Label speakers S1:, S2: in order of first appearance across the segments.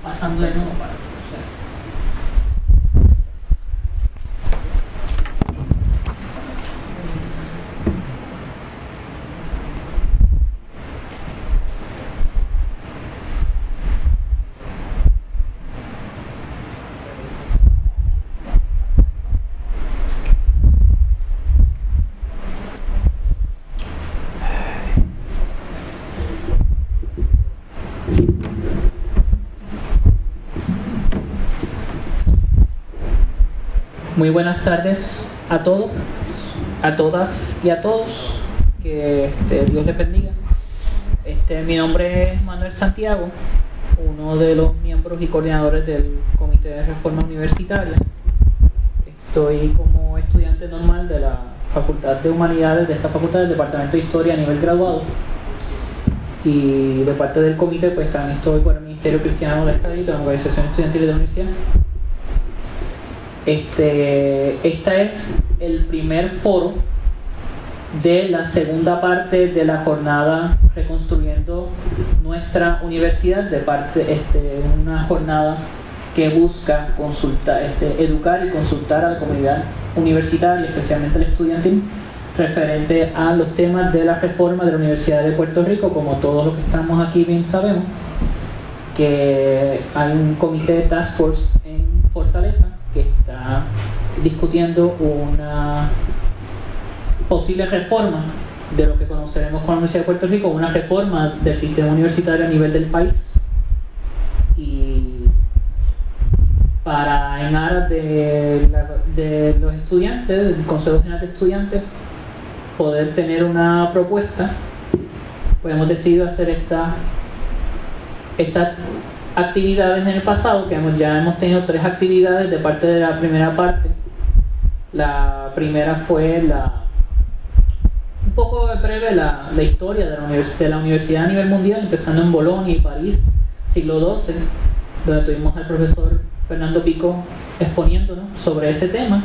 S1: pasando de nuevo para proceder. Muy buenas tardes a todos, a todas y a todos. Que Dios les bendiga. Mi nombre es Manuel Santiago, uno de los miembros y coordinadores del Comité de Reforma Universitaria. Estoy como estudiante normal de la Facultad de Humanidades, de esta facultad del Departamento de Historia a nivel graduado. Y de parte del comité, pues también estoy por el Ministerio Cristiano de la Escalera, la Organización Estudiantil de la Universidad. Esta es el primer foro de la segunda parte de la jornada Reconstruyendo Nuestra Universidad, de parte una jornada que busca educar y consultar a la comunidad universitaria, especialmente al estudiantil, referente a los temas de la reforma de la Universidad de Puerto Rico. Como todos los que estamos aquí bien sabemos, que hay un comité de Task Force en Fortaleza que está discutiendo una posible reforma de lo que conoceremos como la Universidad de Puerto Rico, una reforma del sistema universitario a nivel del país, y en aras de los estudiantes, del Consejo General de Estudiantes, poder tener una propuesta, pues hemos decidido hacer estas actividades en el pasado, que ya hemos tenido 3 actividades de parte de la primera parte. La primera fue un poco breve la historia de la universidad a nivel mundial, empezando en Bolonia y París, siglo XII, donde tuvimos al profesor Fernando Pico exponiéndonos sobre ese tema.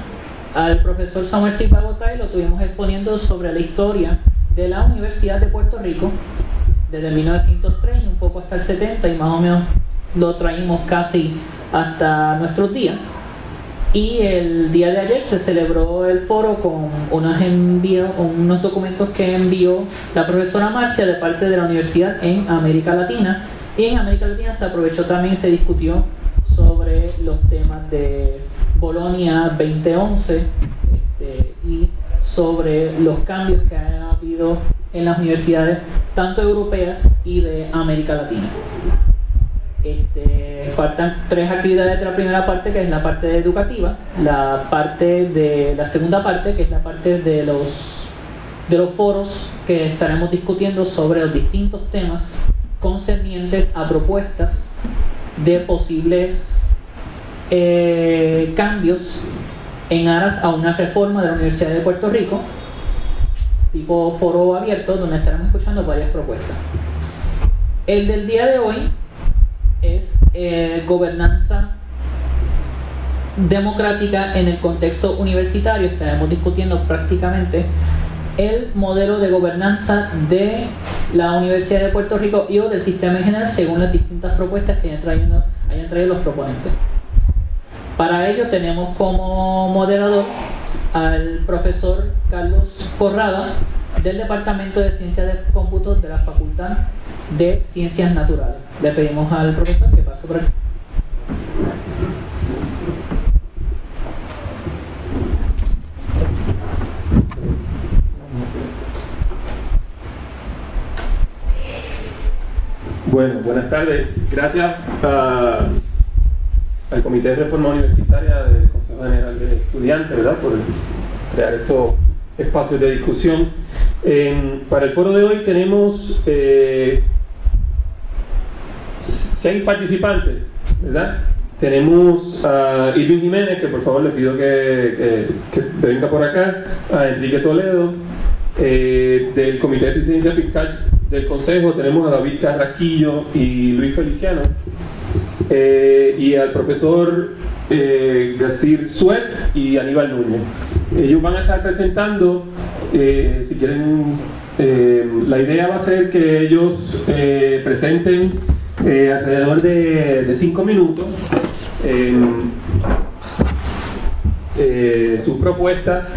S1: Al profesor Samuel Silva Gotay lo tuvimos exponiendo sobre la historia de la Universidad de Puerto Rico desde 1903 y un poco hasta el 70, y más o menos lo traímos casi hasta nuestros días. Y el día de ayer se celebró el foro con unos documentos que envió la profesora Marcia de parte de la universidad en América Latina. Y en América Latina se aprovechó también y se discutió sobre los temas de Bolonia 2011 y sobre los cambios que ha habido en las universidades tanto europeas y de América Latina. Faltan 3 actividades de la primera parte, que es la parte educativa, la segunda parte, que es la parte de los foros que estaremos discutiendo sobre los distintos temas concernientes a propuestas de posibles cambios en aras a una reforma de la Universidad de Puerto Rico, tipo foro abierto, donde estaremos escuchando varias propuestas. El del día de hoy es gobernanza democrática en el contexto universitario. Estaremos discutiendo prácticamente el modelo de gobernanza de la Universidad de Puerto Rico y o del sistema en general, según las distintas propuestas que hayan traído los proponentes. Para ello tenemos como moderador al profesor Carlos Corrada, del Departamento de Ciencias de Cómputo de la Facultad de Ciencias Naturales. Le pedimos al profesor que pase por aquí.
S2: Bueno, buenas tardes. Gracias al Comité de Reforma Universitaria del Consejo General de Estudiantes, ¿verdad?, por crear estos espacios de discusión. Para el foro de hoy tenemos 6 participantes, ¿verdad? Tenemos a Irving Jiménez, que por favor le pido que venga por acá, a Enrique Toledo, del Comité de Eficiencia Fiscal del Consejo. Tenemos a David Carrasquillo y Luis Feliciano, y al profesor Gacir Suet y Aníbal Núñez. Ellos van a estar presentando, si quieren, la idea va a ser que ellos presenten alrededor de 5 minutos sus propuestas.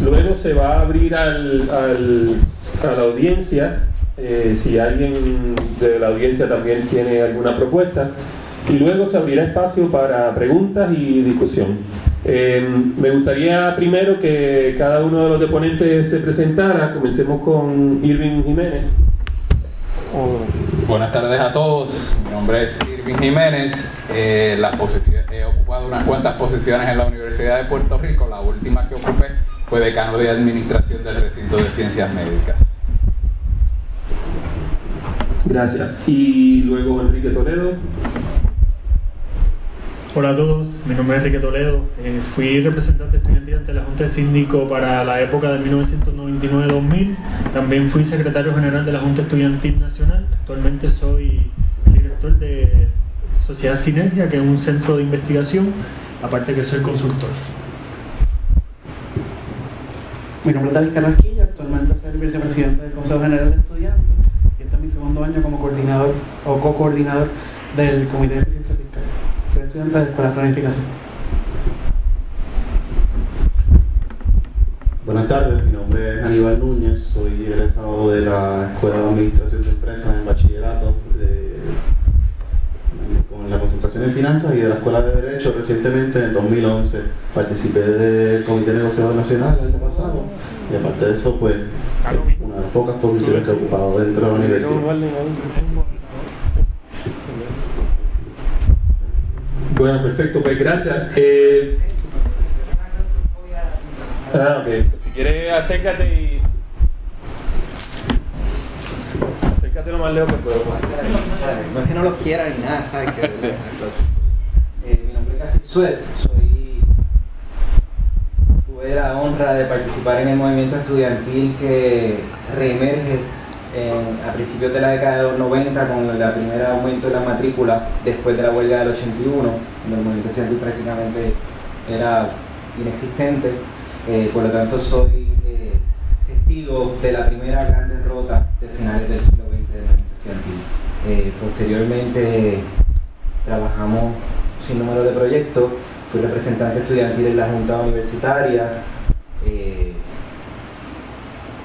S2: Luego se va a abrir a la audiencia, si alguien de la audiencia también tiene alguna propuesta, y luego se abrirá espacio para preguntas y discusión. Me gustaría primero que cada uno de los deponentes se presentara. Comencemos con Irving Jiménez.
S3: Buenas tardes a todos, mi nombre es Irving Jiménez. He ocupado unas cuantas posiciones en la Universidad de Puerto Rico. La última que ocupé fue decano de Administración del Recinto de Ciencias Médicas.
S2: Gracias. Y luego Enrique Toledo.
S4: Hola a todos, mi nombre es Enrique Toledo. Fui representante estudiantil ante la Junta de Síndico para la época de 1999-2000. También fui secretario general de la Junta Estudiantil Nacional. Actualmente soy el director de Sociedad Sinergia, que es un centro de investigación, aparte que soy consultor.
S5: Mi nombre es David Carrasquilla, actualmente soy el vicepresidente del Consejo General de Estudiantes y este es mi segundo año como coordinador o co-coordinador del Comité de Eficiencia Fiscal. Soy estudiante de la Escuela de Planificación.
S6: Buenas tardes, mi nombre es Aníbal Núñez, soy egresado de la Escuela de Administración de Empresas en Bachillerato con la concentración en Finanzas y de la Escuela de Derecho. Recientemente, en el 2011, participé del Comité Negociador Nacional el año pasado y aparte de eso, pues, una de las pocas posiciones que he ocupado dentro de la universidad.
S2: Bueno, perfecto, pues gracias. Ok. Si quieres, acércate lo más lejos que puedo.
S7: No es que no lo quiera ni nada, ¿sabes? Mi nombre es Cassie Suet, tuve la honra de participar en el movimiento estudiantil que reemerge a principios de la década de los 90 con el primer aumento de la matrícula después de la huelga del 81, cuando el movimiento estudiantil prácticamente era inexistente. Por lo tanto, soy testigo de la primera gran derrota de finales del siglo XX del movimiento estudiantil. Posteriormente trabajamos sin número de proyectos, fui representante estudiantil en la Junta Universitaria,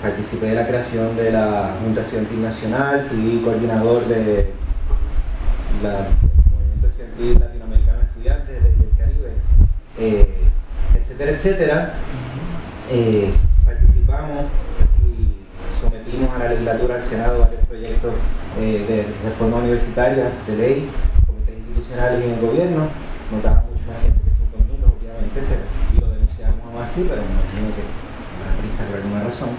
S7: participé de la creación de la Junta Estudiantil Nacional, fui coordinador del Movimiento Estudiantil Latinoamericano de Estudiantes del Caribe, etcétera, etcétera. Participamos y sometimos a la legislatura, al Senado, varios proyectos de reforma universitaria, de ley, comités institucionales y en el gobierno. No daba mucho más tiempo que 5 minutos, obviamente, pero lo denunciamos aún así, pero me imagino que habrá prisa por alguna razón.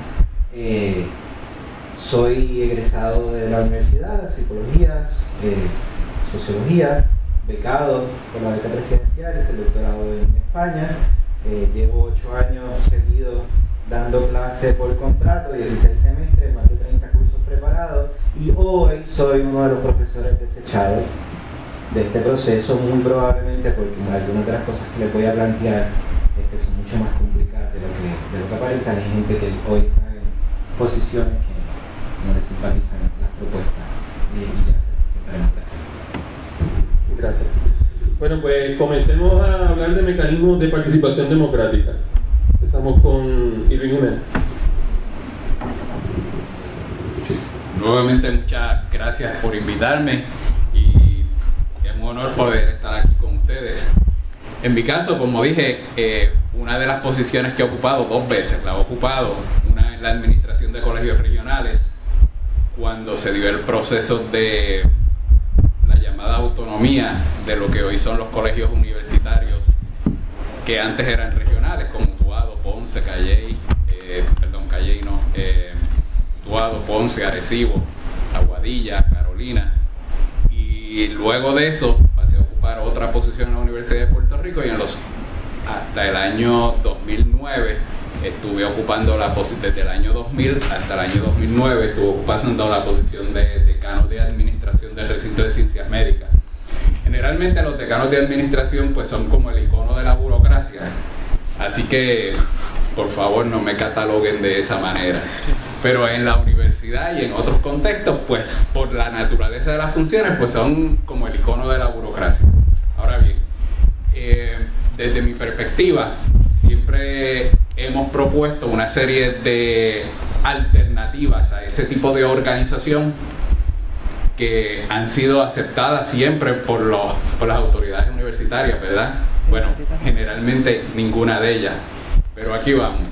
S7: Soy egresado de la universidad, psicología, sociología, becado por la beca presidencial, hice el doctorado en España. Llevo 8 años seguidos dando clases por contrato, 16 semestres, más de 30 cursos preparados, y hoy soy uno de los profesores desechados de este proceso, muy probablemente porque algunas de las cosas que les voy a plantear que son mucho más complicadas de lo que aparentan. Hay gente que hoy está en posiciones que no les simpatizan las propuestas y ya se presentaremos.
S2: Gracias. Bueno, pues comencemos a hablar de mecanismos de participación democrática. Empezamos con Irving Jiménez.
S3: Nuevamente, muchas gracias por invitarme y es un honor poder estar aquí con ustedes. En mi caso, como dije, una de las posiciones que he ocupado 2 veces, la he ocupado, una en la administración de colegios regionales, cuando se dio el proceso de la llamada autonomía de lo que hoy son los colegios universitarios, que antes eran regionales, como Utuado, Ponce, Utuado, Ponce, Arecibo, Aguadilla, Carolina, y luego de eso pasé a ocupar otra posición en la Universidad de Puerto Rico y hasta el año 2009 estuve ocupando desde el año 2000 hasta el año 2009 estuve ocupando la posición de decano de Administración del Recinto de Ciencias Médicas. Generalmente los decanos de administración pues son como el icono de la burocracia, así que por favor no me cataloguen de esa manera. pero en la universidad y en otros contextos, pues por la naturaleza de las funciones, pues son como el icono de la burocracia. Ahora bien, desde mi perspectiva, siempre hemos propuesto una serie de alternativas a ese tipo de organización que han sido aceptadas siempre por las autoridades universitarias, ¿verdad? Bueno, generalmente ninguna de ellas, pero aquí vamos.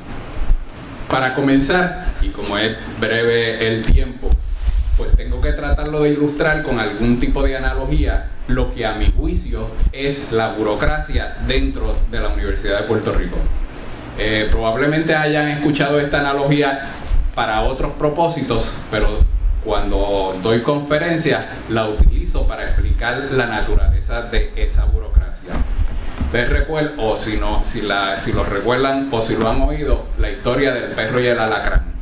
S3: Para comenzar, y como es breve el tiempo, pues tengo que tratarlo de ilustrar con algún tipo de analogía lo que a mi juicio es la burocracia dentro de la Universidad de Puerto Rico. Probablemente hayan escuchado esta analogía para otros propósitos, pero cuando doy conferencias la utilizo para explicar la naturaleza de esa burocracia. Ustedes recuerdan, o si no, si lo recuerdan o si lo han oído, la historia del perro y el alacrán.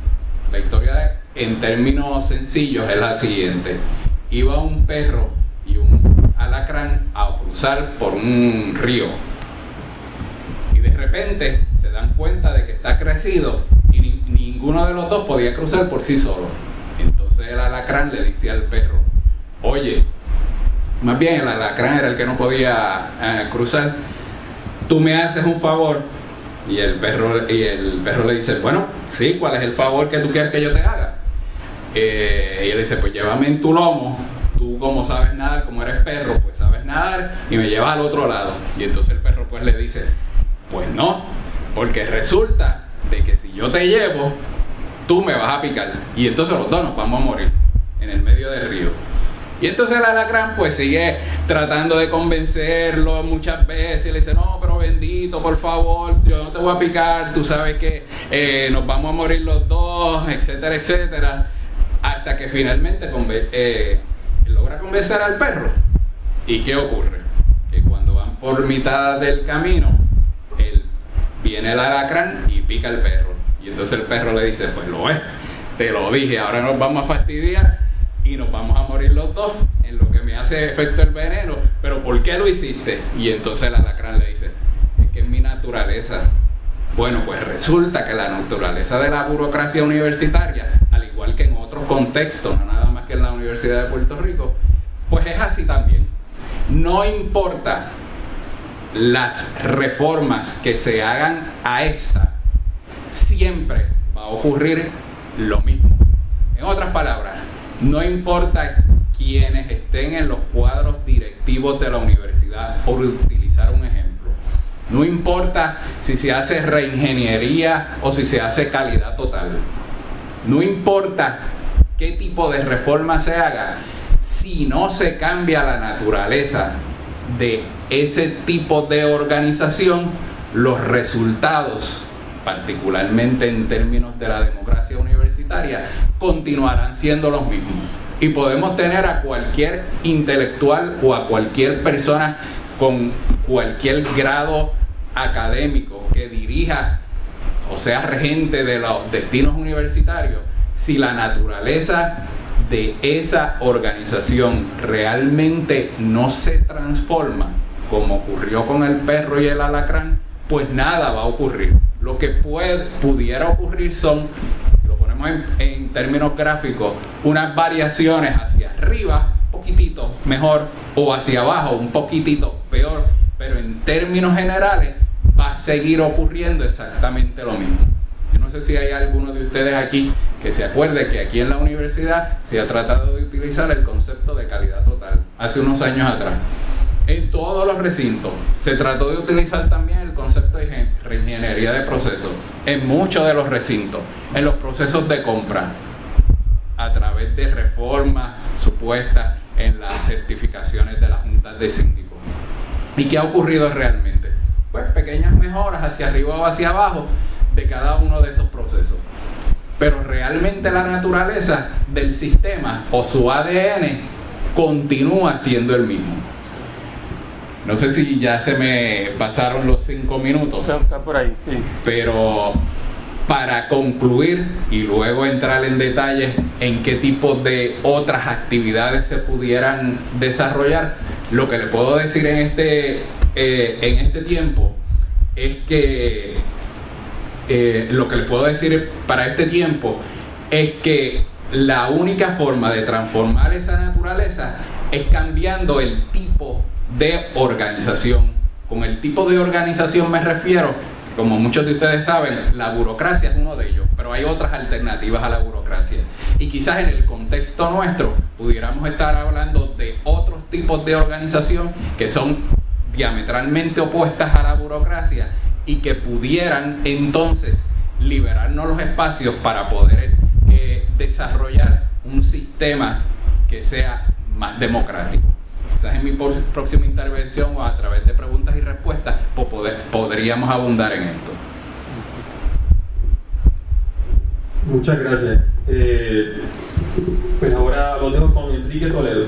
S3: La historia en términos sencillos es la siguiente: iba un perro y un alacrán a cruzar por un río y de repente se dan cuenta de que está crecido y ninguno de los dos podía cruzar por sí solo. Entonces el alacrán le dice al perro: oye, más bien el alacrán era el que no podía cruzar, tú me haces un favor. Y el perro le dice: bueno, sí, ¿cuál es el favor que tú quieres que yo te haga? Y él dice: pues llévame en tu lomo, tú como sabes nadar, como eres perro, pues sabes nadar, y me llevas al otro lado. Y entonces el perro pues le dice: pues no, porque resulta de que si yo te llevo, tú me vas a picar, y entonces los dos nos vamos a morir en el medio del río. Y entonces el alacrán pues sigue tratando de convencerlo muchas veces, y le dice: no, pero bendito, por favor, yo no te voy a picar, tú sabes que nos vamos a morir los dos, etcétera, etcétera, hasta que finalmente logra convencer al perro. ¿Y qué ocurre? Que cuando van por mitad del camino, viene el alacrán y pica al perro, y entonces el perro le dice: pues lo ves, te lo dije, ahora nos vamos a fastidiar y nos vamos a morir los dos, en lo que me hace efecto el veneno, pero ¿por qué lo hiciste? Y entonces el alacrán le dice: es que es mi naturaleza. Bueno, pues resulta que la naturaleza de la burocracia universitaria, al igual que en otros contextos, no nada más que en la Universidad de Puerto Rico, pues es así también. No importa las reformas que se hagan a esta, siempre va a ocurrir lo mismo. En otras palabras, no importa quienes estén en los cuadros directivos de la universidad, por utilizar un ejemplo. No importa si se hace reingeniería o si se hace calidad total. No importa qué tipo de reforma se haga, si no se cambia la naturaleza de ese tipo de organización, los resultados, particularmente en términos de la democracia universitaria, continuarán siendo los mismos. Y podemos tener a cualquier intelectual o a cualquier persona con cualquier grado académico que dirija o sea regente de los destinos universitarios, si la naturaleza de esa organización realmente no se transforma, como ocurrió con el perro y el alacrán, pues nada va a ocurrir. Lo que pudiera ocurrir son, si lo ponemos en términos gráficos, unas variaciones hacia arriba, un poquitito mejor, o hacia abajo, un poquitito peor, pero en términos generales va a seguir ocurriendo exactamente lo mismo. Yo no sé si hay alguno de ustedes aquí que se acuerde que aquí en la universidad se ha tratado de utilizar el concepto de calidad total hace unos años atrás. En todos los recintos se trató de utilizar también el concepto de reingeniería de procesos, en muchos de los recintos, en los procesos de compra, a través de reformas supuestas en las certificaciones de las juntas de síndicos. ¿Y qué ha ocurrido realmente? Pues pequeñas mejoras hacia arriba o hacia abajo de cada uno de esos procesos. Pero realmente la naturaleza del sistema o su ADN continúa siendo el mismo. No sé si ya se me pasaron los 5 minutos.
S2: Está por ahí, sí.
S3: Pero para concluir y luego entrar en detalles en qué tipo de otras actividades se pudieran desarrollar, lo que le puedo decir en este tiempo es que lo que le puedo decir para este tiempo es que la única forma de transformar esa naturaleza es cambiando el tipo de organización. Con el tipo de organización me refiero, como muchos de ustedes saben, la burocracia es uno de ellos, pero hay otras alternativas a la burocracia. Y quizás en el contexto nuestro pudiéramos estar hablando de otros tipos de organización que son diametralmente opuestas a la burocracia y que pudieran entonces liberarnos los espacios para poder desarrollar un sistema que sea más democrático. Quizás en mi próxima intervención o a través de preguntas y respuestas podríamos abundar en esto.
S2: Muchas gracias. Pues ahora lo dejo con Enrique Toledo.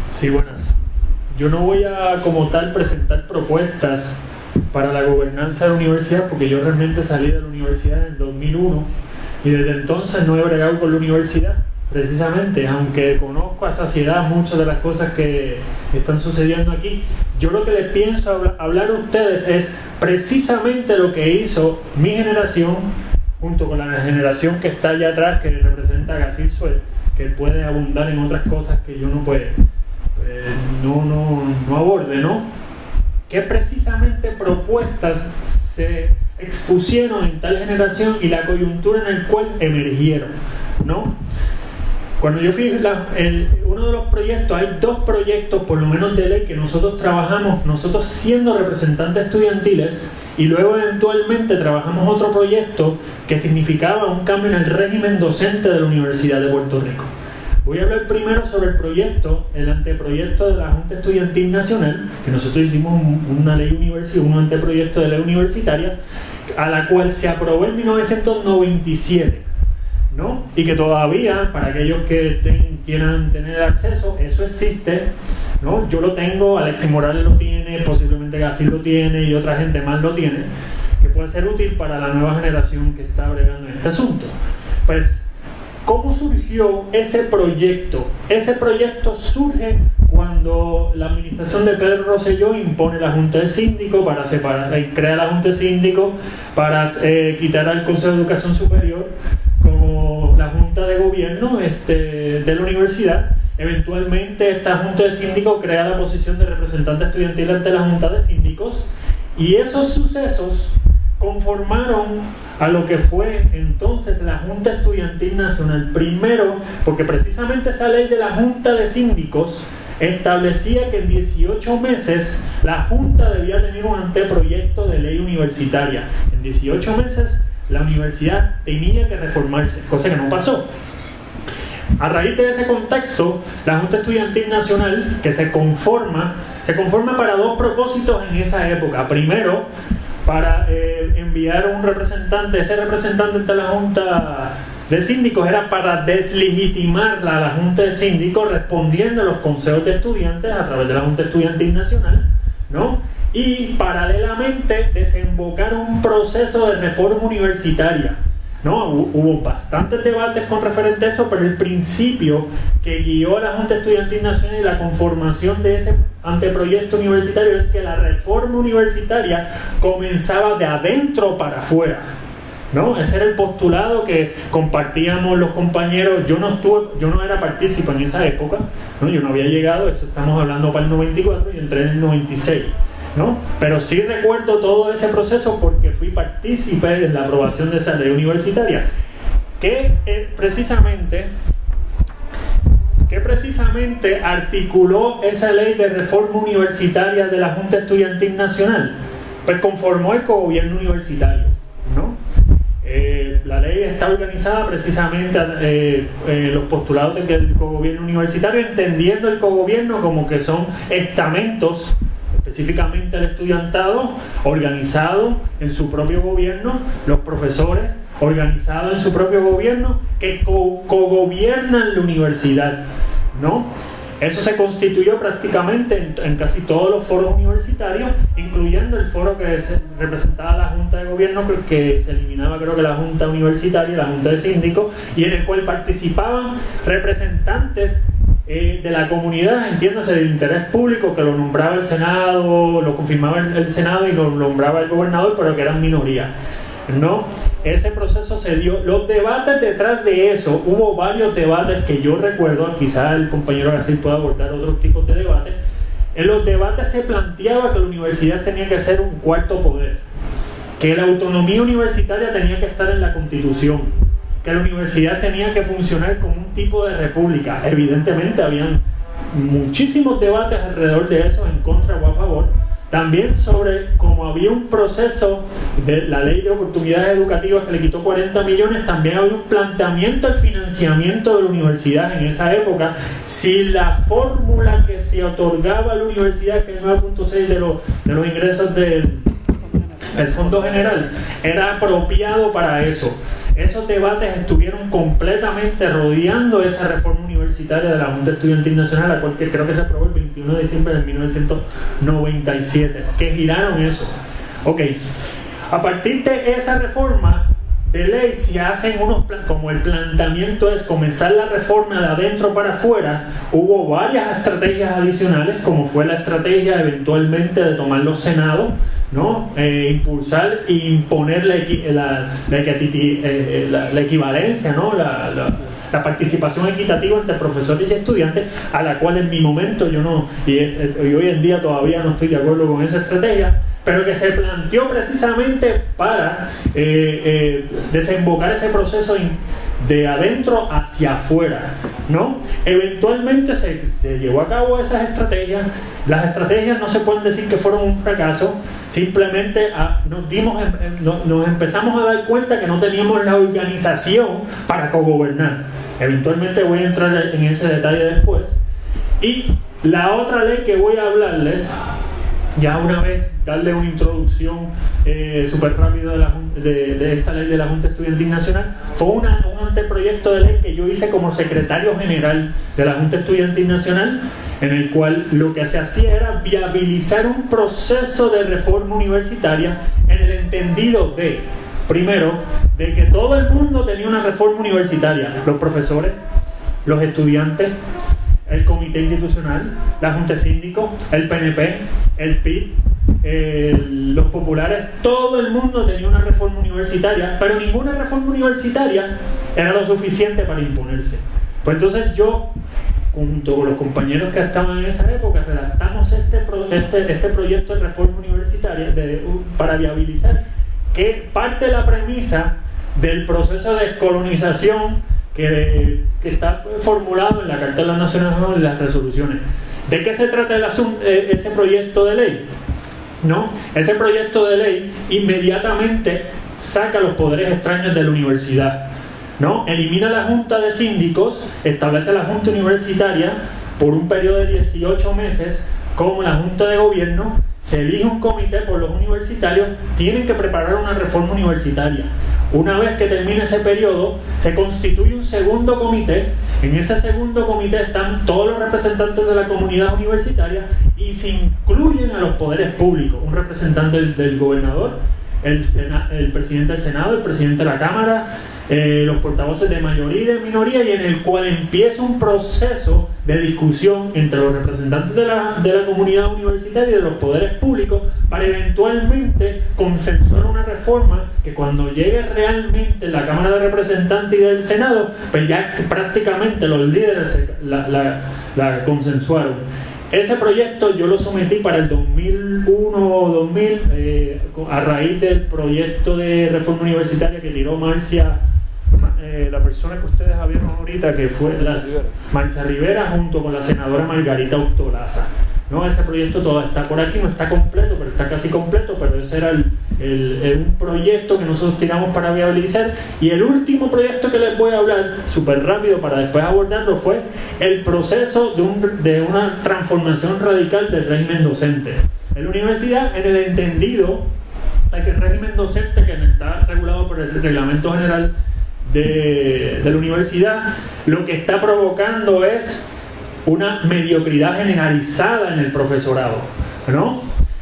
S4: Sí, buenas. Yo no voy a como tal presentar propuestas para la gobernanza de la universidad, porque yo realmente salí de la universidad en el 2001 y desde entonces no he bregado con la universidad, precisamente, aunque conozco a saciedad muchas de las cosas que están sucediendo aquí. Yo lo que les pienso hablar a ustedes es precisamente lo que hizo mi generación junto con la generación que está allá atrás, que representa a Gacil Suel, que puede abundar en otras cosas que yo no aborde, ¿no? ¿Qué precisamente propuestas se expusieron en tal generación y la coyuntura en la cual emergieron, ¿no? Cuando yo fui uno de los proyectos, hay dos proyectos por lo menos de ley que nosotros trabajamos, nosotros siendo representantes estudiantiles, y luego eventualmente trabajamos otro proyecto que significaba un cambio en el régimen docente de la Universidad de Puerto Rico. Voy a hablar primero sobre el proyecto, el anteproyecto de la Junta Estudiantil Nacional, que nosotros hicimos un anteproyecto de ley universitaria, a la cual se aprobó en 1997, ¿no? Y que todavía, para aquellos que quieran tener acceso, eso existe, ¿no? Yo lo tengo, Alexis Morales lo tiene, posiblemente Gacil lo tiene y otra gente más lo tiene, que puede ser útil para la nueva generación que está bregando en este asunto. Pues, ¿cómo surgió ese proyecto? Ese proyecto surge cuando la administración de Pedro Rosselló impone la Junta de Síndicos para separar, crea la Junta de Síndicos para quitar al Consejo de Educación Superior como la Junta de Gobierno de la universidad. Eventualmente esta Junta de Síndicos crea la posición de representante estudiantil ante la Junta de Síndicos, y esos sucesos conformaron a lo que fue entonces la Junta Estudiantil Nacional. Primero, porque precisamente esa ley de la Junta de Síndicos establecía que en 18 meses la Junta debía tener un anteproyecto de ley universitaria. En 18 meses la universidad tenía que reformarse, cosa que no pasó. A raíz de ese contexto, la Junta Estudiantil Nacional, que se conforma para dos propósitos en esa época. Primero, para enviar un representante, ese representante ante la Junta de Síndicos era para deslegitimar a la Junta de Síndicos respondiendo a los consejos de estudiantes a través de la Junta Estudiantil Nacional, ¿no? Y paralelamente desembocar un proceso de reforma universitaria, ¿no? Hubo bastantes debates con referente a eso, pero el principio que guió a la Junta Estudiantil Nacional y la conformación de ese anteproyecto universitario es que la reforma universitaria comenzaba de adentro para afuera, ¿no? Ese era el postulado que compartíamos los compañeros. Yo no era partícipe en esa época, ¿no? Yo no había llegado, eso estamos hablando para el 94 y entré en el 96, ¿no? Pero sí recuerdo todo ese proceso porque fui partícipe en la aprobación de esa ley universitaria que precisamente articuló esa ley de reforma universitaria de la Junta Estudiantil Nacional. Pues conformó el cogobierno universitario, ¿no? La ley está organizada precisamente los postulados del cogobierno universitario, entendiendo el cogobierno como que son estamentos, específicamente el estudiantado organizado en su propio gobierno, los profesores organizados en su propio gobierno que cogobiernan la universidad, ¿no? Eso se constituyó prácticamente en casi todos los foros universitarios, incluyendo el foro que representaba la Junta de Gobierno, que se eliminaba, creo que la Junta Universitaria, la Junta de Síndicos, y en el cual participaban representantes de la comunidad, entiéndase, de interés público, que lo nombraba el Senado, lo confirmaba el Senado y lo nombraba el gobernador, pero que eran minoría, ¿no? ese proceso se dio. Los debates detrás de eso, hubo varios debates que yo recuerdo, quizás el compañero García pueda abordar otros tipos de debates. En los debates se planteaba que la universidad tenía que ser un cuarto poder, que la autonomía universitaria tenía que estar en la Constitución, que la universidad tenía que funcionar como un tipo de república. Evidentemente habían muchísimos debates alrededor de eso, en contra o a favor. También sobre cómo había un proceso de la ley de oportunidades educativas que le quitó 40 millones, también había un planteamiento del financiamiento de la universidad en esa época, si la fórmula que se otorgaba a la universidad, que es 9.6 de los ingresos del Fondo General, era apropiado para eso. Esos debates estuvieron completamente rodeando esa reforma universitaria de la Junta Estudiantil Nacional, la cual que creo que se aprobó el 21 de diciembre de 1997, que giraron eso. Ok, a partir de esa reforma de ley se hacen unos como el planteamiento es comenzar la reforma de adentro para afuera. Hubo varias estrategias adicionales, como fue la estrategia eventualmente de tomar los senados, ¿no? Impulsar e imponer la equivalencia, ¿no? La participación equitativa entre profesores y estudiantes, a la cual en mi momento yo no, y hoy en día todavía no estoy de acuerdo con esa estrategia, pero que se planteó precisamente para desembocar ese proceso de adentro hacia afuera, ¿no? Eventualmente se llevó a cabo esas estrategias. Las estrategias no se pueden decir que fueron un fracaso, simplemente nos empezamos a dar cuenta que no teníamos la organización para cogobernar. Eventualmente voy a entrar en ese detalle después. Y la otra ley que voy a hablarles, ya una vez darle una introducción súper rápido de esta ley de la Junta Estudiantil Nacional, fue un anteproyecto de ley que yo hice como secretario general de la Junta Estudiantil Nacional, en el cual lo que se hacía era viabilizar un proceso de reforma universitaria en el entendido de, primero, de que todo el mundo tenía una reforma universitaria, los profesores, los estudiantes, el comité institucional, la junta de síndicos, el PNP, el PIB, los populares, todo el mundo tenía una reforma universitaria, pero ninguna reforma universitaria era lo suficiente para imponerse. Pues entonces yo, junto con los compañeros que estaban en esa época, redactamos este proyecto de reforma universitaria para viabilizar que parte de la premisa del proceso de descolonización que está formulado en la Carta de las Naciones Unidas y las resoluciones. ¿De qué se trata ese proyecto de ley? ¿No? Ese proyecto de ley inmediatamente saca los poderes extraños de la universidad, ¿no? Elimina la junta de síndicos, establece la junta universitaria por un periodo de 18 meses como la junta de gobierno, se elige un comité por los universitarios, tienen que preparar una reforma universitaria. Una vez que termine ese periodo, se constituye un segundo comité. En ese segundo comité están todos los representantes de la comunidad universitaria y se incluyen a los poderes públicos, un representante del gobernador, el presidente del Senado, el presidente de la Cámara, los portavoces de mayoría y de minoría, y en el cual empieza un proceso de discusión entre los representantes de la comunidad universitaria y de los poderes públicos para eventualmente consensuar una reforma que cuando llegue realmente la Cámara de Representantes y del Senado, pues ya prácticamente los líderes la consensuaron. Ese proyecto yo lo sometí para el 2001 o 2000 a raíz del proyecto de reforma universitaria que tiró Marcia, la persona que ustedes vieron ahorita, que fue Marcia Rivera, junto con la senadora Margarita Ostolaza, ¿no? Ese proyecto todo está por aquí, no está completo, pero está casi completo, pero ese era un proyecto que nosotros tiramos para viabilizar. Y el último proyecto que les voy a hablar, súper rápido para después abordarlo, fue el proceso de una transformación radical del régimen docente en la universidad, en el entendido de que el régimen docente, que está regulado por el Reglamento General de la universidad, lo que está provocando es una mediocridad generalizada en el profesorado, ¿no?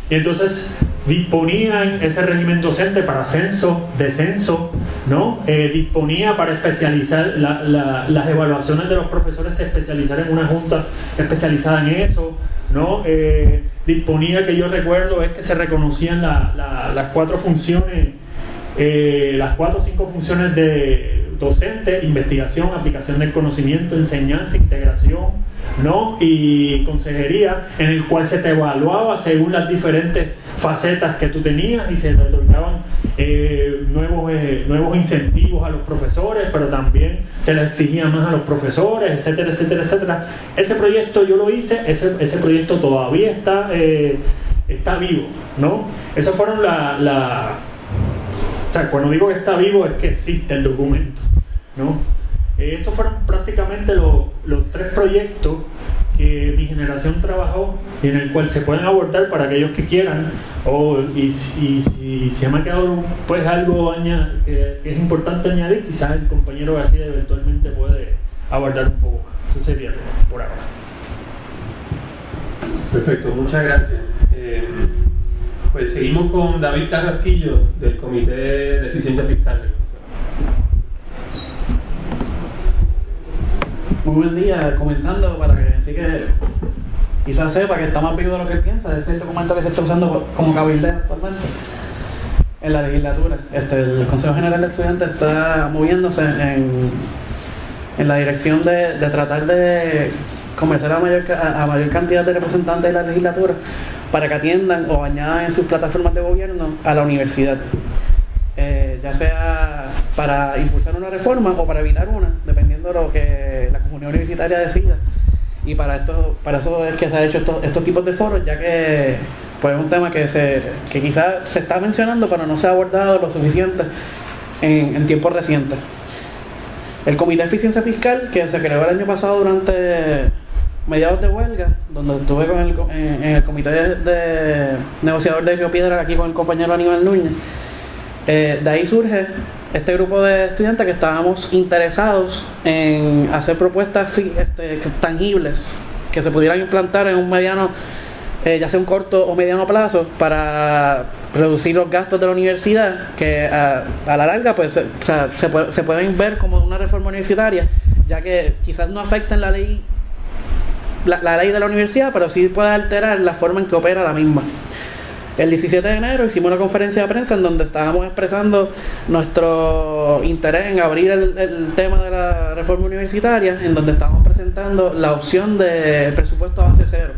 S4: Y entonces disponía ese régimen docente para ascenso, descenso, ¿no? Disponía para especializar las evaluaciones de los profesores, se especializar en una junta especializada en eso, ¿no? Disponía, que yo recuerdo, es que se reconocían las 4 funciones las 4 o 5 funciones de docente: investigación, aplicación del conocimiento, enseñanza, integración, ¿no? Y consejería, en el cual se te evaluaba según las diferentes facetas que tú tenías y se le otorgaban nuevos incentivos a los profesores, pero también se les exigía más a los profesores, etcétera, etcétera, etcétera. Ese proyecto yo lo hice, ese proyecto todavía está vivo, ¿no? Esas fueron o sea, cuando digo que está vivo es que existe el documento, ¿no? Estos fueron prácticamente los 3 proyectos que mi generación trabajó y en el cual se pueden abordar para aquellos que quieran, y si se me ha quedado pues algo que es importante añadir, quizás el compañero García eventualmente puede abordar un poco más. Eso sería todo por ahora.
S2: Perfecto, muchas gracias. Pues seguimos con David Carrasquillo del Comité de Eficiencia Fiscal.
S5: Muy buen día, comenzando para que quizás sepa que está más vivo de lo que piensa. Ese es el documento que se está usando como cabildeo actualmente en la legislatura. El Consejo General de Estudiantes está moviéndose en la dirección de tratar de convencer a mayor cantidad de representantes de la legislatura para que atiendan o añadan en sus plataformas de gobierno a la universidad, ya sea para impulsar una reforma o para evitar una, dependiendo de lo que la comunidad universitaria decida. Y para eso es que se ha hecho estos tipos de foros, ya que pues, es un tema que quizás se está mencionando, pero no se ha abordado lo suficiente en tiempos recientes. El Comité de Eficiencia Fiscal, que se creó el año pasado durante mediados de huelga, donde estuve en el comité de negociador de Río Piedra, aquí con el compañero Aníbal Núñez. De ahí surge este grupo de estudiantes que estábamos interesados en hacer propuestas tangibles que se pudieran implantar en un mediano, ya sea un corto o mediano plazo, para reducir los gastos de la universidad, que a la larga pues se pueden ver como una reforma universitaria, ya que quizás no afecten la ley de la universidad, pero sí puede alterar la forma en que opera la misma. El 17 de enero hicimos una conferencia de prensa en donde estábamos expresando nuestro interés en abrir el tema de la reforma universitaria, en donde estábamos presentando la opción del presupuesto a base cero.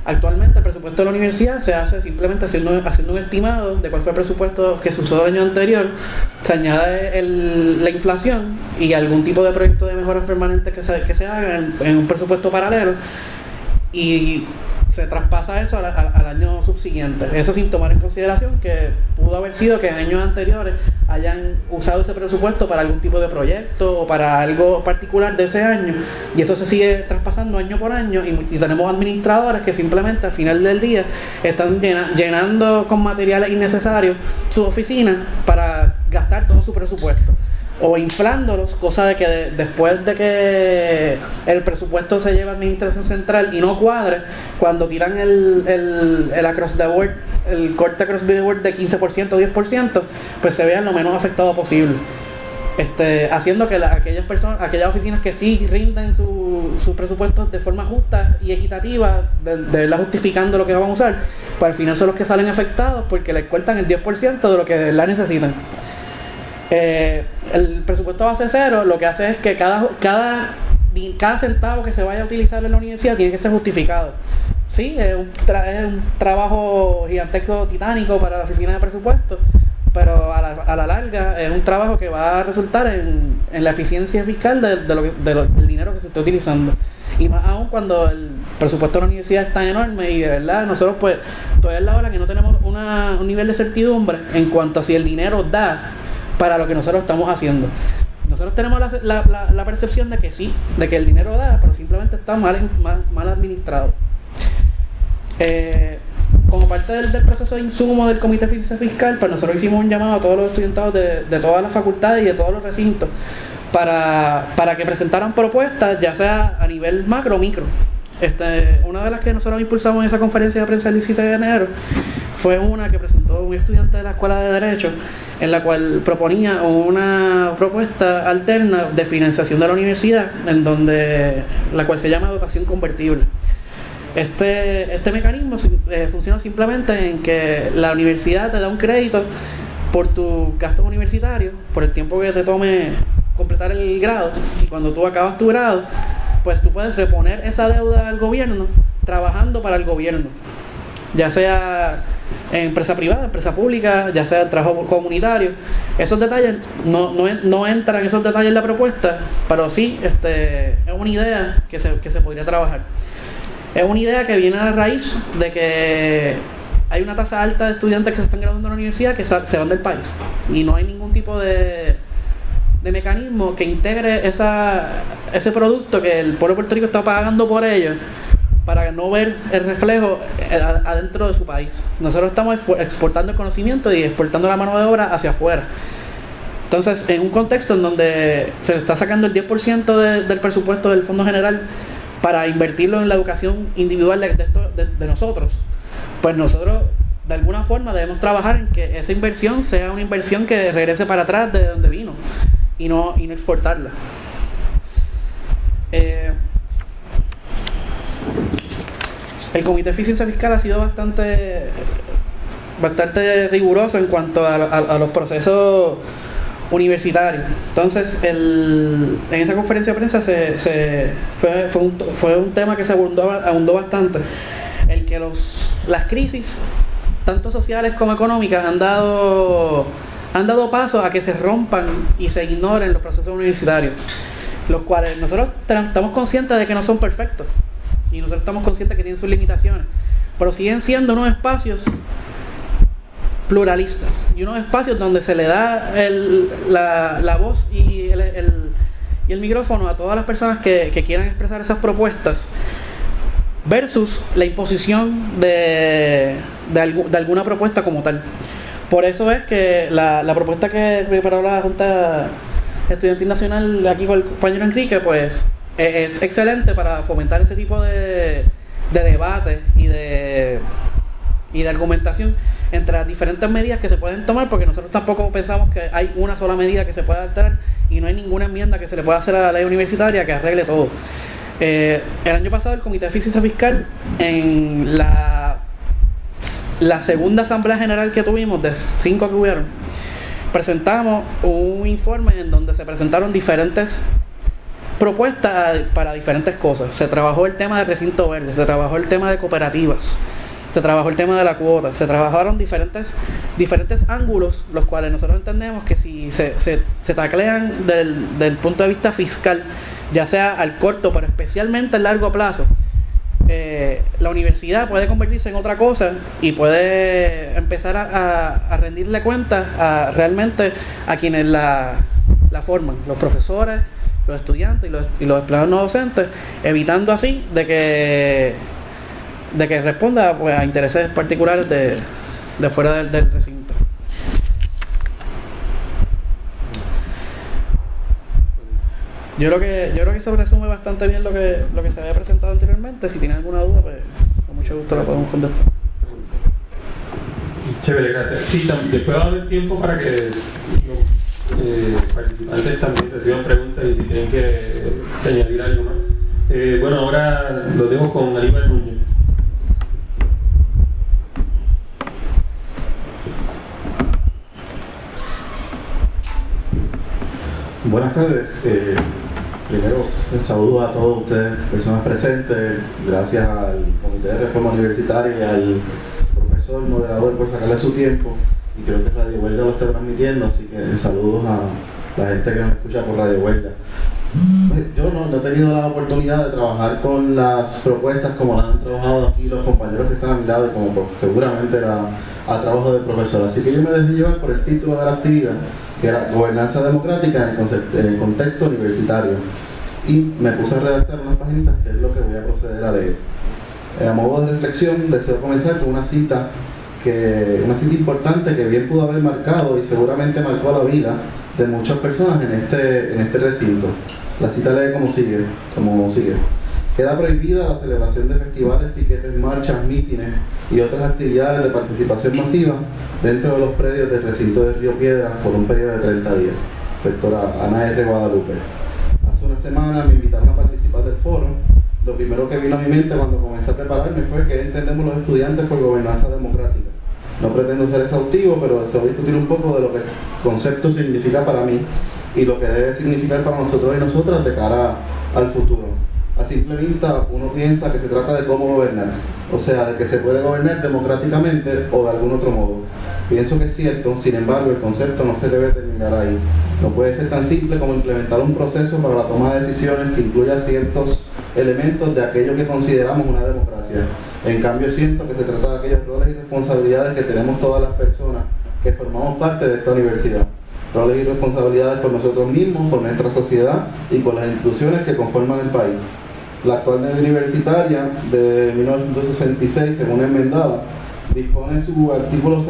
S5: Actualmente el presupuesto de la universidad se hace simplemente haciendo un estimado de cuál fue el presupuesto que se usó el año anterior, se añade la inflación y algún tipo de proyecto de mejoras permanentes que se haga en un presupuesto paralelo, y se traspasa eso al año subsiguiente. Eso sin tomar en consideración que pudo haber sido que en años anteriores hayan usado ese presupuesto para algún tipo de proyecto o para algo particular de ese año, y eso se sigue traspasando año por año, y tenemos administradores que simplemente al final del día están llenando con materiales innecesarios su oficina para gastar todo su presupuesto, o inflándolos, cosa de que después de que el presupuesto se lleva a administración central y no cuadre, cuando tiran el across the board, el corte across the board de 15% o 10%, pues se vean lo menos afectado posible, haciendo que aquellas oficinas que sí rinden sus presupuestos de forma justa y equitativa, de verdad justificando lo que van a usar, pues al final son los que salen afectados porque les cortan el 10% de lo que de verdad necesitan. El presupuesto base cero lo que hace es que cada centavo que se vaya a utilizar en la universidad tiene que ser justificado. Sí, es un trabajo gigantesco, titánico para la oficina de presupuesto, pero a la larga es un trabajo que va a resultar en la eficiencia fiscal del dinero que se está utilizando. Y más aún cuando el presupuesto de la universidad es tan enorme, y de verdad nosotros pues todavía es la hora que no tenemos un nivel de certidumbre en cuanto a si el dinero da para lo que nosotros estamos haciendo. Nosotros tenemos la percepción de que sí, de que el dinero da, pero simplemente está mal administrado. Como parte del proceso de insumo del Comité de Eficiencia Fiscal, pues nosotros hicimos un llamado a todos los estudiantados de todas las facultades y de todos los recintos para que presentaran propuestas, ya sea a nivel macro o micro. Una de las que nosotros impulsamos en esa conferencia de prensa el 16 de enero fue una que presentó un estudiante de la Escuela de Derecho, en la cual proponía una propuesta alterna de financiación de la universidad, la cual se llama dotación convertible. Este mecanismo funciona simplemente en que la universidad te da un crédito por tus gastos universitarios, por el tiempo que te tome completar el grado, y cuando tú acabas tu grado, pues tú puedes reponer esa deuda al gobierno trabajando para el gobierno, ya sea en empresa privada, empresa pública, ya sea en trabajo comunitario. Esos detalles no entran en esos detalles en la propuesta, pero sí es una idea que se podría trabajar. Es una idea que viene a la raíz de que hay una tasa alta de estudiantes que se están graduando de la universidad que se van del país, y no hay ningún tipo de mecanismo que integre ese producto que el pueblo de Puerto Rico está pagando por ellos, para no ver el reflejo adentro de su país. Nosotros estamos exportando el conocimiento y exportando la mano de obra hacia afuera. Entonces, en un contexto en donde se está sacando el 10% del presupuesto del Fondo General para invertirlo en la educación individual de nosotros, pues nosotros de alguna forma debemos trabajar en que esa inversión sea una inversión que regrese para atrás de donde vino, y no exportarla. El Comité de Eficiencia Fiscal ha sido bastante riguroso en cuanto a los procesos universitarios. Entonces, en esa conferencia de prensa fue un tema que se abundó bastante, el que las crisis, tanto sociales como económicas, han dado paso a que se rompan y se ignoren los procesos universitarios, los cuales nosotros estamos conscientes de que no son perfectos, y nosotros estamos conscientes que tienen sus limitaciones, pero siguen siendo unos espacios pluralistas y unos espacios donde se le da la voz y el micrófono a todas las personas que quieran expresar esas propuestas, versus la imposición de alguna propuesta como tal. Por eso es que la propuesta que preparó la Junta Estudiantil Nacional aquí con el compañero Enrique, pues es excelente para fomentar ese tipo de debate y de argumentación entre las diferentes medidas que se pueden tomar, porque nosotros tampoco pensamos que hay una sola medida que se pueda alterar, y no hay ninguna enmienda que se le pueda hacer a la ley universitaria que arregle todo. El año pasado el Comité de Eficiencia Fiscal, en la segunda Asamblea General que tuvimos, de 5 que hubieron, presentamos un informe en donde se presentaron diferentes propuestas para diferentes cosas. Se trabajó el tema de recinto verde, se trabajó el tema de cooperativas, se trabajó el tema de la cuota, se trabajaron diferentes ángulos, los cuales nosotros entendemos que si se taclean del punto de vista fiscal, ya sea al corto pero especialmente al largo plazo, la universidad puede convertirse en otra cosa y puede empezar a rendirle cuentas realmente a quienes la forman, los profesores, los estudiantes y los empleados no docentes, evitando así de que responda, pues, a intereses particulares de fuera del recinto. Yo creo que eso resume bastante bien lo que se había presentado anteriormente. Si tienen alguna duda, pues con mucho gusto la podemos contestar.
S2: Chévere, gracias. Sí, después va a haber tiempo para que los participantes también reciban preguntas y si tienen que añadir algo más. Bueno, ahora lo dejo con Aníbal Núñez.
S6: Buenas tardes. Primero, saludos a todos ustedes, personas presentes. Gracias al Comité de Reforma Universitaria y al profesor moderador por sacarle su tiempo. Y creo que Radio Huelga lo está transmitiendo, así que saludos a la gente que nos escucha por Radio Huelga. Yo no he tenido la oportunidad de trabajar con las propuestas como las han trabajado aquí los compañeros que están a mi lado, y como seguramente era a trabajo del profesor. Así que yo me dejé llevar por el título de la actividad, que era Gobernanza Democrática en el contexto universitario, y me puse a redactar unas paginitas, que es lo que voy a proceder a leer. A modo de reflexión, deseo comenzar con una cita importante que bien pudo haber marcado y seguramente marcó la vida de muchas personas en este recinto. La cita lee como sigue. Queda prohibida la celebración de festivales, piquetes, marchas, mítines y otras actividades de participación masiva dentro de los predios del recinto de Río Piedras por un periodo de 30 días. Rectora Ana R. Guadalupe. Hace una semana me invitaron a participar del foro. Lo primero que vino a mi mente cuando comencé a prepararme fue que entendemos los estudiantes por gobernanza democrática. No pretendo ser exhaustivo, pero deseo discutir un poco de lo que el concepto significa para mí y lo que debe significar para nosotros y nosotras de cara al futuro. A simple vista uno piensa que se trata de cómo gobernar, o sea, de que se puede gobernar democráticamente o de algún otro modo. Pienso que es cierto, sin embargo el concepto no se debe terminar ahí. No puede ser tan simple como implementar un proceso para la toma de decisiones que incluya ciertos elementos de aquello que consideramos una democracia. En cambio siento que se trata de aquellos roles y responsabilidades que tenemos todas las personas que formamos parte de esta universidad. Roles y responsabilidades por nosotros mismos, por nuestra sociedad y por las instituciones que conforman el país. La actual ley universitaria de 1966, según enmendada, dispone en su artículo 2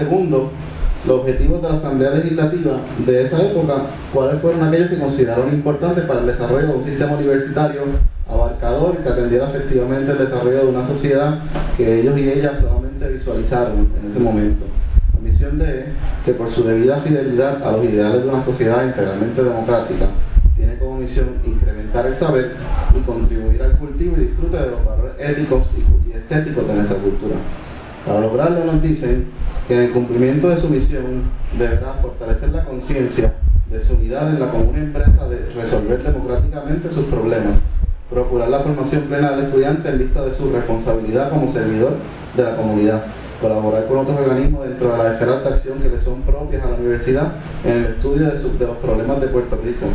S6: los objetivos de la Asamblea Legislativa de esa época, cuáles fueron aquellos que consideraron importantes para el desarrollo de un sistema universitario abarcador que atendiera efectivamente el desarrollo de una sociedad que ellos y ellas solamente visualizaron en ese momento. La misión de que por su debida fidelidad a los ideales de una sociedad integralmente democrática tiene como misión incrementar el saber y contribuir al cultivo y disfrute de los valores éticos y estéticos de nuestra cultura. Para lograrlo nos dicen que en el cumplimiento de su misión deberá fortalecer la conciencia de su unidad en la común empresa de resolver democráticamente sus problemas, procurar la formación plena del estudiante en vista de su responsabilidad como servidor de la comunidad, colaborar con otros organismos dentro de las esferas de acción que le son propias a la universidad en el estudio de los problemas de Puerto Rico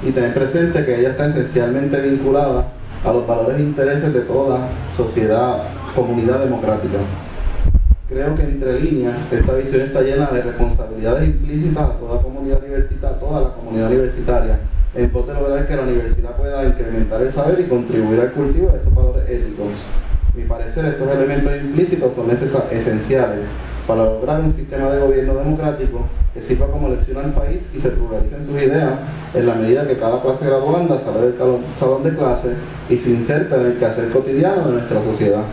S6: y tener presente que ella está esencialmente vinculada a los valores e intereses de toda sociedad, comunidad democrática. Creo que entre líneas esta visión está llena de responsabilidades implícitas a toda la comunidad universitaria en pos de lograr que la universidad pueda incrementar el saber y contribuir al cultivo de esos valores éticos. A mi parecer, estos elementos implícitos son esenciales para lograr un sistema de gobierno democrático que sirva como lección al país y se pluralicen sus ideas en la medida que cada clase graduanda sale del salón de clase y se inserta en el quehacer cotidiano de nuestra sociedad.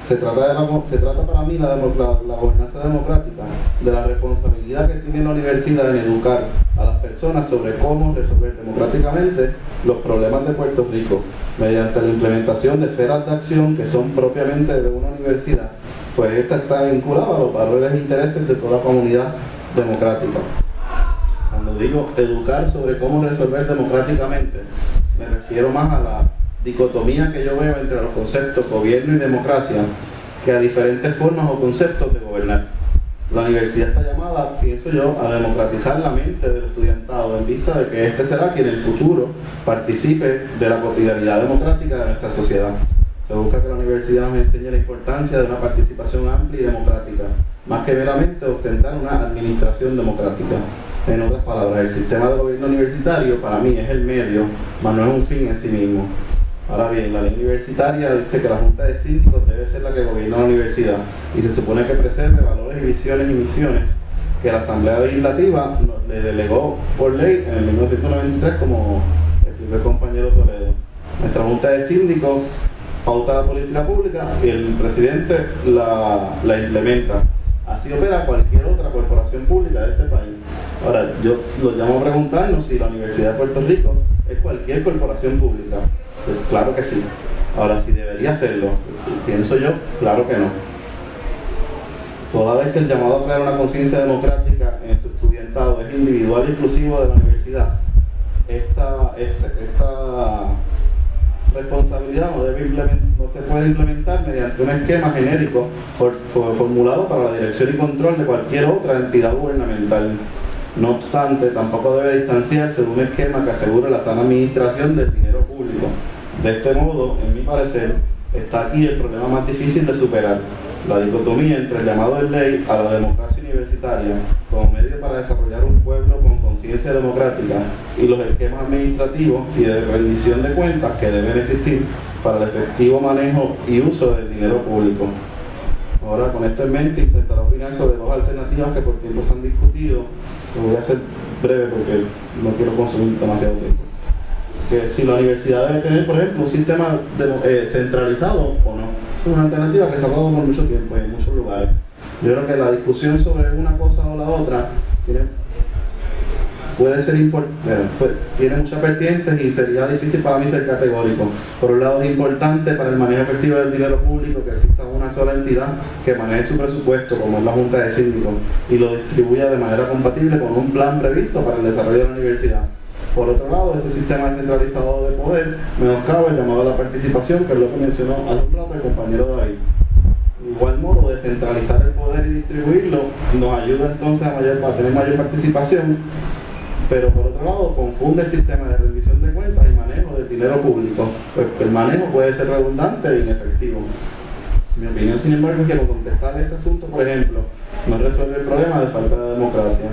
S6: Se trata para mí la gobernanza democrática de la responsabilidad que tiene la universidad en educar a las personas sobre cómo resolver democráticamente los problemas de Puerto Rico mediante la implementación de esferas de acción que son propiamente de una universidad, pues esta está vinculada a los valores e intereses de toda comunidad democrática. Cuando digo educar sobre cómo resolver democráticamente, me refiero más a la dicotomía que yo veo entre los conceptos gobierno y democracia que a diferentes formas o conceptos de gobernar. La universidad está llamada, pienso yo, a democratizar la mente del estudiantado en vista de que este será quien en el futuro participe de la cotidianidad democrática de nuestra sociedad. Se busca que la universidad nos enseñe la importancia de una participación amplia y democrática, más que meramente ostentar una administración democrática. En otras palabras, el sistema de gobierno universitario para mí es el medio, mas no es un fin en sí mismo. Ahora bien, la ley universitaria dice que la Junta de Síndicos debe ser la que gobierna la universidad y se supone que preserve valores y visiones y misiones que la Asamblea Legislativa le delegó por ley en el 1993, como explicó el compañero Toledo. Nuestra Junta de Síndicos pauta la política pública y el presidente la implementa. Así opera cualquier otra corporación pública de este país. Ahora, yo lo llamo a preguntarnos si la Universidad de Puerto Rico es cualquier corporación pública. Pues claro que sí. Ahora, si debería serlo, pienso yo, claro que no. Toda vez que el llamado a crear una conciencia democrática en su estudiantado es individual y exclusivo de la universidad, esta responsabilidad no se puede implementar mediante un esquema genérico formulado para la dirección y control de cualquier otra entidad gubernamental. No obstante, tampoco debe distanciarse de un esquema que asegure la sana administración del dinero público. De este modo, en mi parecer, está aquí el problema más difícil de superar: la dicotomía entre el llamado de ley a la democracia universitaria como medio para desarrollar un pueblo con conciencia democrática y los esquemas administrativos y de rendición de cuentas que deben existir para el efectivo manejo y uso del dinero público. Ahora, con esto en mente, intentaré opinar sobre dos alternativas que por tiempo se han discutido. Lo voy a hacer breve porque no quiero consumir demasiado tiempo. Que si la universidad debe tener, por ejemplo, un sistema centralizado o no. Es una alternativa que se ha dado por mucho tiempo en muchos lugares. Yo creo que la discusión sobre una cosa o la otra tiene puede ser tiene muchas vertientes y sería difícil para mí ser categórico. Por un lado, es importante para el manejo efectivo del dinero público que exista una sola entidad que maneje su presupuesto, como es la Junta de Síndicos, y lo distribuya de manera compatible con un plan previsto para el desarrollo de la universidad. Por otro lado, este sistema descentralizado de poder menoscaba el llamado a la participación, que es lo que mencionó hace un rato el compañero David. De igual modo, descentralizar el poder y distribuirlo nos ayuda entonces a tener mayor participación, pero por otro lado confunde el sistema de rendición de cuentas y manejo del dinero público, pues el manejo puede ser redundante e inefectivo. Mi opinión, sin embargo, es que al contestar ese asunto, por ejemplo, no resuelve el problema de falta de democracia.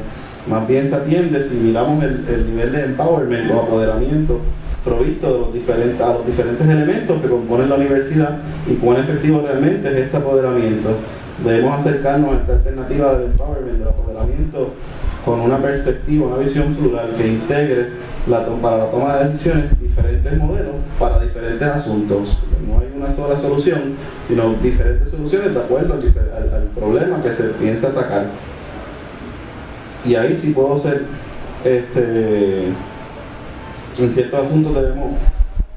S6: Más bien se atiende si miramos el nivel de empowerment o apoderamiento provisto de los diferentes elementos que componen la universidad y cuán efectivo realmente es este apoderamiento. Debemos acercarnos a esta alternativa del empowerment, del apoderamiento, con una perspectiva, una visión plural que integre para la toma de decisiones diferentes modelos para diferentes asuntos. No hay una sola solución, sino diferentes soluciones de acuerdo al problema que se piensa atacar. Y ahí sí puedo ser, en ciertos asuntos debemos,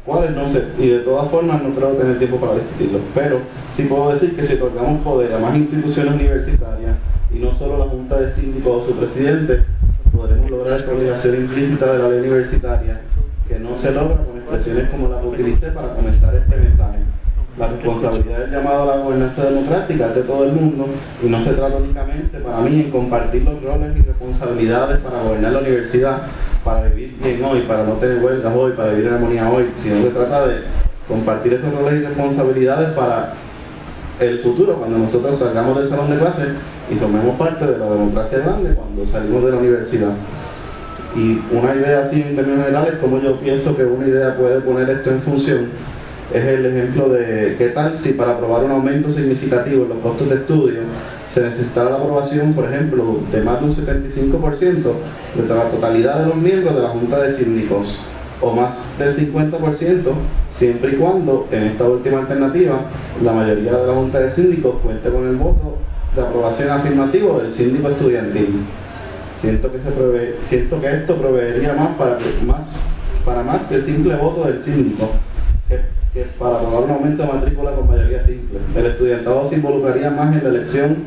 S6: cuáles no sé, y de todas formas no creo tener tiempo para discutirlo, pero sí puedo decir que si otorgamos poder a más instituciones universitarias y no solo la Junta de Síndicos o su presidente, podremos lograr esta obligación implícita de la ley universitaria, que no se logra con expresiones como la que utilicé para comenzar este mensaje. La responsabilidad del llamado a la gobernanza democrática es de todo el mundo y no se trata únicamente para mí en compartir los roles y responsabilidades para gobernar la universidad, para vivir bien hoy, para no tener huelgas hoy, para vivir en armonía hoy, sino se trata de compartir esos roles y responsabilidades para el futuro, cuando nosotros salgamos del salón de clases y formemos parte de la democracia grande cuando salimos de la universidad. Y una idea así en términos generales, como yo pienso que una idea puede poner esto en función, es el ejemplo de qué tal si para aprobar un aumento significativo en los costos de estudio se necesitara la aprobación, por ejemplo, de más de un 75% de la totalidad de los miembros de la Junta de Síndicos, o más del 50%, siempre y cuando, en esta última alternativa, la mayoría de la Junta de Síndicos cuente con el voto de aprobación afirmativo del síndico estudiantil. Siento que esto proveería para más que el simple voto del síndico, que para aprobar un aumento de matrícula con mayoría simple. El estudiantado se involucraría más en la elección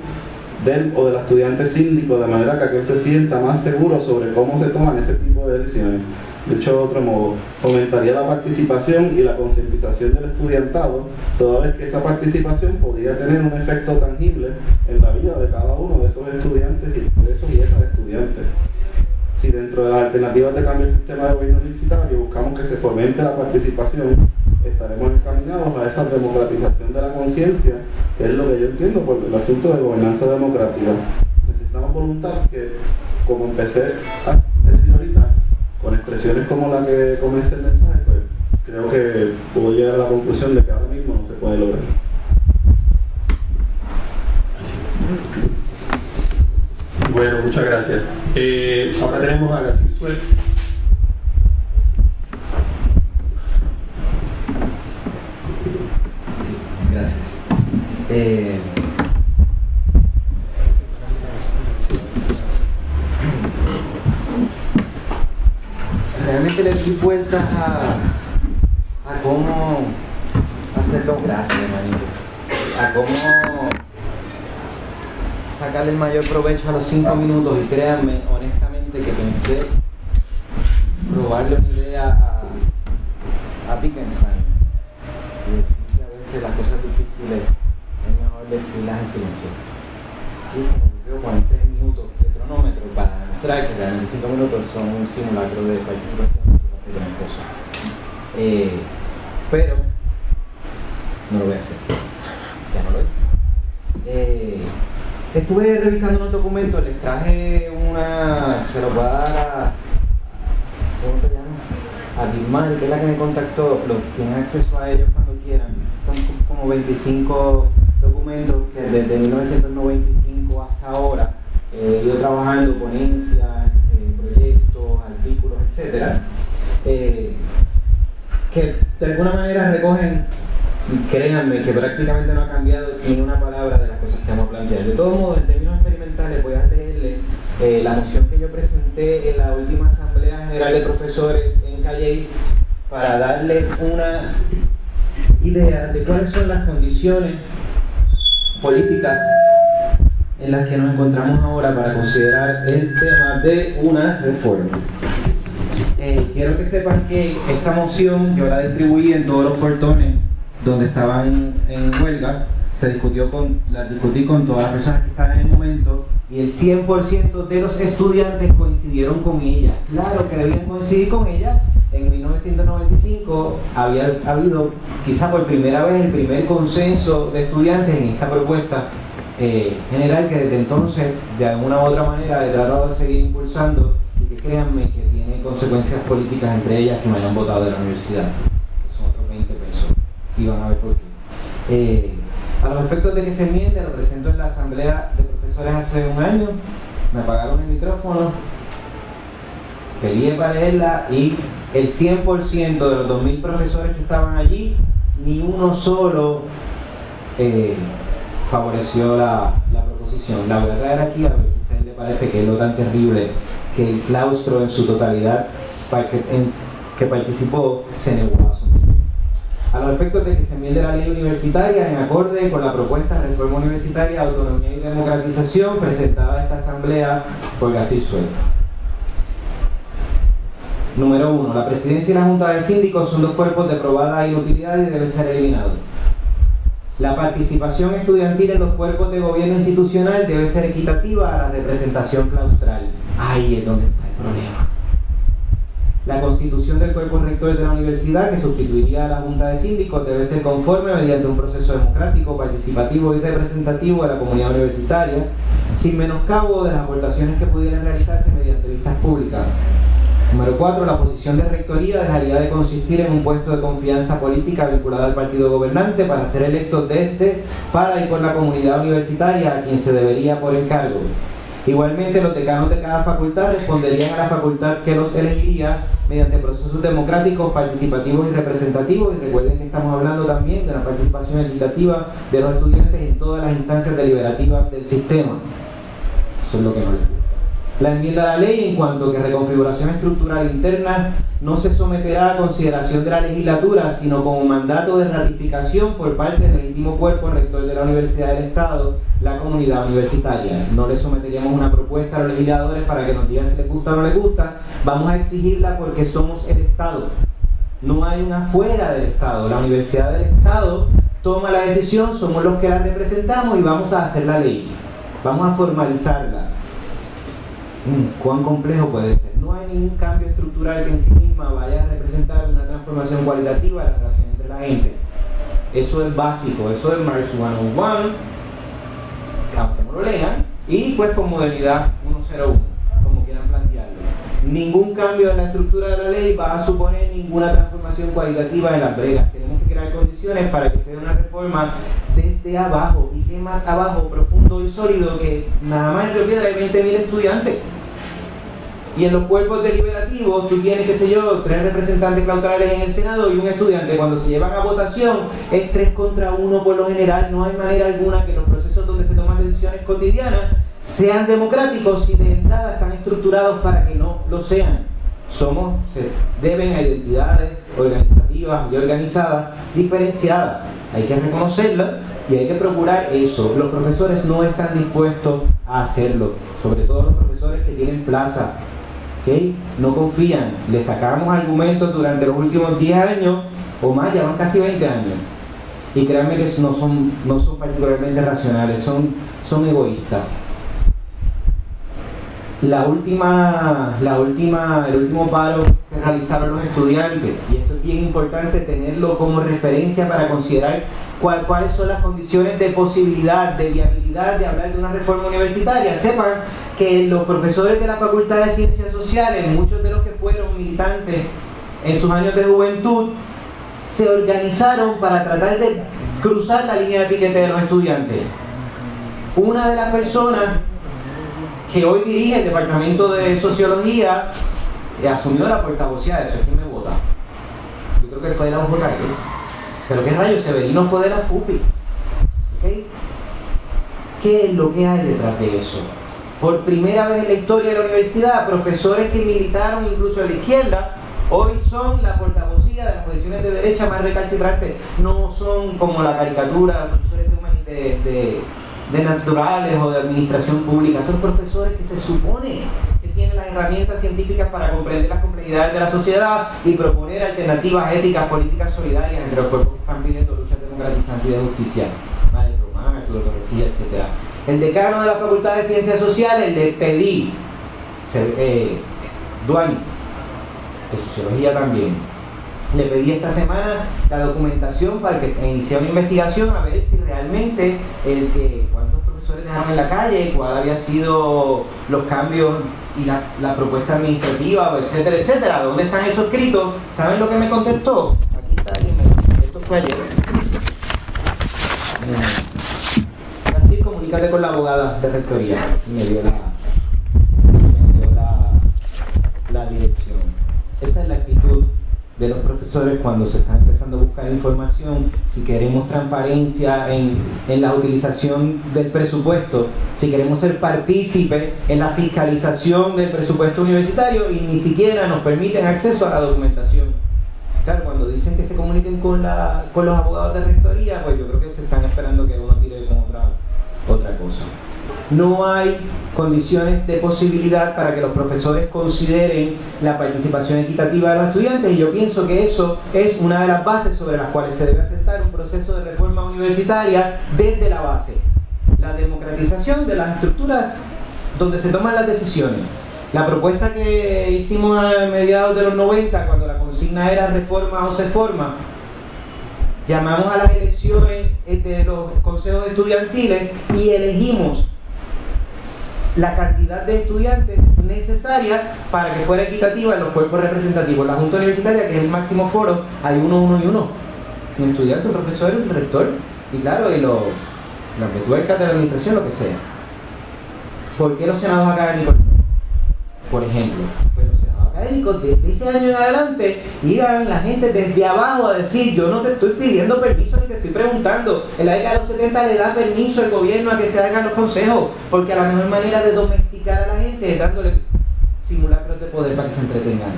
S6: del o del estudiante síndico, de manera que aquel se sienta más seguro sobre cómo se toman ese tipo de decisiones. Dicho de otro modo, fomentaría la participación y la concientización del estudiantado, toda vez que esa participación podría tener un efecto tangible en la vida de cada uno de esos estudiantes y de esos y esas estudiantes. Si dentro de las alternativas de cambio del sistema de gobierno universitario buscamos que se fomente la participación, estaremos encaminados a esa democratización de la conciencia, que es lo que yo entiendo por el asunto de gobernanza democrática. Necesitamos voluntad que, como empecé a decir ahorita, con expresiones como la que comienza el mensaje, pues creo que puedo llegar a la conclusión de que ahora mismo no se puede lograr.
S2: Bueno, muchas gracias. Ahora tenemos a García Suel.
S7: Gracias. Realmente le doy vueltas a cómo hacerlo, gracias hermanito, a cómo sacarle el mayor provecho a los 5 minutos, y créanme honestamente que pensé probarle una idea a Wittgenstein y decir que a veces las cosas difíciles es mejor decirlas en silencio. Y se me ocurrió 43 minutos de cronómetro para demostrar que realmente 5 minutos son un simulacro de participación de la cosa. Pero no lo voy a hacer, ya no lo hice. Estuve revisando unos documentos, les traje una, se los voy a dar ¿cómo se llama? A Dilmar, que es la que me contactó, los tienen acceso a ellos cuando quieran. Son como 25 documentos que desde 1995 hasta ahora he ido trabajando, ponencias, proyectos, artículos, etc. Que de alguna manera recogen, créanme que prácticamente no ha cambiado ni una palabra de las cosas que hemos planteado. De todos modos, en términos experimentales voy a leerle La moción que yo presenté en la última Asamblea General de Profesores en Calley, para darles una idea de cuáles son las condiciones políticas en las que nos encontramos ahora para considerar el tema de una reforma. Quiero que sepan que esta moción yo la distribuí en todos los portones donde estaban en huelga. La discutí con todas las personas que estaban en el momento, y el 100% de los estudiantes coincidieron con ella. Claro que debían coincidir con ella. En 1995 había habido, quizá por primera vez, el primer consenso de estudiantes en esta propuesta general, que desde entonces, de alguna u otra manera, he tratado de seguir impulsando, y que créanme que tiene consecuencias políticas, entre ellas que me hayan votado de la universidad, que son otros 20 pesos, y van a ver por qué. A los efectos de que se enmiende, lo presento en la Asamblea de Profesores hace un año, me apagaron el micrófono, peleé para leerla, y el 100% de los 2000 profesores que estaban allí, ni uno solo favoreció la proposición. La voy a traer aquí a ver si a ustedes les parece que es lo tan terrible que el claustro en su totalidad que participó se negó a asumir. A los efectos de que se enmiende la ley universitaria en acorde con la propuesta de reforma universitaria, autonomía y democratización presentada a esta Asamblea por Gacil Sueldo. Número 1. La presidencia y la junta de síndicos son dos cuerpos de probada inutilidad y deben ser eliminados. La participación estudiantil en los cuerpos de gobierno institucional debe ser equitativa a la representación claustral. Ahí es donde está el problema. La constitución del cuerpo rector de la universidad, que sustituiría a la junta de síndicos, debe ser conforme mediante un proceso democrático, participativo y representativo de la comunidad universitaria, sin menoscabo de las aportaciones que pudieran realizarse mediante vistas públicas. Número 4. La posición de rectoría dejaría de consistir en un puesto de confianza política vinculado al partido gobernante para ser electos desde, para y por la comunidad universitaria a quien se debería por el cargo. Igualmente, los decanos de cada facultad responderían a la facultad que los elegiría mediante procesos democráticos, participativos y representativos. Y recuerden que estamos hablando también de la participación equitativa de los estudiantes en todas las instancias deliberativas del sistema. Eso es lo que no les gusta. La enmienda a la ley, en cuanto que reconfiguración estructural interna, no se someterá a consideración de la legislatura, sino como mandato de ratificación por parte del legítimo cuerpo rector de la Universidad del Estado, la comunidad universitaria. No le someteríamos una propuesta a los legisladores para que nos digan si les gusta o no les gusta. Vamos a exigirla porque somos el Estado. No hay una fuera del Estado. La Universidad del Estado toma la decisión, somos los que la representamos y vamos a hacer la ley. Vamos a formalizarla. ¿Cuán complejo puede ser? No hay ningún cambio estructural que en sí misma vaya a representar una transformación cualitativa de la relación entre la gente. Eso es básico, eso es Marx 101, aunque no lo lean, y pues con modernidad 101, como quieran plantearlo. Ningún cambio en la estructura de la ley va a suponer ninguna transformación cualitativa en las bregas. Tenemos que crear condiciones para que sea una reforma desde abajo, y que más abajo, profundo y sólido, que nada más en Río Piedra hay 20.000 estudiantes. Y en los cuerpos deliberativos tú tienes, qué sé yo, 3 representantes claustrales en el Senado y un estudiante. Cuando se llevan a votación es 3 contra 1 por lo general. No hay manera alguna que los procesos donde se toman decisiones cotidianas sean democráticos si de entrada están estructurados para que no lo sean. Se deben a identidades organizativas y organizadas diferenciadas. Hay que reconocerlas y hay que procurar eso. Los profesores no están dispuestos a hacerlo, sobre todo los profesores que tienen plaza. ¿Okay? No confían. Le sacamos argumentos durante los últimos 10 años o más, ya van casi 20 años. Y créanme que no son particularmente racionales, son egoístas. El último paro que realizaron los estudiantes, y esto es bien importante tenerlo como referencia para considerar cuáles son las condiciones de posibilidad, de viabilidad de hablar de una reforma universitaria. Sepan que los profesores de la Facultad de Ciencias Sociales, muchos de los que fueron militantes en sus años de juventud, se organizaron para tratar de cruzar la línea de piquete de los estudiantes. Una de las personas que hoy dirige el departamento de sociología asumió la portavocía de eso. ¿Quién me vota? Yo creo que fue de la UJS. Pero qué rayos, Severino fue de la FUPI. ¿Okay? ¿Qué es lo que hay detrás de eso? Por primera vez en la historia de la universidad, profesores que militaron incluso a la izquierda, hoy son la portavocía de las posiciones de derecha más recalcitrantes. No son como la caricatura, profesores de naturales o de administración pública. Son profesores que se supone que tienen las herramientas científicas para comprender las complejidades de la sociedad y proponer alternativas éticas, políticas solidarias entre los cuerpos que están pidiendo luchas democratizantes y de justicia. Madre Román, Arturo Torrecilla, etc. El decano de la Facultad de Ciencias Sociales le pedí, Duani, de Sociología también, le pedí esta semana la documentación para que iniciara una investigación a ver si realmente cuántos profesores dejaron en la calle, cuál había sido los cambios y la propuesta administrativa, etcétera, etcétera. ¿Dónde están esos escritos? ¿Saben lo que me contestó? Aquí está, esto fue ayer. Así, comunícate con la abogada de rectoría y me dio la dirección. Esa es la actitud de los profesores cuando se está empezando a buscar información. Si queremos transparencia en la utilización del presupuesto, si queremos ser partícipes en la fiscalización del presupuesto universitario y ni siquiera nos permiten acceso a la documentación. Claro, cuando dicen que se comuniquen con los abogados de rectoría, pues yo creo que se están esperando que uno tire con otra cosa. No hay condiciones de posibilidad para que los profesores consideren la participación equitativa de los estudiantes, y yo pienso que eso es una de las bases sobre las cuales se debe aceptar un proceso de reforma universitaria desde la base. La democratización de las estructuras donde se toman las decisiones. La propuesta que hicimos a mediados de los 90, cuando la consigna era reforma o se forma, llamamos a las elecciones de los consejos estudiantiles y elegimos la cantidad de estudiantes necesaria para que fuera equitativa en los cuerpos representativos. La Junta Universitaria, que es el máximo foro, hay uno y uno. Un estudiante, un profesor, un rector, y claro, y las betuercas de la administración, lo que sea. ¿Por qué los senados académicos? Por ejemplo, pues los senados académicos desde ese año en adelante iban la gente desde abajo a decir: yo no te estoy pidiendo permiso ni te estoy preguntando. En la década de los 70 le da permiso el gobierno a que se hagan los consejos, porque a la mejor manera de domesticar a la gente es dándole simulacros de poder para que se entretengan.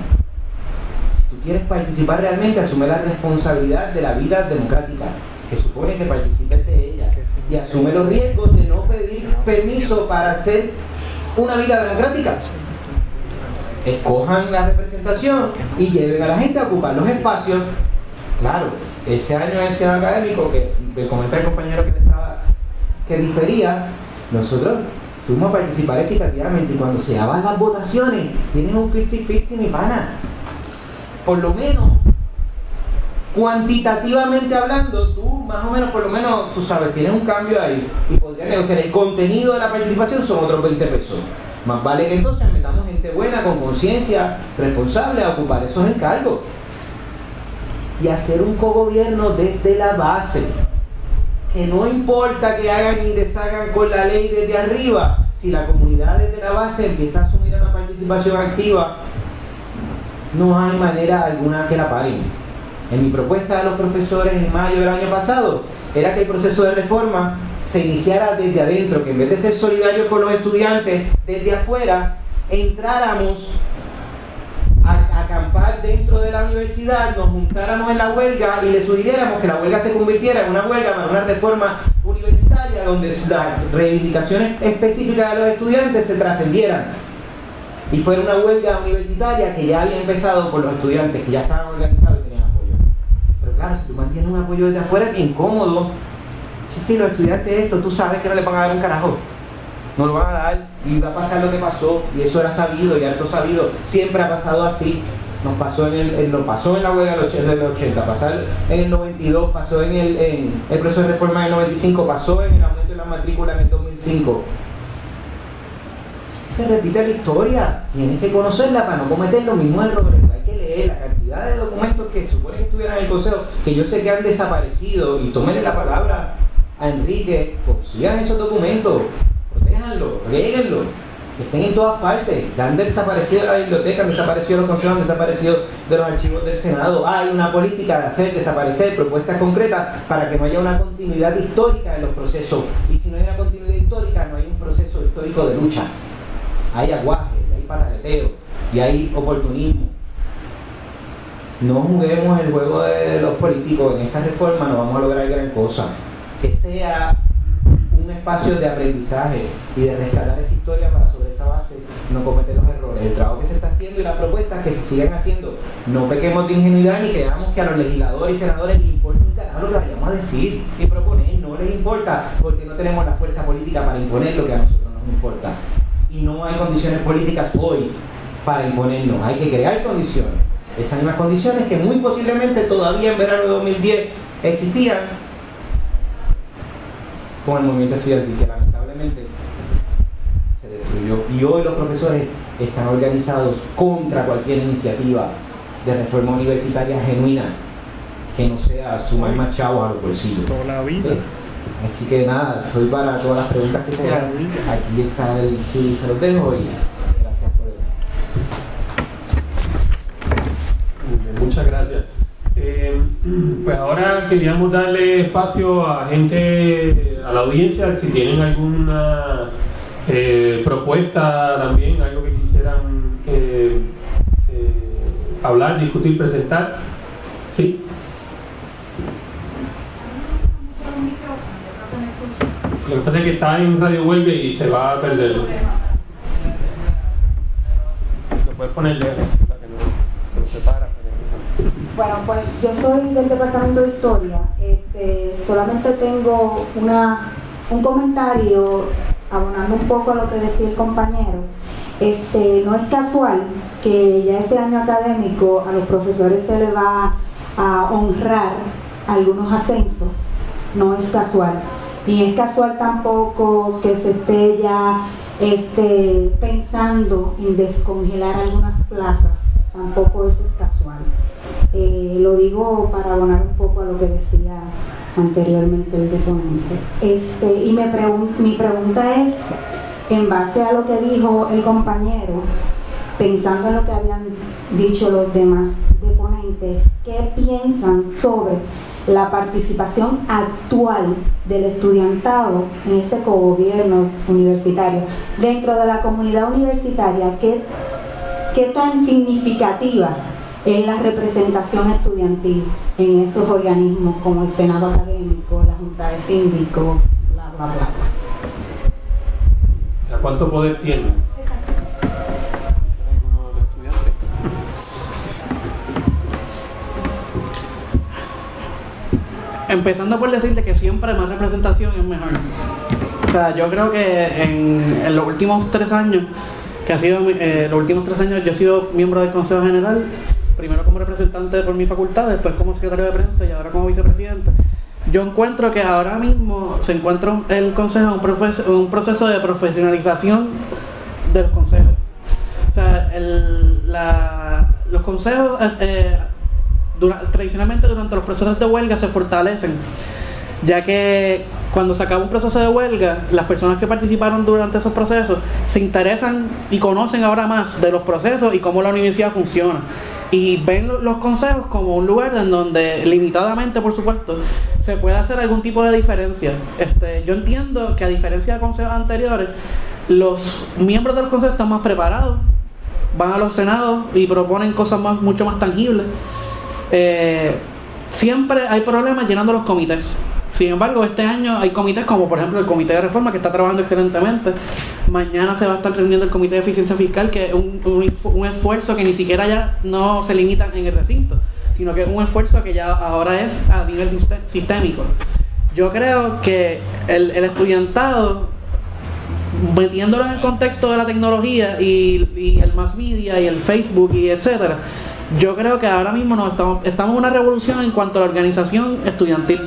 S7: Si tú quieres participar realmente, asume la responsabilidad de la vida democrática, que supone que participes de ella, y asume los riesgos de no pedir permiso para hacer una vida democrática. Escojan la representación y lleven a la gente a ocupar los espacios. Claro, ese año en el Senado académico, que me comenta el compañero que difería, nosotros fuimos a participar equitativamente, y cuando se daban las votaciones, tienen un 50-50, mi pana. Por lo menos, cuantitativamente hablando, tú más o menos, por lo menos, tú sabes, tienes un cambio ahí y podrías negociar. El contenido de la participación son otros 20 pesos. Más vale que entonces metamos gente buena, con conciencia, responsable, a ocupar esos encargos. Y hacer un cogobierno desde la base. Que no importa que hagan y deshagan con la ley desde arriba, si la comunidad desde la base empieza a asumir una participación activa, no hay manera alguna que la paren. En mi propuesta a los profesores en mayo del año pasado, era que el proceso de reforma se iniciara desde adentro, que en vez de ser solidarios con los estudiantes desde afuera, entráramos a acampar dentro de la universidad, nos juntáramos en la huelga y le sugiriéramos que la huelga se convirtiera en una huelga para una reforma universitaria donde las reivindicaciones específicas de los estudiantes se trascendieran y fuera una huelga universitaria que ya había empezado por los estudiantes que ya estaban organizados y tenían apoyo. Pero claro, si tú mantienes un apoyo desde afuera es bien cómodo. Sí, los estudiantes esto, tú sabes que no le van a dar un carajo. No lo van a dar y va a pasar lo que pasó, y eso era sabido y harto sabido. Siempre ha pasado así. Nos pasó pasó en la huelga del 80, pasó en el 92, pasó en el proceso de reforma del 95, pasó en el aumento de la matrícula en el 2005. Se repite la historia, tienes que conocerla para no cometer los mismos errores. Hay que leer la cantidad de documentos que supone que estuvieran en el consejo, que yo sé que han desaparecido, y tómenle la palabra a Enrique, consigan esos documentos, protéjanlos, réguenlos, que estén en todas partes. Han desaparecido de la biblioteca, han desaparecido los consejos, han desaparecido de los archivos del Senado. Hay una política de hacer desaparecer propuestas concretas para que no haya una continuidad histórica en los procesos, y si no hay una continuidad histórica, no hay un proceso histórico de lucha. hay aguaje, hay pataleo y hay oportunismo. No juguemos el juego de los políticos. En esta reforma no vamos a lograr gran cosa. Que sea un espacio de aprendizaje y de rescatar esa historia para sobre esa base no cometer los errores. El trabajo que se está haciendo y las propuestas que se sigan haciendo. No pequemos de ingenuidad ni creamos que a los legisladores y senadores les importa un carajo lo que vayamos a decir y proponer. No les importa porque no tenemos la fuerza política para imponer lo que a nosotros nos importa. Y no hay condiciones políticas hoy para imponernos. Hay que crear condiciones. Esas mismas condiciones que muy posiblemente todavía en verano de 2010 existían con el movimiento estudiantil, que lamentablemente se destruyó. Y hoy los profesores están organizados contra cualquier iniciativa de reforma universitaria genuina que no sea sumar más chavos a los bolsillos.
S4: Toda la vida.
S7: Así que nada, soy para todas las preguntas que sean. Aquí está el sí, se los dejo y gracias por
S2: Muchas gracias. Pues ahora queríamos darle espacio a gente, a la audiencia, si tienen alguna propuesta también, algo que quisieran hablar, discutir, presentar. ¿Sí? Lo que pasa es que está en Radio Huelga y se va a perder. Lo puedes poner lejos para que no se para.
S8: Bueno, pues yo soy del Departamento de Historia. Solamente tengo un comentario abonando un poco a lo que decía el compañero. No es casual que ya este año académico a los profesores se les va a honrar algunos ascensos. No es casual. Ni es casual tampoco que se esté ya pensando en descongelar algunas plazas. Tampoco eso es casual. Lo digo para abonar un poco a lo que decía anteriormente el deponente. Y mi pregunta es, en base a lo que dijo el compañero, pensando en lo que habían dicho los demás deponentes, ¿qué piensan sobre la participación actual del estudiantado en ese cogobierno universitario? Dentro de la comunidad universitaria, ¿qué tan significativa es la representación estudiantil en esos organismos como el Senado Académico, la Junta de Síndicos, bla, bla, bla?
S2: O sea, ¿cuánto poder tiene?
S5: Empezando por decirte que siempre más representación es mejor. O sea, yo creo que en los últimos 3 años, que ha sido los últimos 3 años yo he sido miembro del Consejo General, primero como representante por mi facultad, después como secretario de prensa y ahora como vicepresidente. Yo encuentro que ahora mismo se encuentra el Consejo en un proceso de profesionalización de los consejos. O sea, los consejos tradicionalmente durante los procesos de huelga se fortalecen, ya que cuando se acaba un proceso de huelga, las personas que participaron durante esos procesos se interesan y conocen ahora más de los procesos y cómo la universidad funciona, y ven los consejos como un lugar en donde, limitadamente por supuesto, se puede hacer algún tipo de diferencia. Yo entiendo que a diferencia de consejos anteriores, los miembros del consejo están más preparados, van a los senados y proponen cosas mucho más tangibles. Siempre hay problemas llenando los comités. Sin embargo, este año hay comités como por ejemplo el Comité de Reforma, que está trabajando excelentemente. Mañana se va a estar reuniendo el Comité de Eficiencia Fiscal, que es un esfuerzo que ni siquiera ya no se limita en el recinto, sino que es un esfuerzo que ya ahora es a nivel sistémico. Yo creo que el estudiantado, metiéndolo en el contexto de la tecnología y el mass media y el Facebook y etcétera, yo creo que ahora mismo estamos en una revolución en cuanto a la organización estudiantil.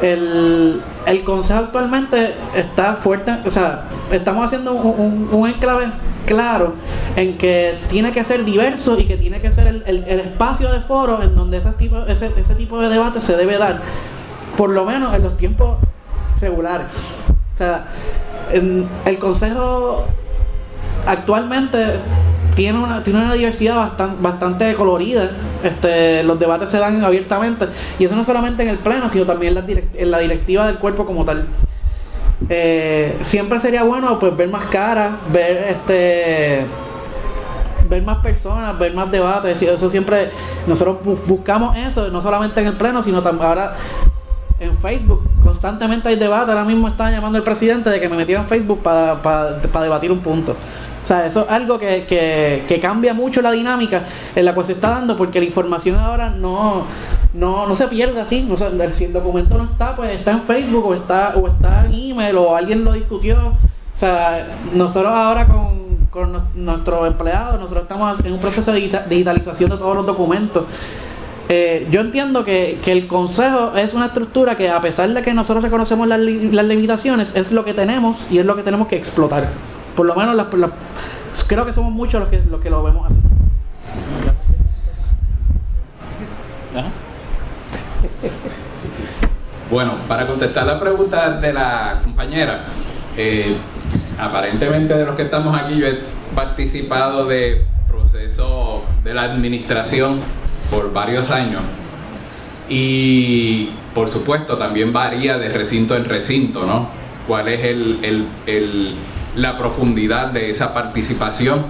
S5: El consejo actualmente está fuerte, o sea, estamos haciendo un enclave claro en que tiene que ser diverso y que tiene que ser el espacio de foro en donde ese tipo de debate se debe dar, por lo menos en los tiempos regulares. O sea, el consejo actualmente tiene una diversidad bastante colorida. Los debates se dan abiertamente, y eso no solamente en el pleno, sino también en la directiva del cuerpo como tal. siempre sería bueno pues ver más caras, ver más personas, ver más debates. Y eso siempre nosotros buscamos eso, no solamente en el pleno, sino también ahora en Facebook constantemente hay debate. Ahora mismo está llamando el presidente de que me metiera en Facebook para debatir un punto. O sea, eso es algo que cambia mucho la dinámica en la cual se está dando, porque la información ahora no se pierde así. O sea, si el documento no está, pues está en Facebook o está en email o alguien lo discutió. O sea, nosotros ahora con nuestros empleados, nosotros estamos en un proceso de digitalización de todos los documentos. Yo entiendo que el consejo es una estructura que, a pesar de que nosotros reconocemos las limitaciones, es lo que tenemos y es lo que tenemos que explotar. Por lo menos creo que somos muchos los que lo vemos así.
S3: Bueno, para contestar la pregunta de la compañera, aparentemente de los que estamos aquí, yo he participado de procesos de la administración por varios años, y por supuesto también varía de recinto en recinto, ¿no? ¿Cuál es la profundidad de esa participación?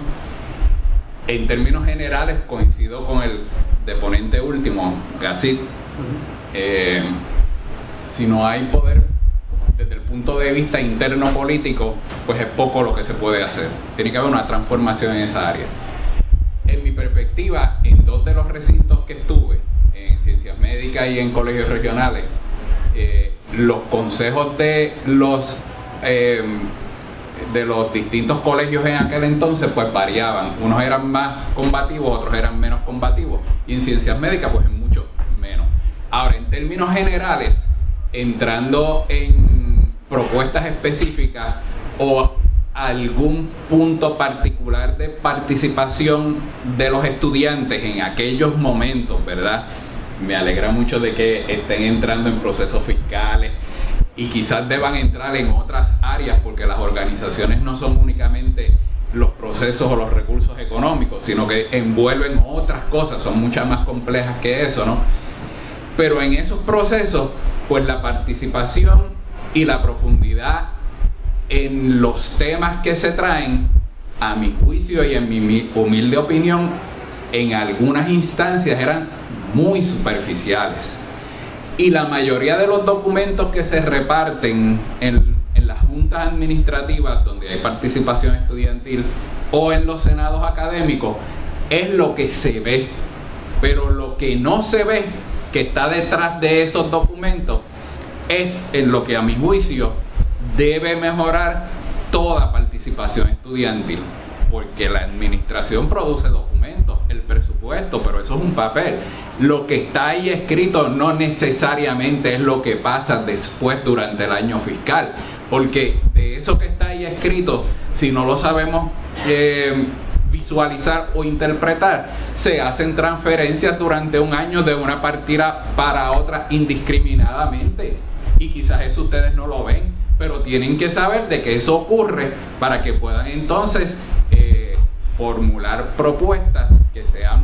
S3: En términos generales coincido con el deponente último, Gacit. Si no hay poder desde el punto de vista interno político, pues es poco lo que se puede hacer. Tiene que haber una transformación en esa área. En mi perspectiva, en 2 de los recintos que estuve, en ciencias médicas y en colegios regionales, los consejos de los distintos colegios en aquel entonces pues variaban. Unos eran más combativos, otros eran menos combativos, y en ciencias médicas pues en mucho menos. Ahora, en términos generales, entrando en propuestas específicas o algún punto particular de participación de los estudiantes en aquellos momentos, ¿verdad? Me alegra mucho de que estén entrando en procesos fiscales y quizás deban entrar en otras áreas, porque las organizaciones no son únicamente los procesos o los recursos económicos, sino que envuelven otras cosas, son muchas más complejas que eso, ¿no? Pero en esos procesos, pues la participación y la profundidad en los temas que se traen, a mi juicio y en mi humilde opinión, en algunas instancias eran muy superficiales. Y la mayoría de los documentos que se reparten en las juntas administrativas donde hay participación estudiantil o en los senados académicos es lo que se ve, pero lo que no se ve, que está detrás de esos documentos, es en lo que a mi juicio debe mejorar toda participación estudiantil, porque la administración produce documentos, el presupuesto, pero eso es un papel. Lo que está ahí escrito no necesariamente es lo que pasa después durante el año fiscal, porque de eso que está ahí escrito, si no lo sabemos visualizar o interpretar, se hacen transferencias durante un año de una partida para otra indiscriminadamente, y quizás eso ustedes no lo ven, pero tienen que saber de que eso ocurre para que puedan entonces formular propuestas que sean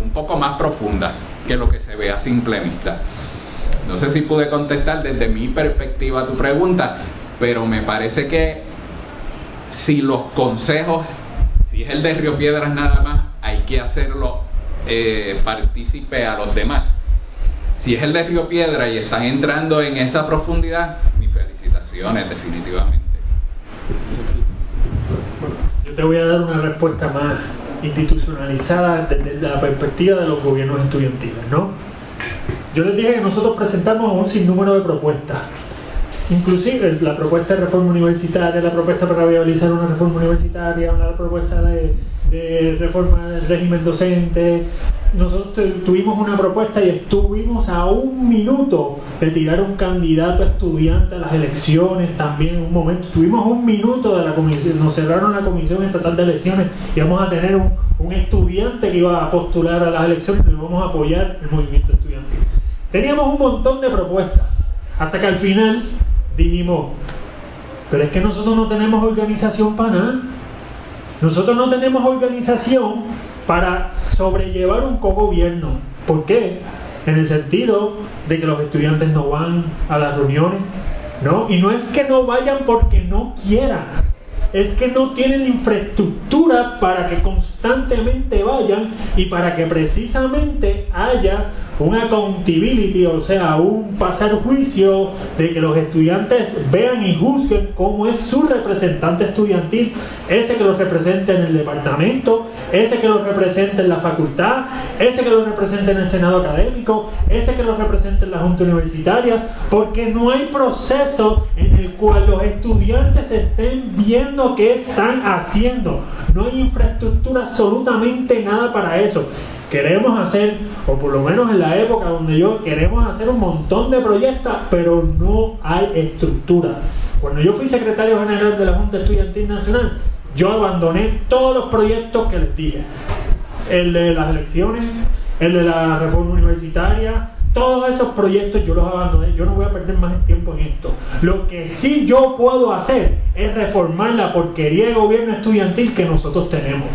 S3: un poco más profundas que lo que se ve a simple vista. No sé si pude contestar desde mi perspectiva a tu pregunta, pero me parece que si los consejos, si es el de Río Piedras nada más, hay que hacerlo partícipe a los demás. Si es el de Río Piedras y están entrando en esa profundidad, mis felicitaciones, definitivamente.
S4: Yo te voy a dar una respuesta más institucionalizada desde la perspectiva de los gobiernos estudiantiles, ¿no? Yo les dije que nosotros presentamos un sinnúmero de propuestas, inclusive la propuesta de reforma universitaria, la propuesta para viabilizar una reforma universitaria, la propuesta de reforma del régimen docente. Nosotros tuvimos una propuesta y estuvimos a 1 minuto de tirar un candidato a estudiante a las elecciones. También en un momento tuvimos 1 minuto de la comisión, nos cerraron la comisión estatal de elecciones y vamos a tener un estudiante que iba a postular a las elecciones y vamos a apoyar el movimiento estudiantil. Teníamos un montón de propuestas hasta que al final dijimos, pero es que nosotros no tenemos organización para nada. Nosotros no tenemos organización para sobrellevar un cogobierno. ¿Por qué? En el sentido de que los estudiantes no van a las reuniones, ¿no? Y no es que no vayan porque no quieran, es que no tienen infraestructura para que constantemente vayan y para que precisamente haya una accountability, o sea, un pasar juicio de que los estudiantes vean y juzguen cómo es su representante estudiantil, ese que los representa en el departamento, ese que los representa en la facultad, ese que los representa en el senado académico, ese que los representa en la junta universitaria, porque no hay proceso en el cual los estudiantes estén viendo qué están haciendo. No hay infraestructura, absolutamente nada para eso. Queremos hacer, o por lo menos en la época donde yo, queremos hacer un montón de proyectos, pero no hay estructura. Cuando yo fui secretario general de la Junta Estudiantil Nacional, yo abandoné todos los proyectos que les dije. El de las elecciones, el de la reforma universitaria, todos esos proyectos yo los abandoné. Yo no voy a perder más el tiempo en esto. Lo que sí yo puedo hacer es reformar la porquería de gobierno estudiantil que nosotros tenemos,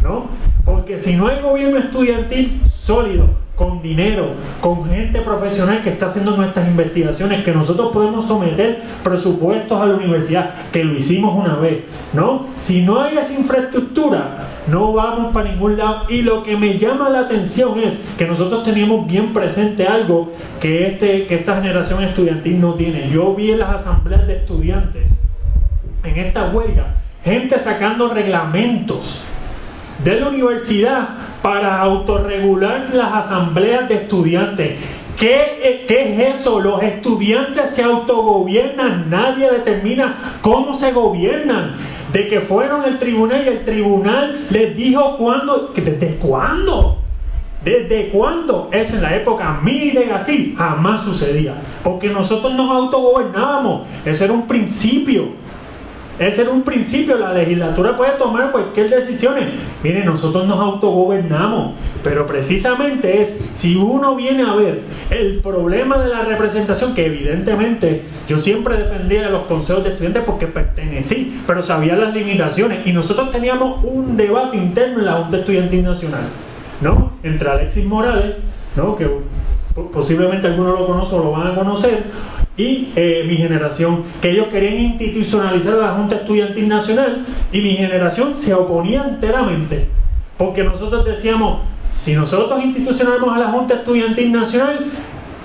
S4: ¿no? Porque si no hay gobierno estudiantil sólido, con dinero, con gente profesional que está haciendo nuestras investigaciones, que nosotros podemos someter presupuestos a la universidad, que lo hicimos una vez, ¿no? Si no hay esa infraestructura, no vamos para ningún lado. Y lo que me llama la atención es que nosotros teníamos bien presente algo que esta generación estudiantil no tiene. Yo vi en las asambleas de estudiantes, en esta huelga, gente sacando reglamentos de la universidad para autorregular las asambleas de estudiantes. ¿Qué es eso? Los estudiantes se autogobiernan, nadie determina cómo se gobiernan. De que fueron al tribunal y el tribunal les dijo cuándo. ¿Desde cuándo? ¿Desde cuándo? Eso en la época mía de así jamás sucedía, porque nosotros nos autogobernábamos. Ese era un principio. Ese era un principio. La legislatura puede tomar cualquier decisión. Miren, nosotros nos autogobernamos, pero precisamente es, si uno viene a ver el problema de la representación, que evidentemente yo siempre defendía a los consejos de estudiantes porque pertenecí, pero sabía las limitaciones, y nosotros teníamos un debate interno en la Junta Estudiantil Nacional, ¿no? Entre Alexis Morales, ¿no? Que posiblemente algunos lo conocen o lo van a conocer, y mi generación, que ellos querían institucionalizar a la Junta Estudiantil Nacional, y mi generación se oponía enteramente, porque nosotros decíamos, si nosotros institucionalizamos a la Junta Estudiantil Nacional,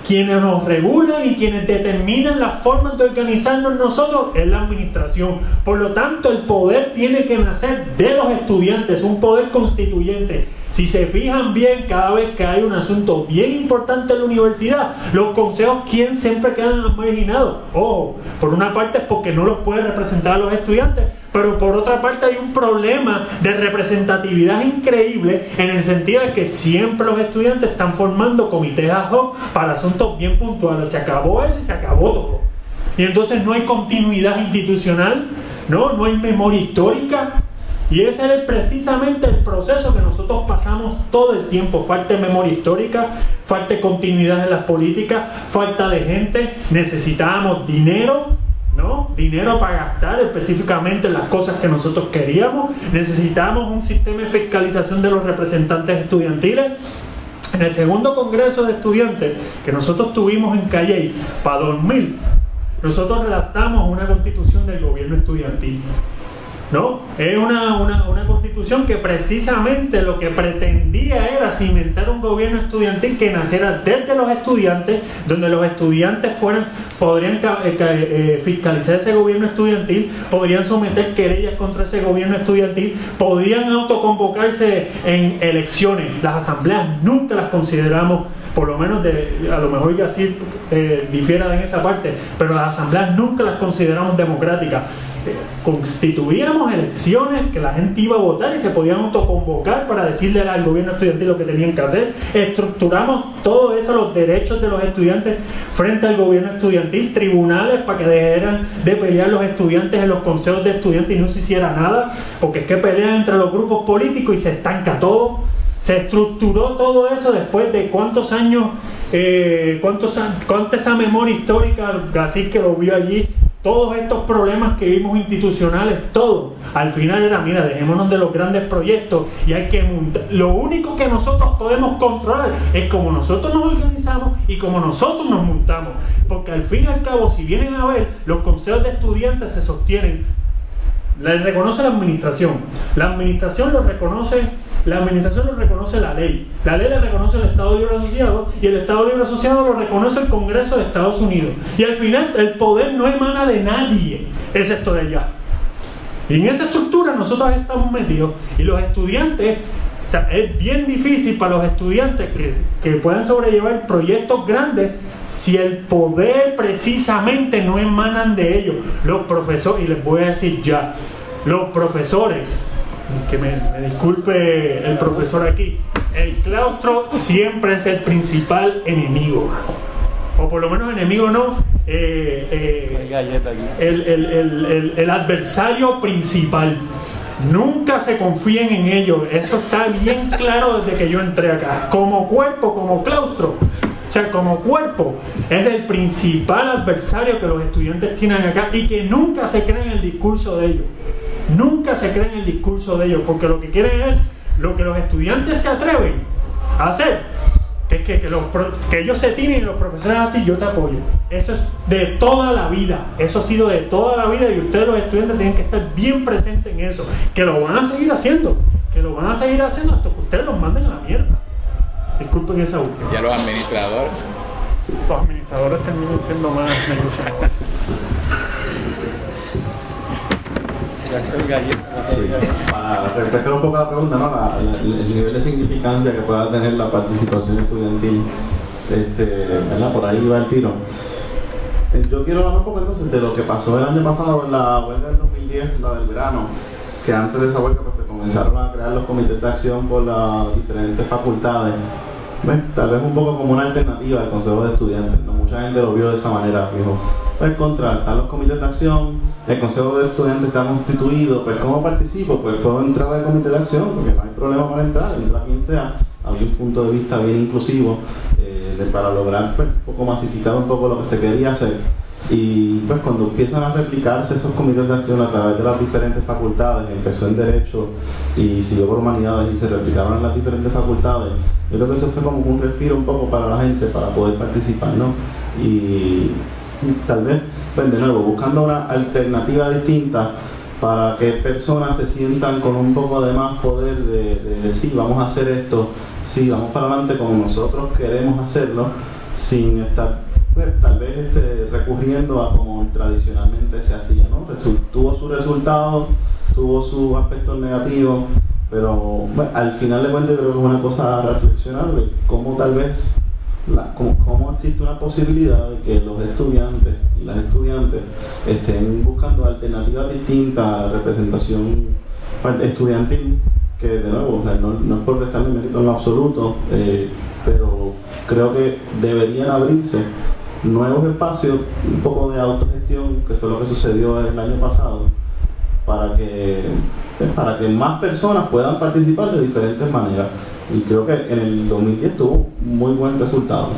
S4: quienes nos regulan y quienes determinan las formas de organizarnos nosotros es la administración. Por lo tanto, el poder tiene que nacer de los estudiantes, un poder constituyente. Si se fijan bien, cada vez que hay un asunto bien importante en la universidad, los consejos, ¿quién siempre quedan marginados? Ojo, por una parte es porque no los puede representar a los estudiantes, pero por otra parte hay un problema de representatividad increíble, en el sentido de que siempre los estudiantes están formando comités ad hoc para asuntos bien puntuales. Se acabó eso y se acabó todo. Y entonces no hay continuidad institucional, no hay memoria histórica. Y ese es precisamente el proceso que nosotros pasamos todo el tiempo. Falta de memoria histórica, falta de continuidad en las políticas, falta de gente. Necesitábamos dinero, ¿no? Dinero para gastar específicamente en las cosas que nosotros queríamos. Necesitábamos un sistema de fiscalización de los representantes estudiantiles. En el segundo congreso de estudiantes que nosotros tuvimos en Calley para 2000, nosotros redactamos una constitución del gobierno estudiantil, ¿no? Es una constitución que precisamente lo que pretendía era cimentar un gobierno estudiantil que naciera desde los estudiantes, donde los estudiantes podrían fiscalizar ese gobierno estudiantil, podrían someter querellas contra ese gobierno estudiantil, podían autoconvocarse en elecciones. Las asambleas nunca las consideramos, por lo menos a lo mejor ya sí difiera en esa parte, pero las asambleas nunca las consideramos democráticas. Constituíamos elecciones que la gente iba a votar y se podían autoconvocar para decirle al gobierno estudiantil lo que tenían que hacer. Estructuramos todo eso, los derechos de los estudiantes frente al gobierno estudiantil, tribunales para que dejaran de pelear los estudiantes en los consejos de estudiantes y no se hiciera nada, porque es que pelean entre los grupos políticos y se estanca todo. Se estructuró todo eso después de cuántos años, cuánta esa memoria histórica, así que lo vio allí, todos estos problemas que vimos institucionales, todo, al final era, mira, dejémonos de los grandes proyectos y hay que montar. Lo único que nosotros podemos controlar es cómo nosotros nos organizamos y cómo nosotros nos montamos, porque al fin y al cabo, si vienen a ver, los consejos de estudiantes se sostienen, le reconoce la administración lo reconoce la ley le reconoce el Estado Libre Asociado y el Estado Libre Asociado lo reconoce el Congreso de Estados Unidos, y al final el poder no emana de nadie excepto de allá, y en esa estructura nosotros estamos metidos, y los estudiantes, o sea, es bien difícil para los estudiantes que puedan sobrellevar proyectos grandes si el poder precisamente no emanan de ellos. Los profesores, y les voy a decir ya, los profesores, que me disculpe el profesor aquí, el claustro siempre es el principal enemigo, o por lo menos enemigo no, el adversario principal. Nunca se confíen en ellos, eso está bien claro desde que yo entré acá. Como cuerpo, como claustro, o sea, como cuerpo, es el principal adversario que los estudiantes tienen acá, y que nunca se creen el discurso de ellos. Nunca se creen el discurso de ellos, porque lo que quieren es lo que los estudiantes se atreven a hacer, es que ellos se tienen y los profesores así, yo te apoyo. Eso es de toda la vida, eso ha sido de toda la vida, y ustedes los estudiantes tienen que estar bien presentes en eso, que lo van a seguir haciendo, hasta que ustedes los manden a la mierda. Disculpen esa búsqueda.
S3: ¿Y a los administradores?
S4: Los administradores terminan siendo más negociadores.
S6: Sí. Para refrescar un poco la pregunta, ¿no? El nivel de significancia que pueda tener la participación estudiantil, ¿verdad? Por ahí va el tiro. Yo quiero hablar un poco entonces de lo que pasó el año pasado en la huelga del 2010, la del verano, que antes de esa huelga pues, se comenzaron a crear los comités de acción por las diferentes facultades. Tal vez un poco como una alternativa al Consejo de Estudiantes, ¿no? Mucha gente lo vio de esa manera, dijo, pues están los comités de acción, el Consejo de Estudiantes está constituido, pues ¿cómo participo? Pues puedo entrar al comité de acción, porque no hay problema para entrar, entra quien sea. Había un punto de vista bien inclusivo para lograr pues, un poco masificar un poco lo que se quería hacer. Y pues cuando empiezan a replicarse esos comités de acción a través de las diferentes facultades, empezó en Derecho y siguió por Humanidades y se replicaron en las diferentes facultades, yo creo que eso fue como un respiro un poco para la gente para poder participar, ¿no? Y tal vez, pues de nuevo, buscando una alternativa distinta para que personas se sientan con un poco de más poder de sí, vamos a hacer esto, sí, vamos para adelante como nosotros queremos hacerlo, sin estar pues, tal vez recurriendo a como tradicionalmente se hacía, ¿no? Tuvo su resultado, tuvo sus aspectos negativos, pero bueno, al final de cuentas creo que es una cosa a reflexionar de cómo tal vez cómo existe una posibilidad de que los estudiantes y las estudiantes estén buscando alternativas distintas a la representación estudiantil, que de nuevo no es por restarle mérito en lo absoluto, pero creo que deberían abrirse nuevos espacios, un poco de autogestión, que fue lo que sucedió el año pasado, para que más personas puedan participar de diferentes maneras. Y creo que en el 2010 tuvo muy buen resultado.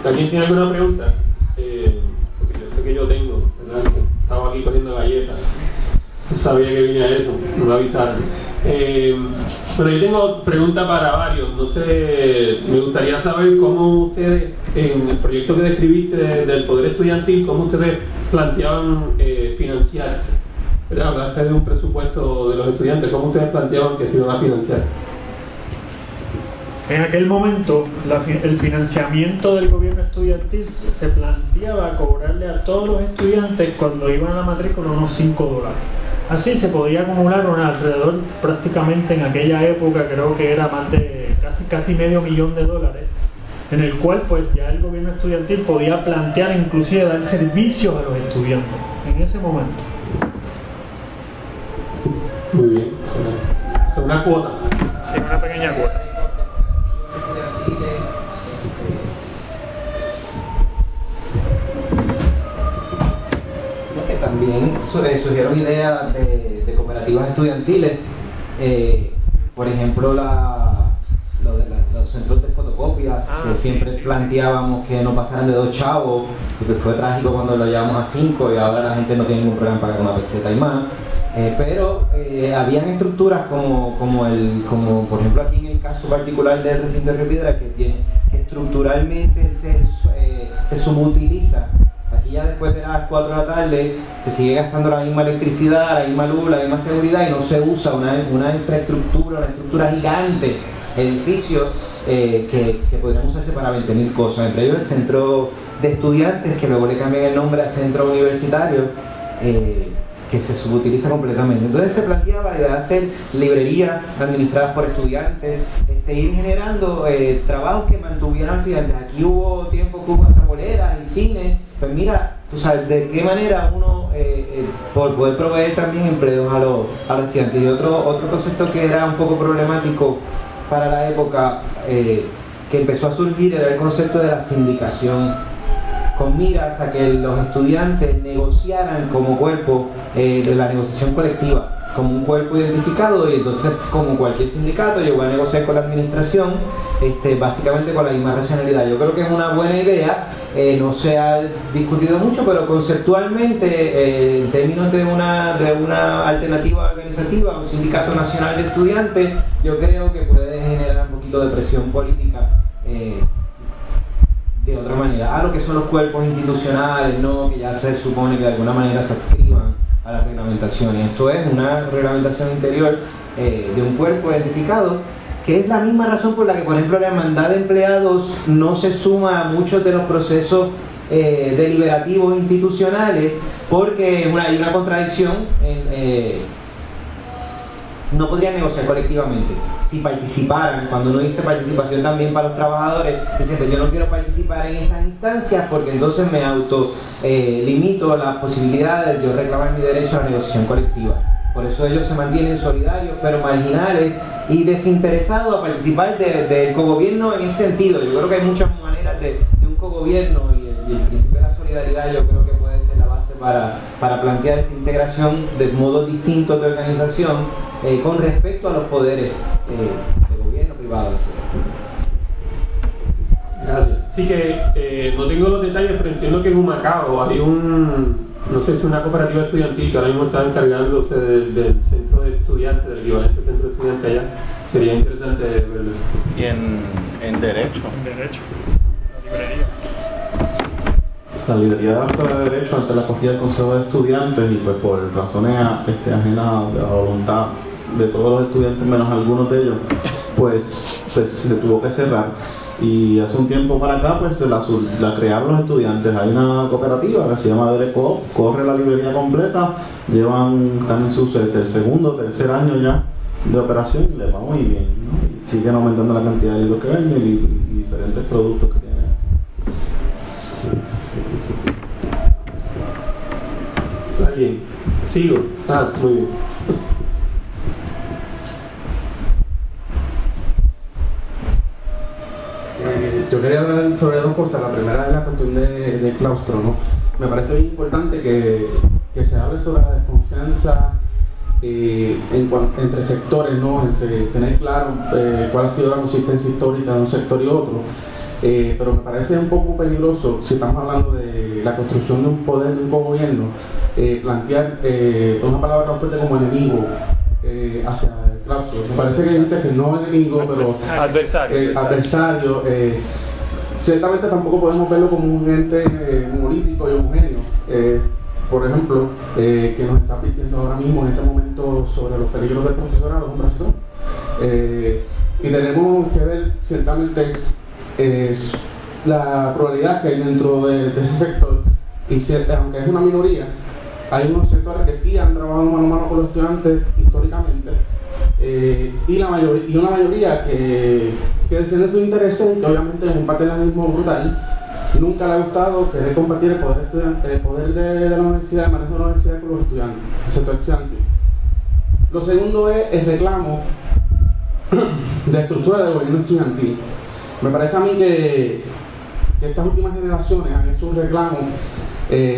S2: ¿Alguien tiene alguna pregunta? Porque yo sé que yo tengo, ¿verdad? Estaba aquí cogiendo galletas. No sabía que venía eso, no lo avisaron. Pero yo tengo preguntas para varios. No sé, me gustaría saber cómo ustedes, en el proyecto que describiste del poder estudiantil, cómo ustedes planteaban financiarse. ¿Verdad? Hablaste de un presupuesto de los estudiantes, ¿cómo ustedes planteaban que se iban a financiar?
S4: En aquel momento, el financiamiento del gobierno estudiantil se planteaba cobrarle a todos los estudiantes cuando iban a la matrícula unos $5. Así se podía acumular alrededor, prácticamente en aquella época, creo que era más de casi $500,000, en el cual pues ya el gobierno estudiantil podía plantear, inclusive dar servicios a los estudiantes en ese momento.
S2: Muy bien. O sea, una cuota.
S4: Sí, una pequeña cuota.
S7: También surgieron ideas de cooperativas estudiantiles, por ejemplo los centros de fotocopia fotocopias, que siempre planteábamos que no pasaran de 2 chavos, y que fue trágico cuando lo llevamos a 5 y ahora la gente no tiene ningún problema para pagar una peseta y más. Pero habían estructuras como por ejemplo aquí en el caso particular del recinto de Río Piedras, que estructuralmente se subutiliza. Aquí ya después de las 4 de la tarde se sigue gastando la misma electricidad, la misma luz, la misma seguridad, y no se usa una estructura gigante, edificios que podríamos usarse para 20.000 cosas, entre ellos el centro de estudiantes, que luego le cambian el nombre a centro universitario, que se subutiliza completamente. Entonces se planteaba la idea de hacer librerías administradas por estudiantes, ir generando trabajos que mantuvieran estudiantes. Aquí hubo tiempo que hubo hasta boleras y cine. Pues mira, tú sabes de qué manera uno, por poder proveer también empleos a los estudiantes. Y otro concepto que era un poco problemático para la época, que empezó a surgir, era el concepto de la sindicación, con miras a que los estudiantes negociaran como cuerpo de la negociación colectiva, como un cuerpo identificado, y entonces como cualquier sindicato llegó a negociar con la administración, básicamente con la misma racionalidad. Yo creo que es una buena idea, no se ha discutido mucho, pero conceptualmente, en términos de una alternativa organizativa, un sindicato nacional de estudiantes, yo creo que puede generar un poquito de presión política de otra manera, a lo que son los cuerpos institucionales, ¿no? Que ya se supone que de alguna manera se adscriban a las reglamentaciones. Esto es una reglamentación interior de un cuerpo identificado, que es la misma razón por la que, por ejemplo, la hermandad de empleados no se suma a muchos de los procesos deliberativos institucionales, porque hay una contradicción no podrían negociar colectivamente. Si participaran, cuando uno dice participación también para los trabajadores, dicen, pues yo no quiero participar en estas instancias porque entonces me limito las posibilidades de yo reclamar mi derecho a la negociación colectiva. Por eso ellos se mantienen solidarios pero marginales y desinteresados a participar del cogobierno en ese sentido. Yo creo que hay muchas maneras de un cogobierno, y el principio de la solidaridad yo creo que puede ser la base para plantear esa integración de modos distintos de organización con respecto a los poderes de gobierno, privado, etc.
S2: Gracias. Sí que no tengo los detalles, pero entiendo que en Humacao hay no sé si una cooperativa estudiantil que ahora mismo está encargándose del centro de estudiantes, del equivalente centro de estudiantes allá. Sería interesante verlo.
S9: Y en Derecho.
S4: En Derecho, la librería.
S6: La librería de la Escuela de Derecho, ante la acogida del Consejo de Estudiantes, y pues por razones ajenas de la voluntad de todos los estudiantes, menos algunos de ellos, pues se tuvo que cerrar. Y hace un tiempo para acá pues la crearon los estudiantes. Hay una cooperativa que se llama Dereco, corre la librería completa, están en su segundo, tercer año ya de operación y les va muy bien, ¿no? Y siguen aumentando la cantidad de libros que venden y diferentes productos que tienen.
S2: ¿Alguien? Sigo. Muy bien.
S10: Yo quería hablar sobre dos cosas. La primera es la cuestión del claustro, ¿no? Me parece bien importante que se hable sobre la desconfianza entre sectores, ¿no? Entre tener claro cuál ha sido la consistencia histórica de un sector y otro. Pero me parece un poco peligroso, si estamos hablando de la construcción de un poder de un gobierno, plantear una palabra tan fuerte como enemigo hacia el claustro. Me parece que hay gente que no es enemigo, pero adversario. Ciertamente tampoco podemos verlo como un ente monolítico y homogéneo. Por ejemplo, que nos está advirtiendo ahora mismo en este momento sobre los peligros del profesorado, es un profesor. Y tenemos que ver ciertamente la pluralidad que hay dentro de ese sector, y aunque es una minoría, hay unos sectores que sí han trabajado mano a mano con los estudiantes históricamente, y una mayoría que defiende sus intereses, que obviamente es un paternalismo brutal. Nunca le ha gustado querer compartir el poder de la universidad, el manejo de la universidad con los estudiantes, el sector estudiantil. Lo segundo es el reclamo de estructura del gobierno estudiantil. Me parece a mí que estas últimas generaciones han hecho un reclamo,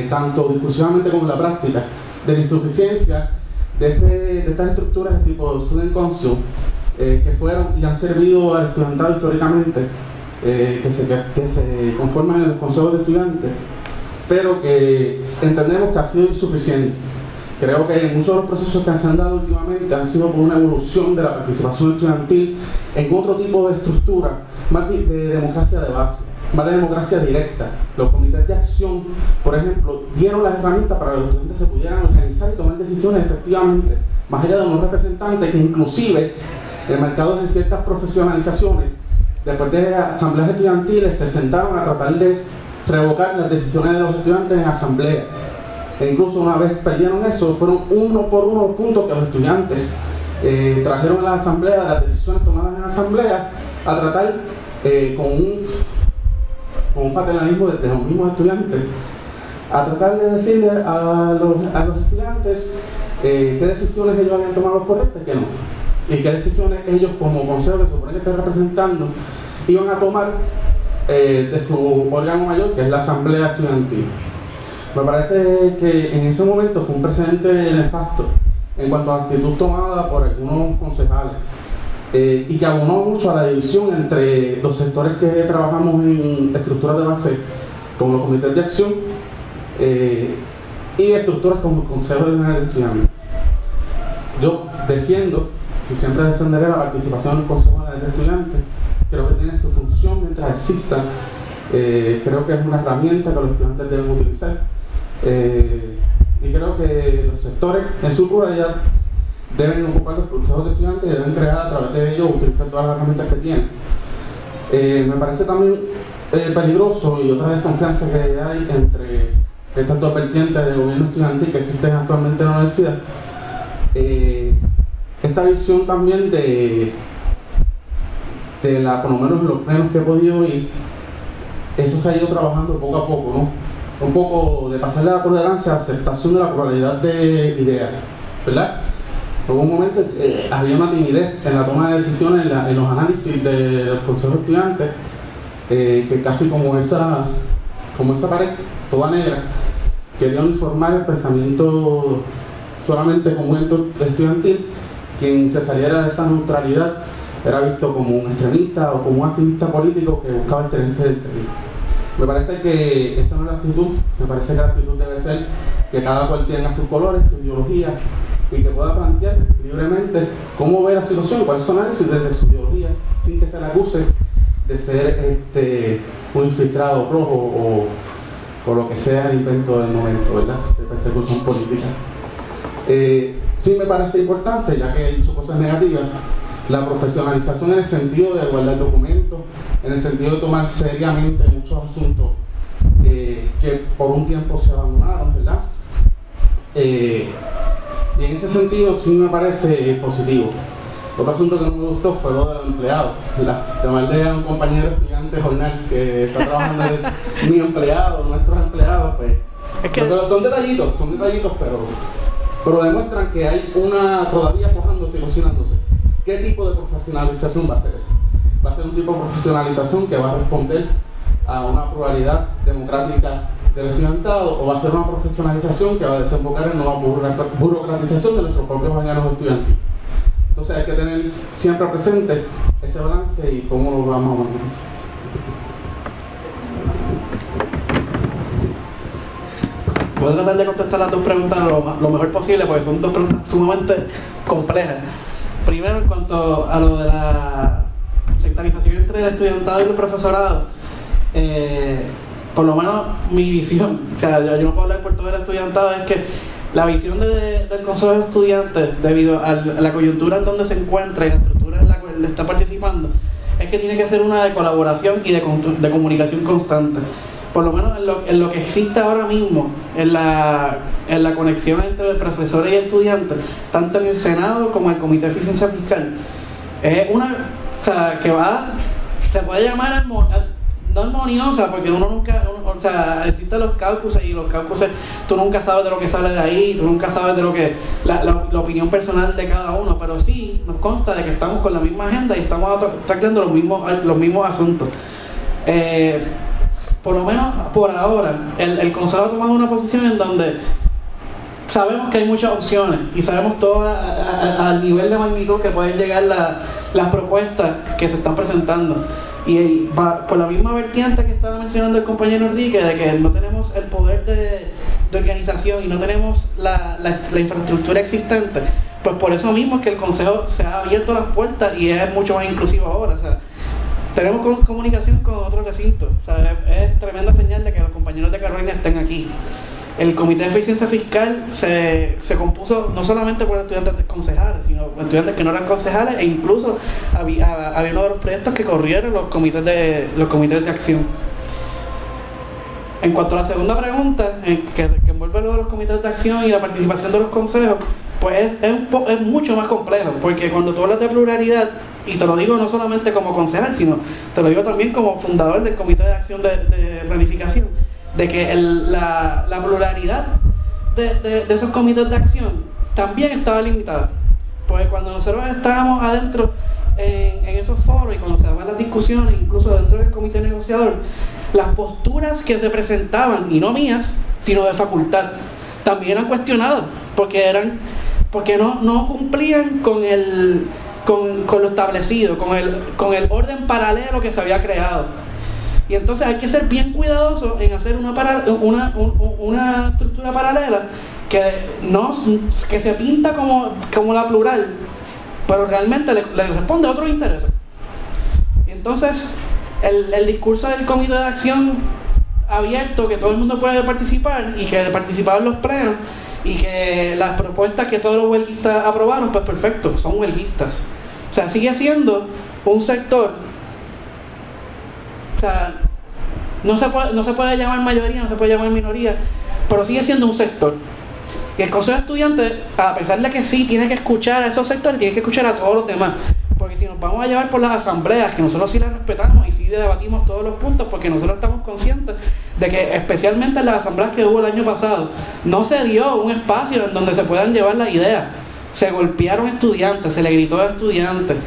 S10: tanto discursivamente como en la práctica, de la insuficiencia de estas estructuras de tipo Student Council, que fueron y han servido al estudiantado históricamente que se conforman en los consejos de estudiantes, pero que entendemos que ha sido insuficiente. Creo que muchos de los procesos que se han dado últimamente han sido por una evolución de la participación estudiantil en otro tipo de estructura, más de democracia de base, más de democracia directa. Los comités de acción, por ejemplo, dieron las herramientas para que los estudiantes se pudieran organizar y tomar decisiones efectivamente, más allá de unos representantes que inclusive, enmarcados en ciertas profesionalizaciones, después de asambleas estudiantiles se sentaron a tratar de revocar las decisiones de los estudiantes en asamblea. E incluso una vez perdieron eso, fueron uno por uno los puntos que los estudiantes trajeron a la asamblea, las decisiones tomadas en la asamblea, a tratar con un paternalismo de los mismos estudiantes, a tratar de decirle a los estudiantes qué decisiones ellos habían tomado correctas y qué no, y qué decisiones ellos como consejo que se supone que están representando iban a tomar de su órgano mayor, que es la asamblea estudiantil. Me parece que en ese momento fue un precedente nefasto en cuanto a la actitud tomada por algunos concejales y que abonó mucho a la división entre los sectores que trabajamos en estructuras de base como los comités de acción y estructuras como el Consejo General de Estudiantes. Yo defiendo y siempre defenderé la participación del Consejo General de Estudiantes. Creo que tiene su función mientras exista. Creo que es una herramienta que los estudiantes deben utilizar. Y creo que los sectores en su pluralidad deben ocupar los consejos de estudiantes y deben crear a través de ellos, utilizar todas las herramientas que tienen. Me parece también peligroso y otra desconfianza que hay entre estas dos vertientes del gobierno estudiantil que existen actualmente en la universidad. Esta visión también de por lo menos en los plenos que he podido ir, eso se ha ido trabajando poco a poco, ¿no? Un poco de pasar de la tolerancia a la aceptación de la pluralidad de ideas, ¿verdad? Hubo un momento había una timidez en la toma de decisiones, en los análisis de los consejos de estudiantes, que casi como esa pared toda negra, quería uniformar el pensamiento solamente como un estudiantil. Quien se saliera de esa neutralidad era visto como un extremista o como un activista político que buscaba el terreno del terreno. Me parece que esa no es la actitud. Me parece que la actitud debe ser que cada cual tenga sus colores, su ideología y que pueda plantear libremente cómo ve la situación, cuáles son análisis desde su ideología, sin que se le acuse de ser un infiltrado rojo o lo que sea el invento del momento, ¿verdad? De persecución política. Sí me parece importante, ya que hizo cosas negativas, la profesionalización en el sentido de guardar documentos, en el sentido de tomar seriamente muchos asuntos que por un tiempo se abandonaron, ¿verdad? Y en ese sentido sí me parece positivo. Otro asunto que no me gustó fue lo de los empleados, ¿verdad? Llamarle a un compañero estudiante jornal que está trabajando mi empleado, nuestros empleados, pues es que son detallitos, pero demuestran que hay una todavía cojándose y cocinándose. ¿Qué tipo de profesionalización va a ser esa? ¿Va a ser un tipo de profesionalización que va a responder a una pluralidad democrática del estudiantado o va a ser una profesionalización que va a desembocar en una burocratización de nuestros propios órganos estudiantiles? Entonces hay que tener siempre presente ese balance y cómo lo vamos a manejar.
S5: Voy a tratar de contestar las dos preguntas lo mejor posible porque son dos preguntas sumamente complejas. Primero, en cuanto a lo de la sectarización entre el estudiantado y el profesorado, por lo menos mi visión, o sea, yo no puedo hablar por todo el estudiantado, es que la visión del Consejo de Estudiantes, debido a la coyuntura en donde se encuentra y la estructura en la cual está participando, es que tiene que ser una de colaboración y de comunicación constante. Por lo menos en lo que existe ahora mismo, en la conexión entre profesores y estudiantes, tanto en el Senado como en el Comité de Eficiencia Fiscal, es una, o sea, que se puede llamar no armoniosa, porque uno nunca, o sea, existen los caucuses y los caucuses, tú nunca sabes de lo que sale de ahí, tú nunca sabes de lo que, la opinión personal de cada uno, pero sí nos consta de que estamos con la misma agenda y estamos tratando los mismos asuntos. Por lo menos por ahora, el Consejo ha tomado una posición en donde sabemos que hay muchas opciones y sabemos todo al nivel de magnitud que pueden llegar las propuestas que se están presentando. Y por la misma vertiente que estaba mencionando el compañero Enrique, de que no tenemos el poder de organización y no tenemos la infraestructura existente, pues por eso mismo es que el Consejo se ha abierto las puertas y es mucho más inclusivo ahora. O sea, tenemos comunicación con otros recintos. O sea, es tremenda señal de que los compañeros de Carolina estén aquí. El Comité de Eficiencia Fiscal se compuso no solamente por estudiantes concejales, sino estudiantes que no eran concejales, e incluso había uno de los proyectos que corrieron los comités de acción. En cuanto a la segunda pregunta, que envuelve lo de los comités de acción y la participación de los consejos, pues es mucho más complejo, porque cuando tú hablas de pluralidad, y te lo digo no solamente como concejal, sino te lo digo también como fundador del Comité de Acción de Planificación, de que la pluralidad de esos comités de acción también estaba limitada, porque cuando nosotros estábamos adentro en esos foros y cuando se daban las discusiones, incluso dentro del comité negociador, las posturas que se presentaban, y no mías, sino de facultad, también eran cuestionadas, porque no cumplían con lo establecido, con el orden paralelo que se había creado. Y entonces hay que ser bien cuidadoso en hacer una estructura paralela que se pinta como la plural, pero realmente le responde a otros intereses. Y entonces el discurso del comité de acción abierto, que todo el mundo puede participar y que participar en los plenos, y que las propuestas que todos los huelguistas aprobaron, pues perfecto, son huelguistas. O sea, sigue siendo un sector. O sea, no se puede llamar mayoría, no se puede llamar minoría, pero sigue siendo un sector. Y el Consejo de Estudiantes, a pesar de que sí tiene que escuchar a esos sectores, tiene que escuchar a todos los demás. Porque si nos vamos a llevar por las asambleas, que nosotros sí las respetamos y sí debatimos todos los puntos, porque nosotros estamos conscientes de que especialmente en las asambleas que hubo el año pasado, no se dio un espacio en donde se puedan llevar las ideas. Se golpearon estudiantes, se le gritó a estudiantes.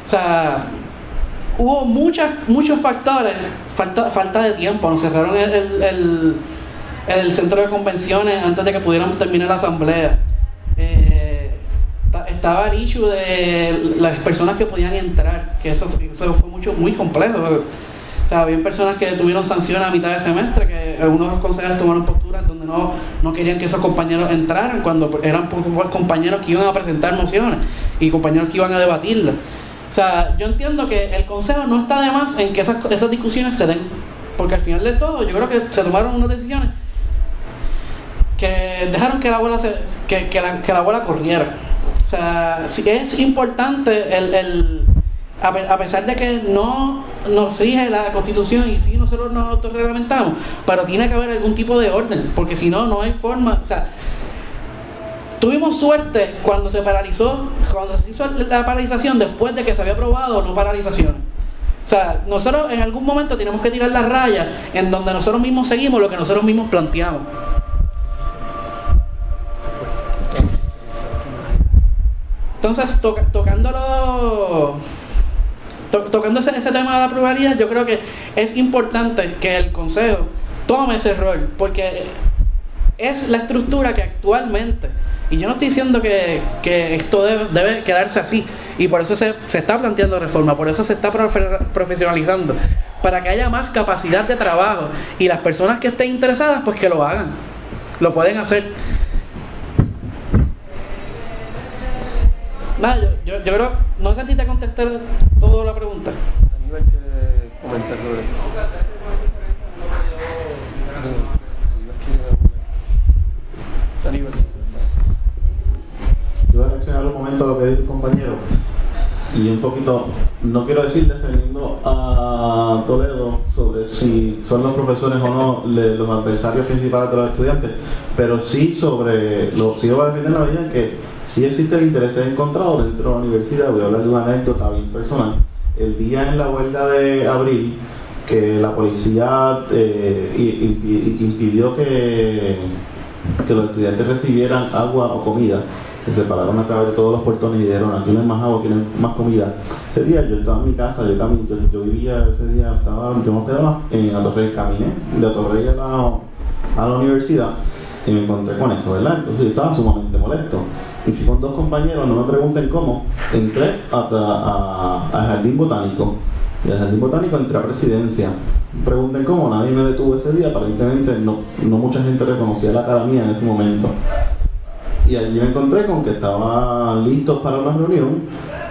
S5: O sea, hubo muchos factores, falta de tiempo. Nos cerraron el centro de convenciones antes de que pudiéramos terminar la asamblea. Estaba el issue de las personas que podían entrar, que eso fue muy complejo. O sea, había personas que tuvieron sanciones a mitad de semestre, que algunos de los consejeros tomaron posturas donde no querían que esos compañeros entraran, cuando eran compañeros que iban a presentar mociones y compañeros que iban a debatirlas. O sea, yo entiendo que el consejo no está de más en que esas discusiones se den, porque al final de todo yo creo que se tomaron unas decisiones que dejaron que la bola corriera. O sea, sí es importante a pesar de que no nos rige la Constitución y sí nosotros nos autorreglamentamos, pero tiene que haber algún tipo de orden, porque si no hay forma. O sea, tuvimos suerte cuando se hizo la paralización después de que se había aprobado no paralización. O sea, nosotros en algún momento tenemos que tirar la raya en donde nosotros mismos seguimos lo que nosotros mismos planteamos. Entonces, tocando ese tema de la pluralidad, yo creo que es importante que el Consejo tome ese rol, porque es la estructura que actualmente, y yo no estoy diciendo que esto debe quedarse así, y por eso se está planteando reforma, por eso se está profesionalizando, para que haya más capacidad de trabajo, y las personas que estén interesadas, pues que lo hagan, lo pueden hacer. Nada, yo creo, no sé si te contesté toda la pregunta.
S2: Aníbal quiere comentar sobre eso. Aníbal.
S6: Yo voy a reaccionar un momento a lo que dijo el compañero y un poquito, no quiero decir defendiendo a Toledo sobre si son los profesores o no los adversarios principales de los estudiantes, pero sí sobre sí lo voy a defender en la medida en que sí existen intereses encontrados dentro de la universidad. Voy a hablar de una anécdota bien personal. El día en la huelga de abril que la policía impidió que los estudiantes recibieran agua o comida, que se pararon a través de todos los portones y dijeron: aquí no hay más agua, aquí no hay más comida. Ese día yo estaba en mi casa, yo vivía ese día, yo me quedaba en Atorrey, caminé de Atorrey a la universidad y me encontré con eso, ¿verdad? Entonces yo estaba sumamente molesto. Y fui con dos compañeros, no me pregunten cómo, entré al jardín botánico y al jardín botánico entré a presidencia. Pregunten cómo, nadie me detuvo ese día, aparentemente no mucha gente reconocía la academia en ese momento. Y allí me encontré con que estaban listos para una reunión,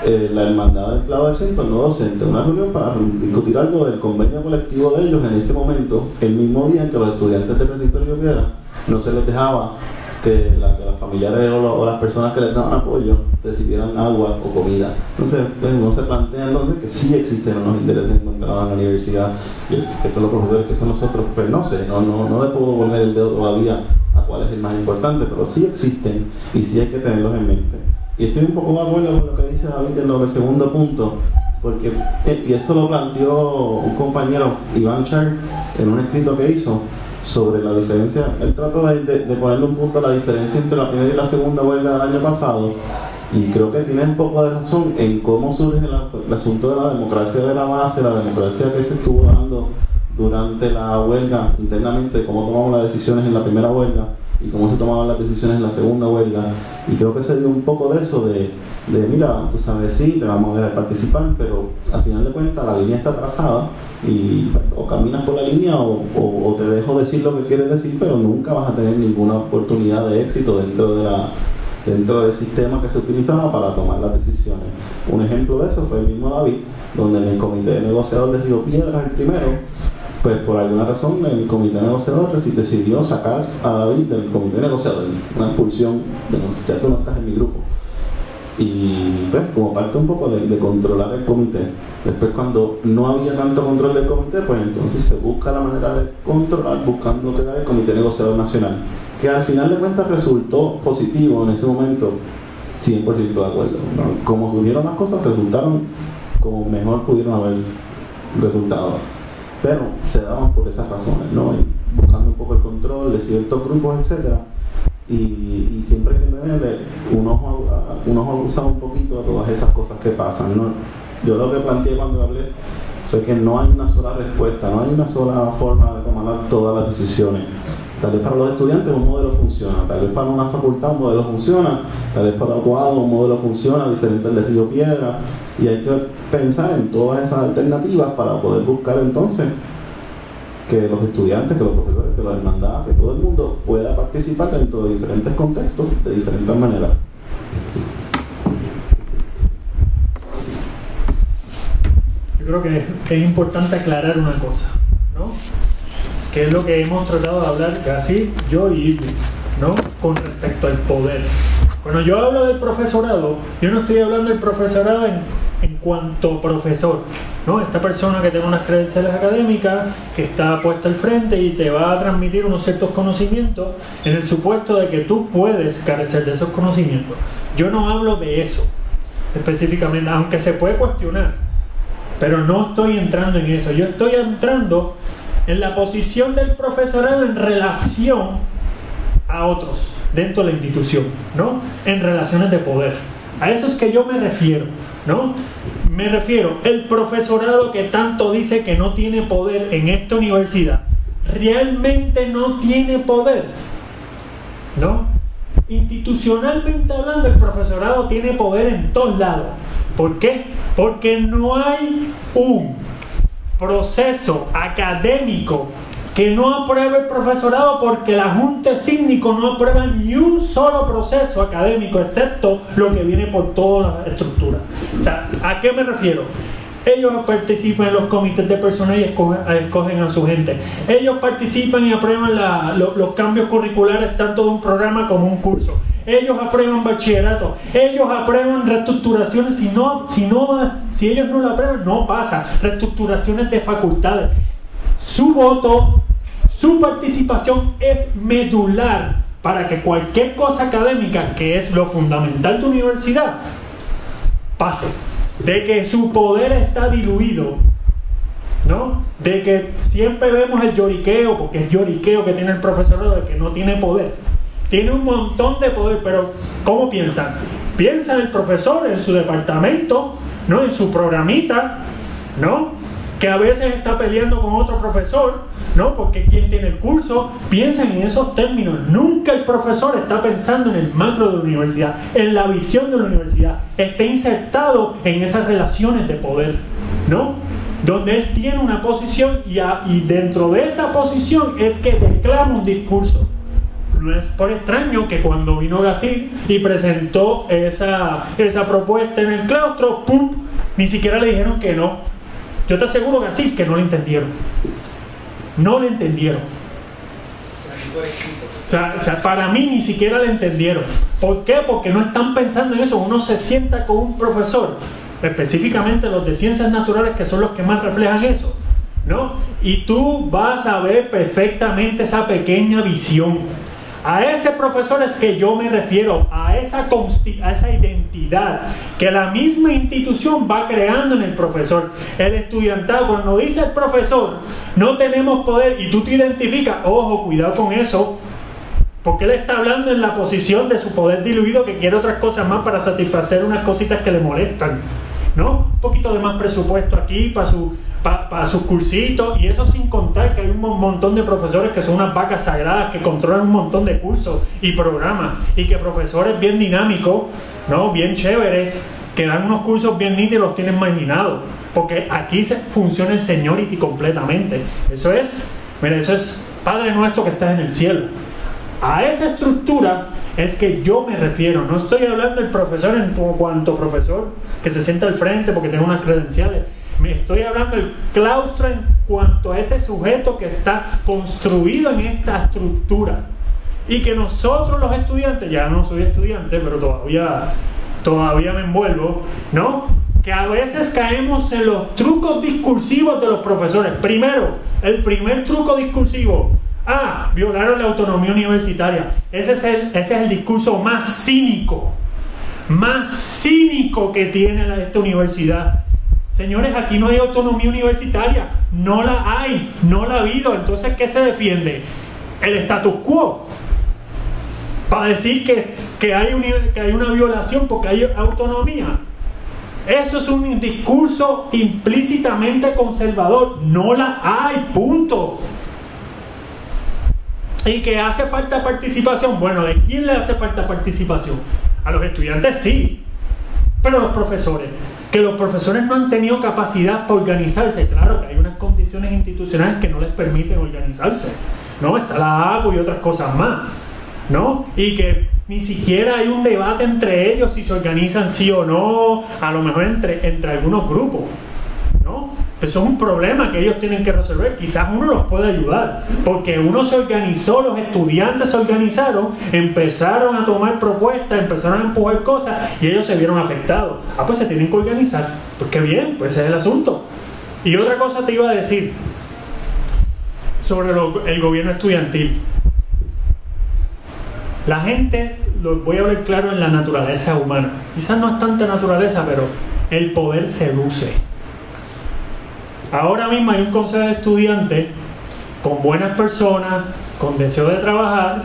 S6: la Hermandad de Empleados del Centro, no docente, una reunión para discutir algo del convenio colectivo de ellos en ese momento, el mismo día en que los estudiantes del recinto de Río Piedra no se les dejaba que las familiares o las personas que les daban apoyo recibieran agua o comida. Entonces uno se plantea entonces que sí existen unos intereses encontrados en la universidad, que son los profesores, que son nosotros, pues no sé, no le puedo poner el dedo todavía a cuál es el más importante, pero sí existen y sí hay que tenerlos en mente. Y estoy un poco de acuerdo con lo que dice David en el segundo punto, porque, y esto lo planteó un compañero, Iván Char, en un escrito que hizo sobre la diferencia. Él trató de ponerle un punto a la diferencia entre la primera y la segunda huelga del año pasado, y creo que tiene un poco de razón en cómo surge el asunto de la democracia de la base, la democracia que se estuvo dando durante la huelga internamente, cómo tomamos las decisiones en la primera huelga y cómo se tomaban las decisiones en la segunda huelga. Y creo que se dio un poco de eso, de mira, tú sabes, sí, te vamos a dejar participar, pero al final de cuentas la línea está trazada y o caminas por la línea o te dejo decir lo que quieres decir, pero nunca vas a tener ninguna oportunidad de éxito dentro del sistema que se utilizaba para tomar las decisiones. Un ejemplo de eso fue el mismo David, donde en el comité de negociadores de Río Piedras, el primero, pues por alguna razón el comité negociador decidió sacar a David del comité negociador, una expulsión de ya tú no estás en mi grupo. Y pues como parte un poco de controlar el comité. Después, cuando no había tanto control del comité, pues entonces se busca la manera de controlar buscando crear el comité negociador nacional, que al final de cuentas resultó positivo en ese momento, 100% de acuerdo, ¿no? Como surgieron las cosas, resultaron como mejor pudieron haber resultado, pero se daban por esas razones, ¿no? Y buscando un poco el control de ciertos grupos, etcétera. Y siempre hay que tener un ojo usado un poquito a todas esas cosas que pasan, ¿no? Yo lo que planteé cuando hablé fue que no hay una sola respuesta, no hay una sola forma de tomar todas las decisiones. Tal vez para los estudiantes un modelo funciona, tal vez para una facultad un modelo funciona, tal vez para Aguado un modelo funciona diferente al de Río Piedra, y hay que pensar en todas esas alternativas para poder buscar entonces que los estudiantes, que los profesores, que las hermandades, que todo el mundo pueda participar dentro de diferentes contextos, de diferentes maneras.
S4: Yo creo que es importante aclarar una cosa, ¿no? Que es lo que hemos tratado de hablar casi yo y Irving, ¿no? Con respecto al poder. Cuando yo hablo del profesorado, yo no estoy hablando del profesorado en cuanto profesor, ¿no? Esta persona que tiene unas credenciales académicas, que está puesta al frente y te va a transmitir unos ciertos conocimientos en el supuesto de que tú puedes carecer de esos conocimientos. Yo no hablo de eso específicamente, aunque se puede cuestionar, pero no estoy entrando en eso. Yo estoy entrando en la posición del profesorado en relación a otros dentro de la institución, ¿no? En relaciones de poder. A eso es que yo me refiero, ¿no? Me refiero, el profesorado que tanto dice que no tiene poder en esta universidad, realmente no tiene poder, ¿no? Institucionalmente hablando, el profesorado tiene poder en todos lados. ¿Por qué? Porque no hay un proceso académico que no apruebe el profesorado, porque la Junta de Síndicos no aprueba ni un solo proceso académico, excepto lo que viene por toda la estructura. O sea, ¿a qué me refiero? Ellos participan en los comités de personal y escogen a su gente. Ellos participan y aprueban los cambios curriculares tanto de un programa como un curso. Ellos aprueban bachillerato. Ellos aprueban reestructuraciones. Si ellos no lo aprueban, no pasa. Reestructuraciones de facultades. Su voto, su participación es medular para que cualquier cosa académica, que es lo fundamental de universidad, pase. De que su poder está diluido, ¿no? De que siempre vemos el lloriqueo, porque es lloriqueo que tiene el profesorado, de que no tiene poder. Tiene un montón de poder, pero ¿cómo piensan? Piensa el profesor en su departamento, ¿no? En su programita, ¿no? Que a veces está peleando con otro profesor, ¿no? Porque quien tiene el curso, piensan en esos términos. Nunca el profesor está pensando en el macro de la universidad, en la visión de la universidad. Está insertado en esas relaciones de poder, ¿no? donde él tiene una posición y dentro de esa posición es que declama un discurso. No es por extraño que cuando vino Gassil y presentó esa propuesta en el claustro, ¡pum!, ni siquiera le dijeron que no. Yo te aseguro, Gassil, que no le entendieron. No le entendieron. O sea, para mí ni siquiera le entendieron. ¿Por qué? Porque no están pensando en eso. Uno se sienta con un profesor, específicamente los de ciencias naturales, que son los que más reflejan eso, ¿no? Y tú vas a ver perfectamente esa pequeña visión. A ese profesor es que yo me refiero, a esa identidad que la misma institución va creando en el profesor. El estudiantado, cuando dice el profesor, no tenemos poder, y tú te identificas, ojo, cuidado con eso, porque él está hablando en la posición de su poder diluido, que quiere otras cosas más para satisfacer unas cositas que le molestan, ¿no? Un poquito de más presupuesto aquí para sus cursitos, y eso sin contar que hay un montón de profesores que son unas vacas sagradas que controlan un montón de cursos y programas, y que profesores bien dinámicos, ¿no?, bien chéveres, que dan unos cursos bien nítidos, los tienen marginados, porque aquí se funciona el seniority completamente. Eso es, mira, eso es Padre nuestro que estás en el cielo. A esa estructura es que yo me refiero. No estoy hablando del profesor en cuanto profesor que se sienta al frente porque tiene unas credenciales. Me estoy hablando del claustro en cuanto a ese sujeto que está construido en esta estructura, y que nosotros los estudiantes, ya no soy estudiante pero todavía me envuelvo, ¿no?, que a veces caemos en los trucos discursivos de los profesores. Primero, el primer truco discursivo: violaron la autonomía universitaria. Ese es el discurso más cínico que tiene esta universidad. Señores, aquí no hay autonomía universitaria, no la hay, no la ha habido. Entonces, ¿qué se defiende? El status quo, para decir que hay una violación porque hay autonomía. Eso es un discurso implícitamente conservador. No la hay, punto. Y que hace falta participación. Bueno, ¿de quién le hace falta participación? A los estudiantes sí, pero a los profesores. Que los profesores no han tenido capacidad para organizarse. Claro que hay unas condiciones institucionales que no les permiten organizarse, ¿no? Está la APO y otras cosas más, ¿no? Y que ni siquiera hay un debate entre ellos si se organizan sí o no, a lo mejor entre algunos grupos, ¿no? Eso es un problema que ellos tienen que resolver. Quizás uno los puede ayudar, porque uno se organizó, los estudiantes se organizaron, empezaron a tomar propuestas, empezaron a empujar cosas, y ellos se vieron afectados. Pues se tienen que organizar. Pues qué bien, pues ese es el asunto. Y otra cosa te iba a decir sobre el gobierno estudiantil. La gente, lo voy a hablar claro, en la naturaleza humana. Quizás no es tanta naturaleza, pero el poder seduce. Ahora mismo hay un consejo de estudiantes con buenas personas, con deseo de trabajar,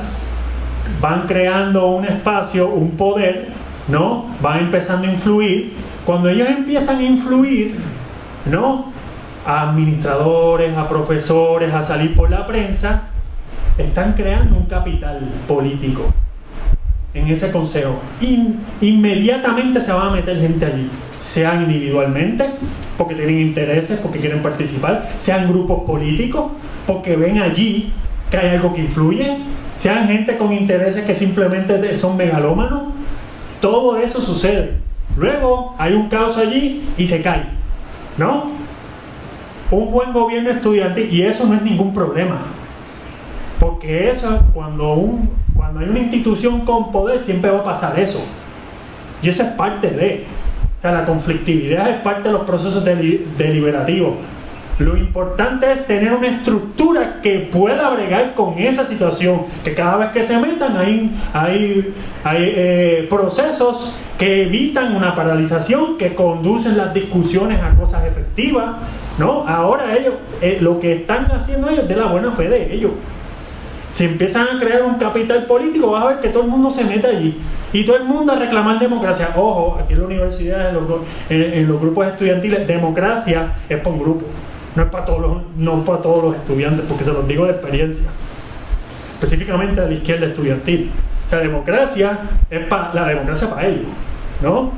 S4: van creando un espacio, un poder, ¿no? Van empezando a influir. Cuando ellos empiezan a influir, ¿no?, a administradores, a profesores, a salir por la prensa, están creando un capital político en ese consejo. Inmediatamente se va a meter gente allí, sean individualmente porque tienen intereses, porque quieren participar, sean grupos políticos porque ven allí que hay algo que influye, sean gente con intereses que simplemente son megalómanos. Todo eso sucede. Luego hay un caos allí y se cae, ¿no? Un buen gobierno estudiantil, y eso no es ningún problema, porque eso, cuando hay una institución con poder, siempre va a pasar eso, y eso es parte de, o sea, la conflictividad es parte de los procesos deliberativos. Lo importante es tener una estructura que pueda bregar con esa situación, que cada vez que se metan hay procesos que evitan una paralización, que conducen las discusiones a cosas efectivas, ¿no? Ahora ellos, lo que están haciendo ellos es de la buena fe de ellos. Si empiezan a crear un capital político, vas a ver que todo el mundo se mete allí y todo el mundo a reclamar democracia. Ojo, aquí en la universidad, en los grupos estudiantiles, democracia es para un grupo, no es para todos los estudiantes, porque se los digo de experiencia, específicamente de la izquierda estudiantil. O sea, democracia es la democracia para ellos, ¿no?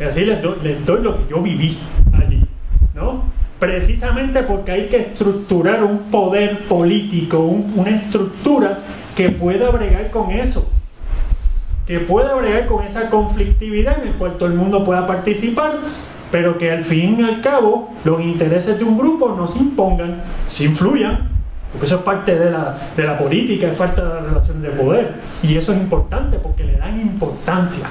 S4: Y así les doy lo que yo viví allí, ¿no? precisamente porque hay que estructurar un poder político, una estructura que pueda bregar con eso, que pueda bregar con esa conflictividad en la cual todo el mundo pueda participar, pero que al fin y al cabo los intereses de un grupo no se impongan, se influyan, porque eso es parte de la política, es parte de la relación de poder, y eso es importante porque le dan importancia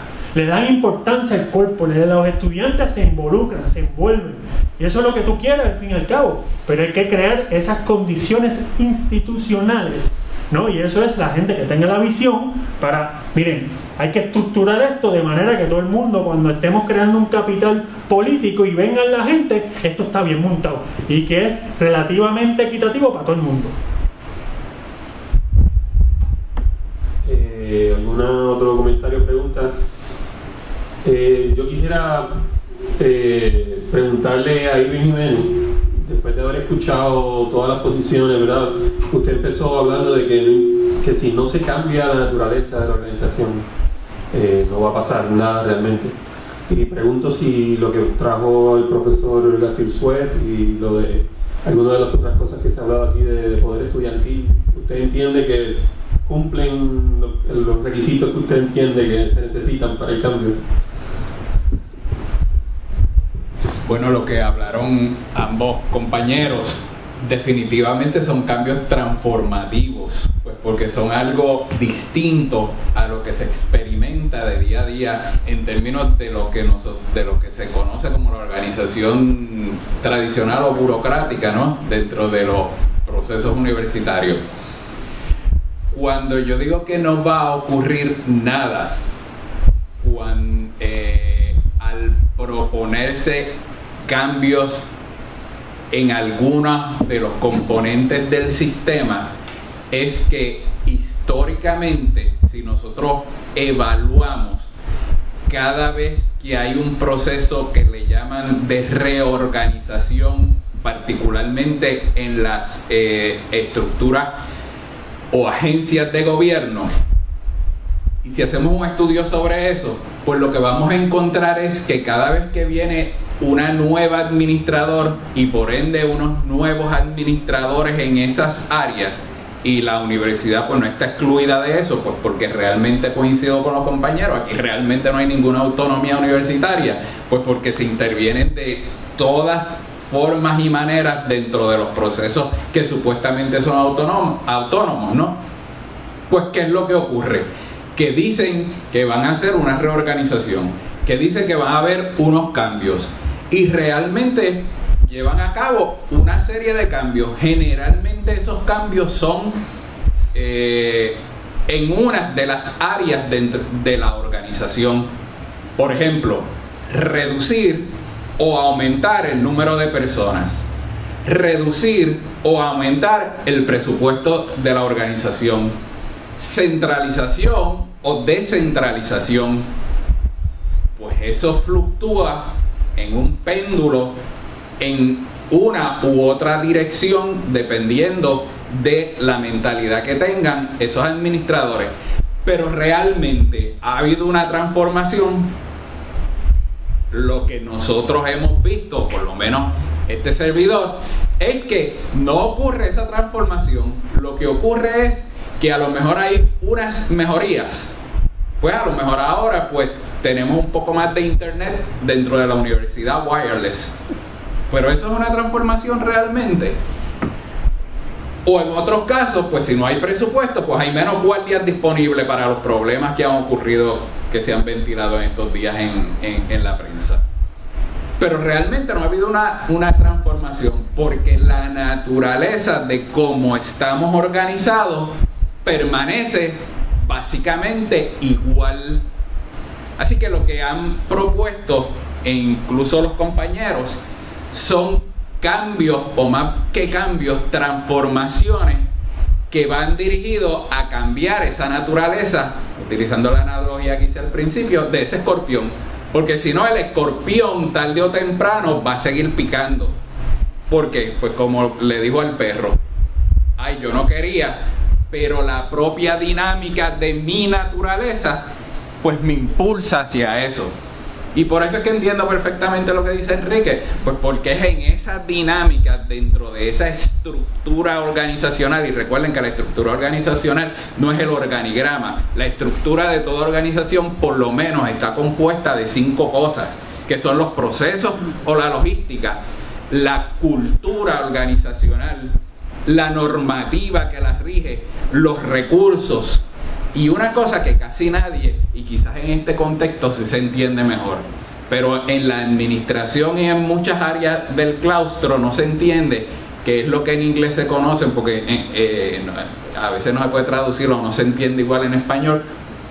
S4: al cuerpo, los estudiantes se involucran, se envuelven, y eso es lo que tú quieres al fin y al cabo, pero hay que crear esas condiciones institucionales, ¿no? Y eso es la gente que tenga la visión para, miren, hay que estructurar esto de manera que todo el mundo, cuando estemos creando un capital político y vengan la gente, esto está bien montado y que es relativamente equitativo para todo el mundo.
S2: ¿Algún otro comentario o pregunta? Yo quisiera preguntarle a Irving Jiménez, después de haber escuchado todas las posiciones, ¿verdad? Usted empezó hablando de que si no se cambia la naturaleza de la organización, no va a pasar nada realmente. Y pregunto si lo que trajo el profesor Gacir Suet y lo de algunas de las otras cosas que se ha hablado aquí de poder estudiantil, ¿usted entiende que cumplen los requisitos que usted entiende que se necesitan para el cambio?
S3: Bueno, lo que hablaron ambos compañeros definitivamente son cambios transformativos, pues porque son algo distinto a lo que se experimenta de día a día en términos de lo que se conoce como la organización tradicional o burocrática, ¿no? Dentro de los procesos universitarios. Cuando yo digo que no va a ocurrir nada, al proponerse cambios en algunos de los componentes del sistema, es que históricamente, si nosotros evaluamos cada vez que hay un proceso que le llaman de reorganización, particularmente en las estructuras o agencias de gobierno, y si hacemos un estudio sobre eso, pues lo que vamos a encontrar es que cada vez que viene una nueva administrador y por ende unos nuevos administradores en esas áreas, y la universidad pues no está excluida de eso, pues porque realmente coincido con los compañeros, aquí realmente no hay ninguna autonomía universitaria, pues porque se intervienen de todas formas y maneras dentro de los procesos que supuestamente son autónomos, ¿no? Pues ¿qué es lo que ocurre? Que dicen que van a hacer una reorganización, que dicen que van a haber unos cambios, y realmente llevan a cabo una serie de cambios. Generalmente esos cambios son en una de las áreas dentro de la organización. Por ejemplo, reducir o aumentar el número de personas, reducir o aumentar el presupuesto de la organización, centralización o descentralización. Pues eso fluctúa en un péndulo en una u otra dirección dependiendo de la mentalidad que tengan esos administradores. Pero realmente ha habido una transformación. Lo que nosotros hemos visto, por lo menos este servidor, es que no ocurre esa transformación. Lo que ocurre es que a lo mejor hay unas mejorías. Pues a lo mejor ahora pues tenemos un poco más de internet dentro de la universidad wireless. Pero eso es una transformación realmente. O en otros casos, pues si no hay presupuesto, pues hay menos guardias disponibles para los problemas que han ocurrido, que se han ventilado en estos días en la prensa. Pero realmente no ha habido una transformación, porque la naturaleza de cómo estamos organizados permanece básicamente igual. Así que lo que han propuesto, e incluso los compañeros, son cambios, o más que cambios, transformaciones que van dirigidos a cambiar esa naturaleza, utilizando la analogía que hice al principio, de ese escorpión. Porque si no, el escorpión tarde o temprano va a seguir picando. ¿Por qué? Pues como le dijo al perro, ay, yo no quería, pero la propia dinámica de mi naturaleza pues me impulsa hacia eso. Y por eso es que entiendo perfectamente lo que dice Enrique, pues porque es en esas dinámicas dentro de esa estructura organizacional, y recuerden que la estructura organizacional no es el organigrama, la estructura de toda organización por lo menos está compuesta de 5 cosas, que son los procesos o la logística, la cultura organizacional, la normativa que las rige, los recursos, y una cosa que casi nadie, y quizás en este contexto sí se entiende mejor, pero en la administración y en muchas áreas del claustro no se entiende, que es lo que en inglés se conocen, porque a veces no se puede traducir o no se entiende igual en español,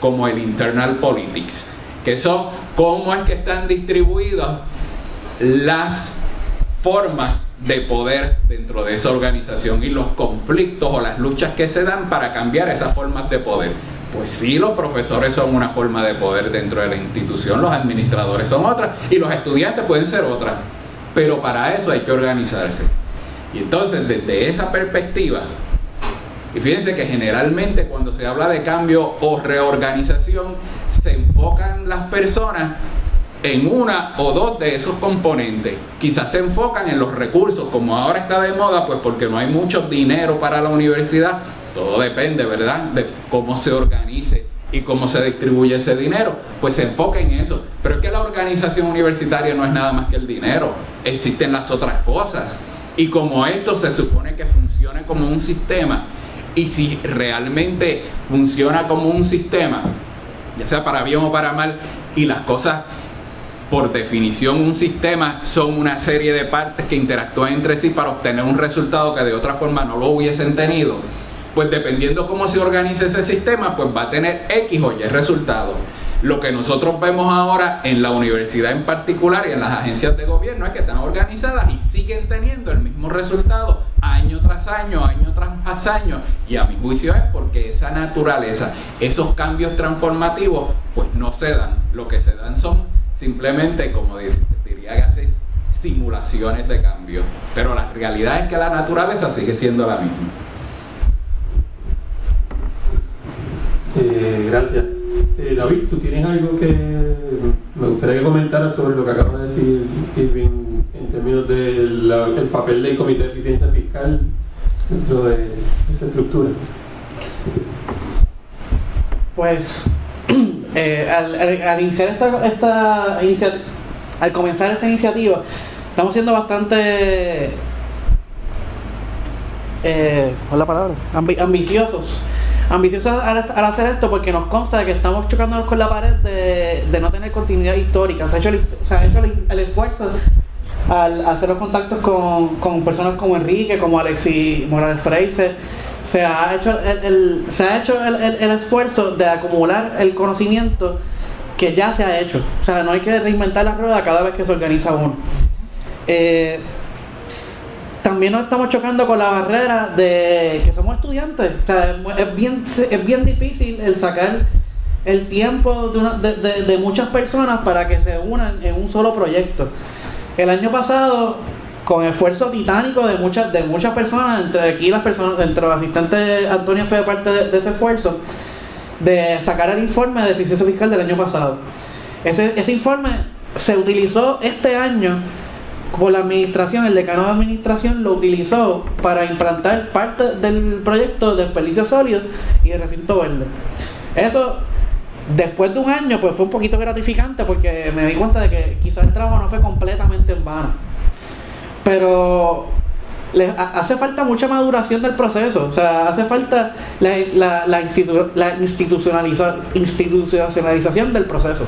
S3: como el internal politics, que son cómo es que están distribuidas las formas de poder dentro de esa organización y los conflictos o las luchas que se dan para cambiar esas formas de poder. Pues sí, los profesores son una forma de poder dentro de la institución, los administradores son otra y los estudiantes pueden ser otra, pero para eso hay que organizarse. Y entonces desde esa perspectiva, y fíjense que generalmente cuando se habla de cambio o reorganización se enfocan las personas en una o dos de esos componentes. Quizás se enfocan en los recursos, como ahora está de moda, pues porque no hay mucho dinero para la universidad. Todo depende, ¿verdad?, de cómo se organice y cómo se distribuye ese dinero. Pues se enfoca en eso. Pero es que la organización universitaria no es nada más que el dinero. Existen las otras cosas. Y como esto se supone que funcione como un sistema, y si realmente funciona como un sistema, ya sea para bien o para mal, y las cosas, por definición, un sistema son una serie de partes que interactúan entre sí para obtener un resultado que de otra forma no lo hubiesen tenido, pues dependiendo cómo se organice ese sistema, pues va a tener X o Y resultado. Lo que nosotros vemos ahora en la universidad en particular y en las agencias de gobierno es que están organizadas y siguen teniendo el mismo resultado año tras año, año tras año, y a mi juicio es porque esa naturaleza, esos cambios transformativos, pues no se dan. Lo que se dan son simplemente, como diría Gasset, simulaciones de cambio, pero la realidad es que la naturaleza sigue siendo la misma.
S2: Gracias. David, ¿tú tienes algo que me gustaría que comentaras sobre lo que acaba de decir Irving en términos del papel del Comité de Eficiencia Fiscal dentro de esa estructura?
S5: Pues al iniciar al comenzar esta iniciativa, estamos siendo bastante ¿cuál es la palabra? Ambiciosos al hacer esto, porque nos consta de que estamos chocándonos con la pared de no tener continuidad histórica. Se ha hecho el esfuerzo al hacer los contactos con personas como Enrique, como Alexis Morales Fraser. Se ha hecho el esfuerzo de acumular el conocimiento que ya se ha hecho. O sea, no hay que reinventar la rueda cada vez que se organiza uno. También nos estamos chocando con la barrera de que somos estudiantes. O sea, es bien difícil el sacar el tiempo de muchas personas para que se unan en un solo proyecto. El año pasado, con esfuerzo titánico de muchas personas, entre los asistentes, Antonio fue parte de ese esfuerzo de sacar el informe de eficiencia fiscal del año pasado. Ese informe se utilizó este año por la administración. El decano de administración lo utilizó para implantar parte del proyecto de desperdicios sólidos y de recinto verde. Eso, después de un año, pues fue un poquito gratificante, porque me di cuenta de que quizás el trabajo no fue completamente en vano, pero hace falta mucha maduración del proceso. O sea, hace falta la institucionalización del proceso.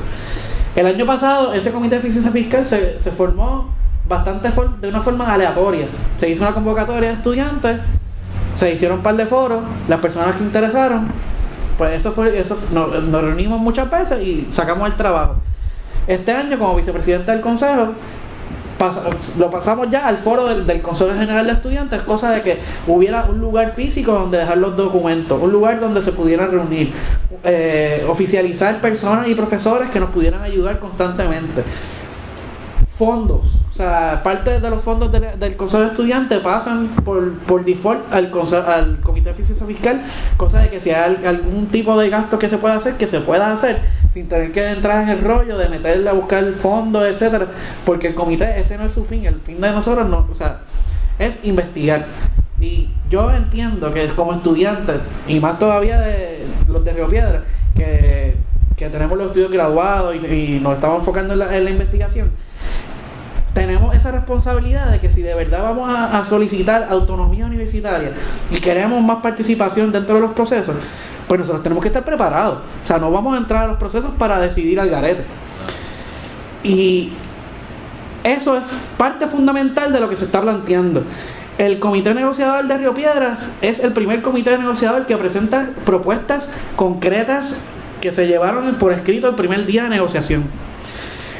S5: El año pasado ese comité de eficiencia fiscal se formó de una forma aleatoria. Se hizo una convocatoria de estudiantes, se hicieron un par de foros, las personas que interesaron, pues nos reunimos muchas veces y sacamos el trabajo. Este año, como vicepresidente del consejo, lo pasamos ya al foro del Consejo General de Estudiantes, cosa de que hubiera un lugar físico donde dejar los documentos, un lugar donde se pudieran reunir, oficializar personas y profesores que nos pudieran ayudar constantemente. fondos, o sea, parte de los fondos del Consejo de Estudiantes pasan por default al Comité de Eficiencia Fiscal, cosa de que si hay algún tipo de gasto que se pueda hacer, que se pueda hacer sin tener que entrar en el rollo de meterle a buscar fondos, etcétera, porque el comité, ese no es su fin, el fin de nosotros no, o sea, es investigar. Y yo entiendo que como estudiantes, y más todavía de los de Río Piedras, que tenemos los estudios graduados y nos estamos enfocando en la investigación, tenemos esa responsabilidad de que si de verdad vamos a solicitar autonomía universitaria y queremos más participación dentro de los procesos, pues nosotros tenemos que estar preparados. O sea, no vamos a entrar a los procesos para decidir al garete. Y eso es parte fundamental de lo que se está planteando. El Comité Negociador de Río Piedras es el primer comité negociador que presenta propuestas concretas que se llevaron por escrito el primer día de negociación.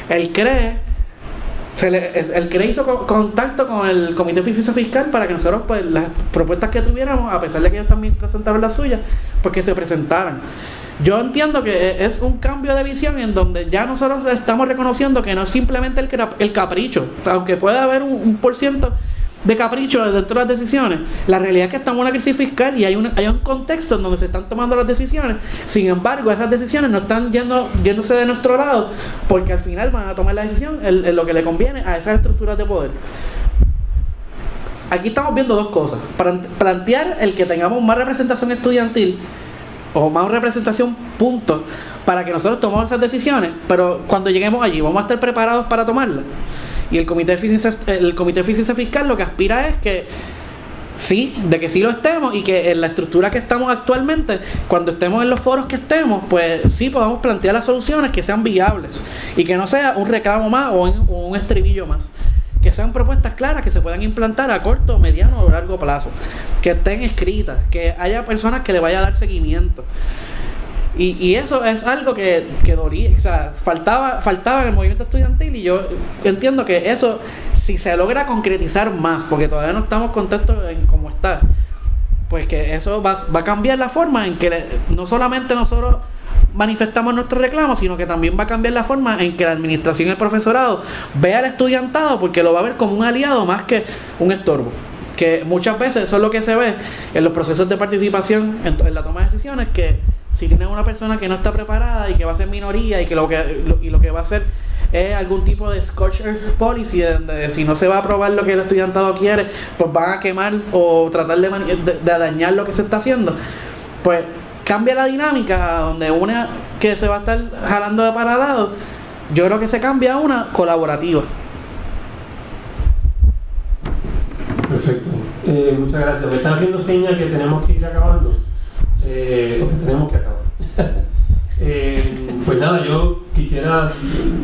S5: El CRE hizo contacto con el Comité de Eficiencia Fiscal para que nosotros, pues, las propuestas que tuviéramos, a pesar de que ellos también presentaron las suyas, pues que se presentaran. Yo entiendo que es un cambio de visión en donde ya nosotros estamos reconociendo que no es simplemente el capricho, aunque pueda haber un % de capricho dentro de las decisiones. La realidad es que estamos en una crisis fiscal y hay un contexto en donde se están tomando las decisiones. Sin embargo, esas decisiones no están yéndose de nuestro lado, porque al final van a tomar la decisión en lo que le conviene a esas estructuras de poder. Aquí estamos viendo dos cosas: plantear el que tengamos más representación estudiantil o más representación, punto, para que nosotros tomemos esas decisiones, pero cuando lleguemos allí vamos a estar preparados para tomarlas. Y el Comité de Eficiencia Fiscal lo que aspira es que sí, de que sí lo estemos, y que en la estructura que estamos actualmente, cuando estemos en los foros que estemos, pues sí podamos plantear las soluciones que sean viables y que no sea un reclamo más o un estribillo más, que sean propuestas claras que se puedan implantar a corto, mediano o largo plazo, que estén escritas, que haya personas que le vaya a dar seguimiento. Y eso es algo que dolía, o sea, faltaba en el movimiento estudiantil, y yo entiendo que eso, si se logra concretizar más, porque todavía no estamos contentos en cómo está, pues que eso va a cambiar la forma en que no solamente nosotros manifestamos nuestros reclamos, sino que también va a cambiar la forma en que la administración y el profesorado vea al estudiantado, porque lo va a ver como un aliado más que un estorbo. Que muchas veces eso es lo que se ve en los procesos de participación en la toma de decisiones, que si tienes una persona que no está preparada y que va a ser minoría y que lo que va a hacer es algún tipo de Scorched Earth Policy, donde si no se va a aprobar lo que el estudiantado quiere, pues van a quemar o tratar de dañar lo que se está haciendo, pues cambia la dinámica, donde una que se va a estar jalando de para lado, yo creo que se cambia a una colaborativa.
S2: Perfecto. Muchas gracias. Me están haciendo señas que tenemos que ir acabando. Tenemos que acabar. Pues nada, yo quisiera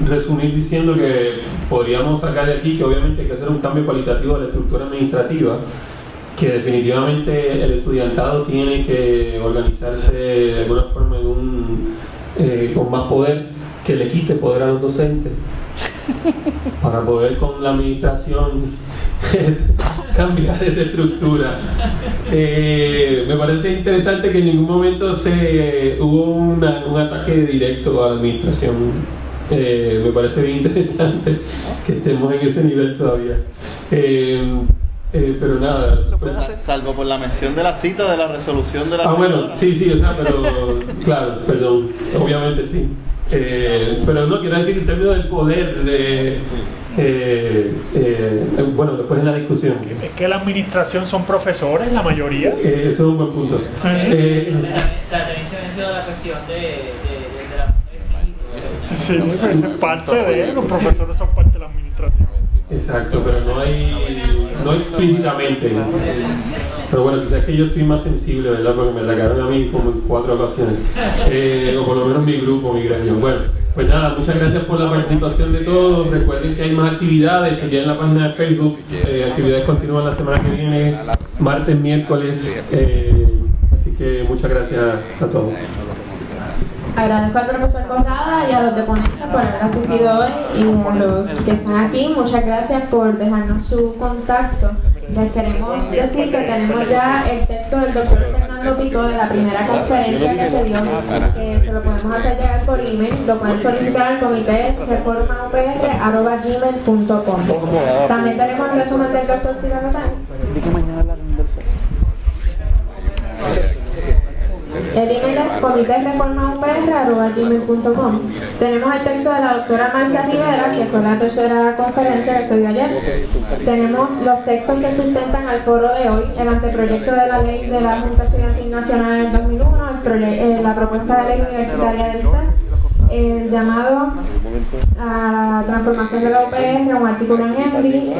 S2: resumir diciendo que podríamos sacar de aquí que obviamente hay que hacer un cambio cualitativo de la estructura administrativa, que definitivamente el estudiantado tiene que organizarse de alguna forma con más poder, que le quite poder a los docentes para poder con la administración cambiar esa estructura. Me parece interesante que en ningún momento hubo un ataque directo a la administración. Me parece bien interesante que estemos en ese nivel todavía. Pero nada, pues,
S9: salvo por la mención de la cita de la resolución de la
S2: bueno, sí, o sea, pero claro, perdón, obviamente sí. Pero no, quiero decir en términos del poder bueno, después en la discusión.
S4: Es que la administración son profesores, la mayoría.
S2: Eso es un buen punto.
S1: También se mencionó la cuestión de la
S4: sí, es parte de los profesores son parte de la administración.
S2: Exacto, pero no explícitamente. Pero bueno, quizás que yo estoy más sensible, ¿verdad? Porque me atacaron a mí como en 4 ocasiones. O por lo menos mi grupo, mi gremio. Bueno, pues nada, muchas gracias por la participación de todos. Recuerden que hay más actividades, chequen la página de Facebook. Actividades continúan la semana que viene, martes, miércoles. Así que muchas gracias a todos.
S11: Agradezco al profesor Corrada y a los deponentes por haber asistido hoy, y a los que están aquí, muchas gracias por dejarnos su contacto. Les queremos decir que tenemos ya el texto del doctor Fernando tópico de la primera conferencia que se dio, se lo podemos hacer llegar por email, lo pueden solicitar al comité reformaupr@gmail.com. También tenemos el resumen del Dr. Silva Catán. El email es comitereformaupr@gmail.com. Tenemos el texto de la doctora Marcia Rivera, que fue la tercera conferencia que se dio ayer. Tenemos los textos que sustentan al foro de hoy, el anteproyecto de la ley de la Junta Estudiantil Nacional del 2001, la propuesta de ley universitaria del CEP, el llamado a la transformación de la UPR, un artículo en ENVI,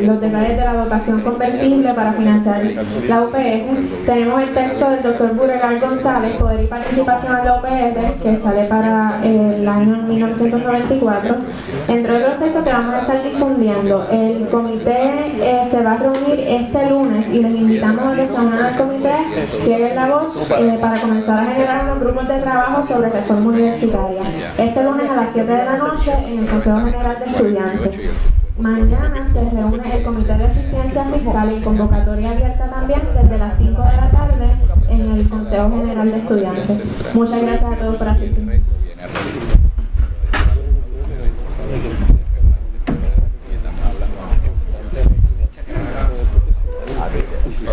S11: los detalles de la dotación convertible para financiar la UPR. Tenemos el texto del doctor Buregar González, Poder y Participación en la UPR, que sale para el año 1994, entre otros textos que vamos a estar difundiendo. El comité se va a reunir este lunes y les invitamos a que se unan al comité, lleguen la voz para comenzar a generar unos grupos de trabajo sobre reforma universitaria. Este lunes a las 7 de la noche en el Consejo General de Estudiantes. Mañana se reúne el Comité de Eficiencia Fiscal en convocatoria abierta también desde las 5 de la tarde en el Consejo General de Estudiantes. Muchas gracias a todos por asistir.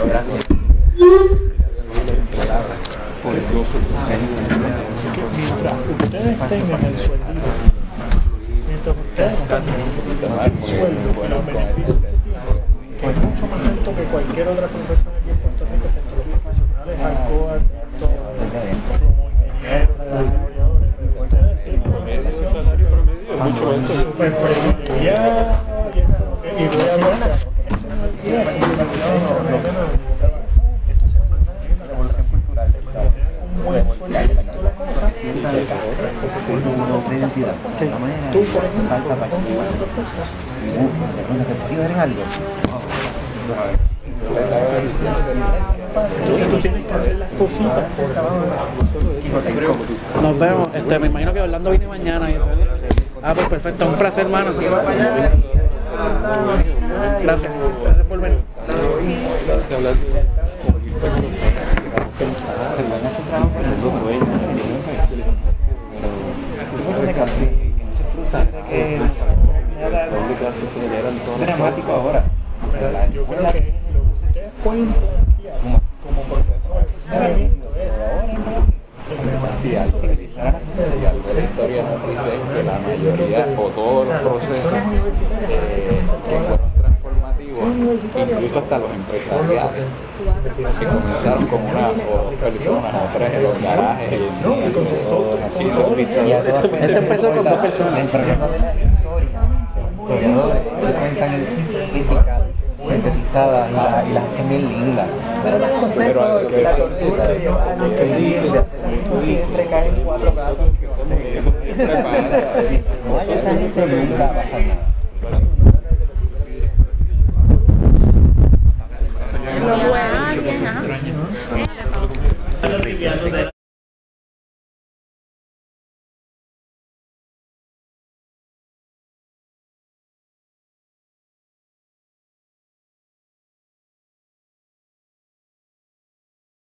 S12: Gracias. Mientras ustedes tengan el sueldito, mientras ustedes tengan el sueldo, los beneficios que tienen, que es mucho más alto que cualquier otra profesión aquí en Puerto Rico, sectores profesionales, alcohol, como ingenieros, desarrolladores, pero ustedes tienen una profesión súper privilegiada y voy a hablar de revolución cultural del Estado. Tú, por ejemplo, tú tienes que hacer las cositas por trabajo.
S5: Nos vemos. Me imagino que Orlando viene mañana y eso. Pues perfecto, un placer, hermano. Gracias por venir.
S12: Dramático ahora. Yo creo que lo que ustedes pueden plantear como profesores
S3: Si algo de la historia nos dice que la mayoría o todos los procesos que fueron transformativos, incluso hasta los empresariales, que comenzaron como una o dos personas o tres en los garajes, todos haciendo
S5: Este empezó con 2 personas.
S7: El problema de la historia cuentan ética sintetizada y las hacen bien lindas. Pero el proceso de la tortura de llevar a escribir, de hacer las cosas siempre caen 4 gatos. No hay esa gente, nunca va a pasar nada.